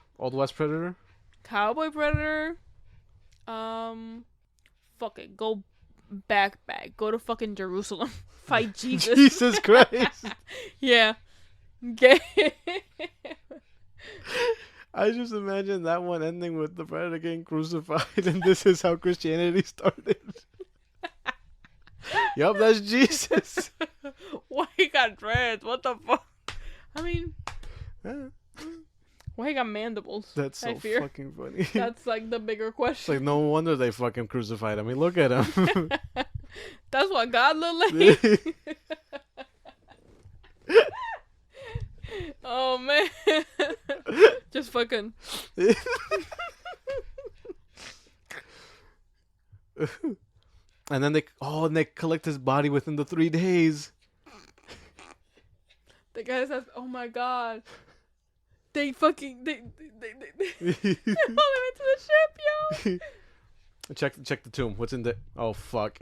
Predator. Cowboy Predator. Fuck it. Go back. Go to fucking Jerusalem. Fight Jesus. Jesus Christ. Yeah. Okay. I just imagine that one ending with the Predator getting crucified, and this is how Christianity started. Yup, that's Jesus. Why he got dreads? What the fuck? I mean, why he got mandibles? That's so fucking funny. That's like the bigger question. It's like no wonder they fucking crucified him. I mean, look at him. That's what God looked like. Oh man. Just fucking. And then they collect his body within the 3 days. The guy says, "Oh my God, they fucking they hauled him into the ship, yo." Check the tomb. What's in the? Oh fuck.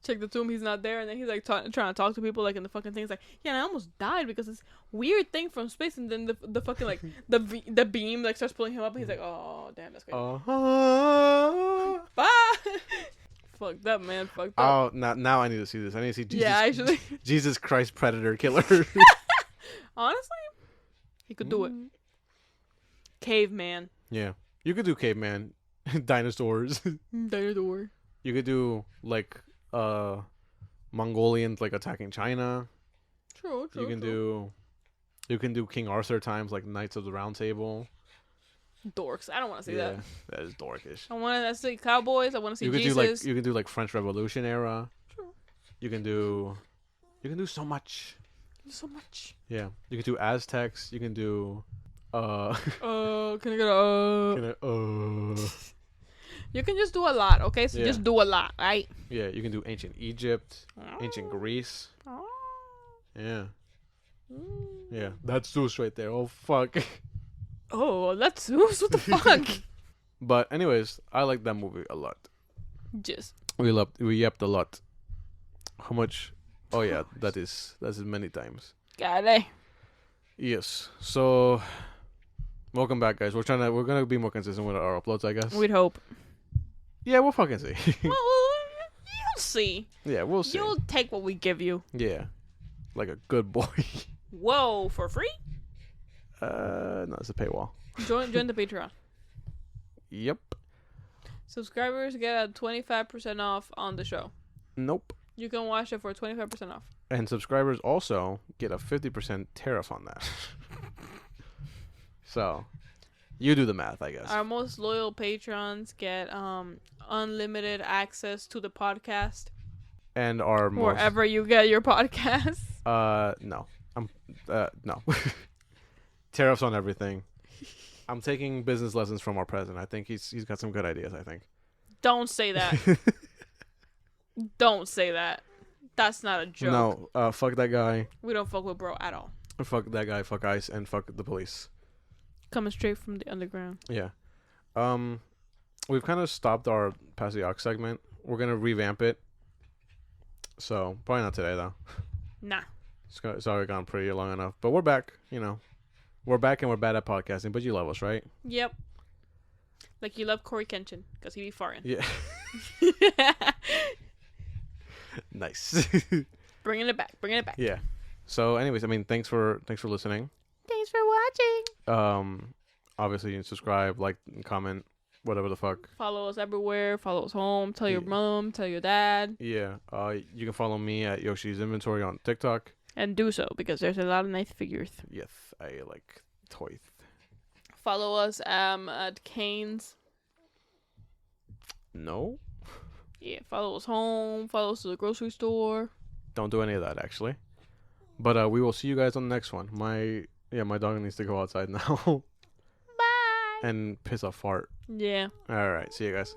Check the tomb. He's not there, and then he's like trying to talk to people like in the fucking thing. He's like, yeah, and I almost died because this weird thing from space, and then the fucking like the beam like starts pulling him up, and he's like, oh damn, that's crazy. Bye. Fucked up, man. Fucked up. Oh, now I need to see this. I need to see Jesus. Yeah, actually. Jesus Christ, Predator Killer. Honestly, he could do it. Caveman. Yeah, you could do caveman, dinosaurs. Dinosaur. You could do like Mongolians like attacking China. True. You can do King Arthur times like Knights of the Round Table. Dorks. I don't want to see that. That is dorkish. I want to see cowboys. I want to see Jesus. You can do like French Revolution era. True. You can do so much. So much. Yeah, you can do Aztecs. You can do can I get a You can just do a lot, okay? So just do a lot, right? Yeah, you can do ancient Egypt, ancient Greece. Yeah. Yeah, that's Zeus right there. Oh fuck. Oh, that's Zeus. What the fuck? But anyways, I like that movie a lot. We yapped a lot. How much? Oh yeah, that's many times. Got it. Yes. So, welcome back, guys. We're gonna be more consistent with our uploads, I guess. We'd hope. Yeah, we'll fucking see. Well, you'll see. Yeah, we'll see. You'll take what we give you. Yeah, like a good boy. Whoa, for free? No, it's a paywall. Join the Patreon. Yep. Subscribers get a 25% off on the show. Nope. You can watch it for 25% off. And subscribers also get a 50% tariff on that. So, you do the math, I guess. Our most loyal patrons get unlimited access to the podcast. And our wherever you get your podcasts. No. No. Tariffs on everything. I'm taking business lessons from our president. I think he's got some good ideas, I think. Don't say that. Don't say that. That's not a joke. No, fuck that guy. We don't fuck with bro at all. Fuck that guy, fuck ICE, and fuck the police. Coming straight from the underground. Yeah. We've kind of stopped our Pass the Aux segment. We're going to revamp it. So, probably not today, though. Nah. It's already gone pretty long enough. But we're back, you know. We're back and we're bad at podcasting, but you love us, right? Yep. Like you love Corey Kenshin, because he be farting. Yeah. Nice. Bringing it back. Yeah. So, anyways, I mean, thanks for listening. Thanks for watching. Obviously, you can subscribe, like, and comment, whatever the fuck. Follow us everywhere. Follow us home. Tell your mom. Tell your dad. Yeah. You can follow me at Yoshi's Inventory on TikTok. And do so, because there's a lot of nice figures. Yes, I like toys. Follow us at Cane's. No. Yeah, follow us home. Follow us to the grocery store. Don't do any of that, actually. But we will see you guys on the next one. My dog needs to go outside now. Bye. And piss a fart. Yeah. All right. See you guys.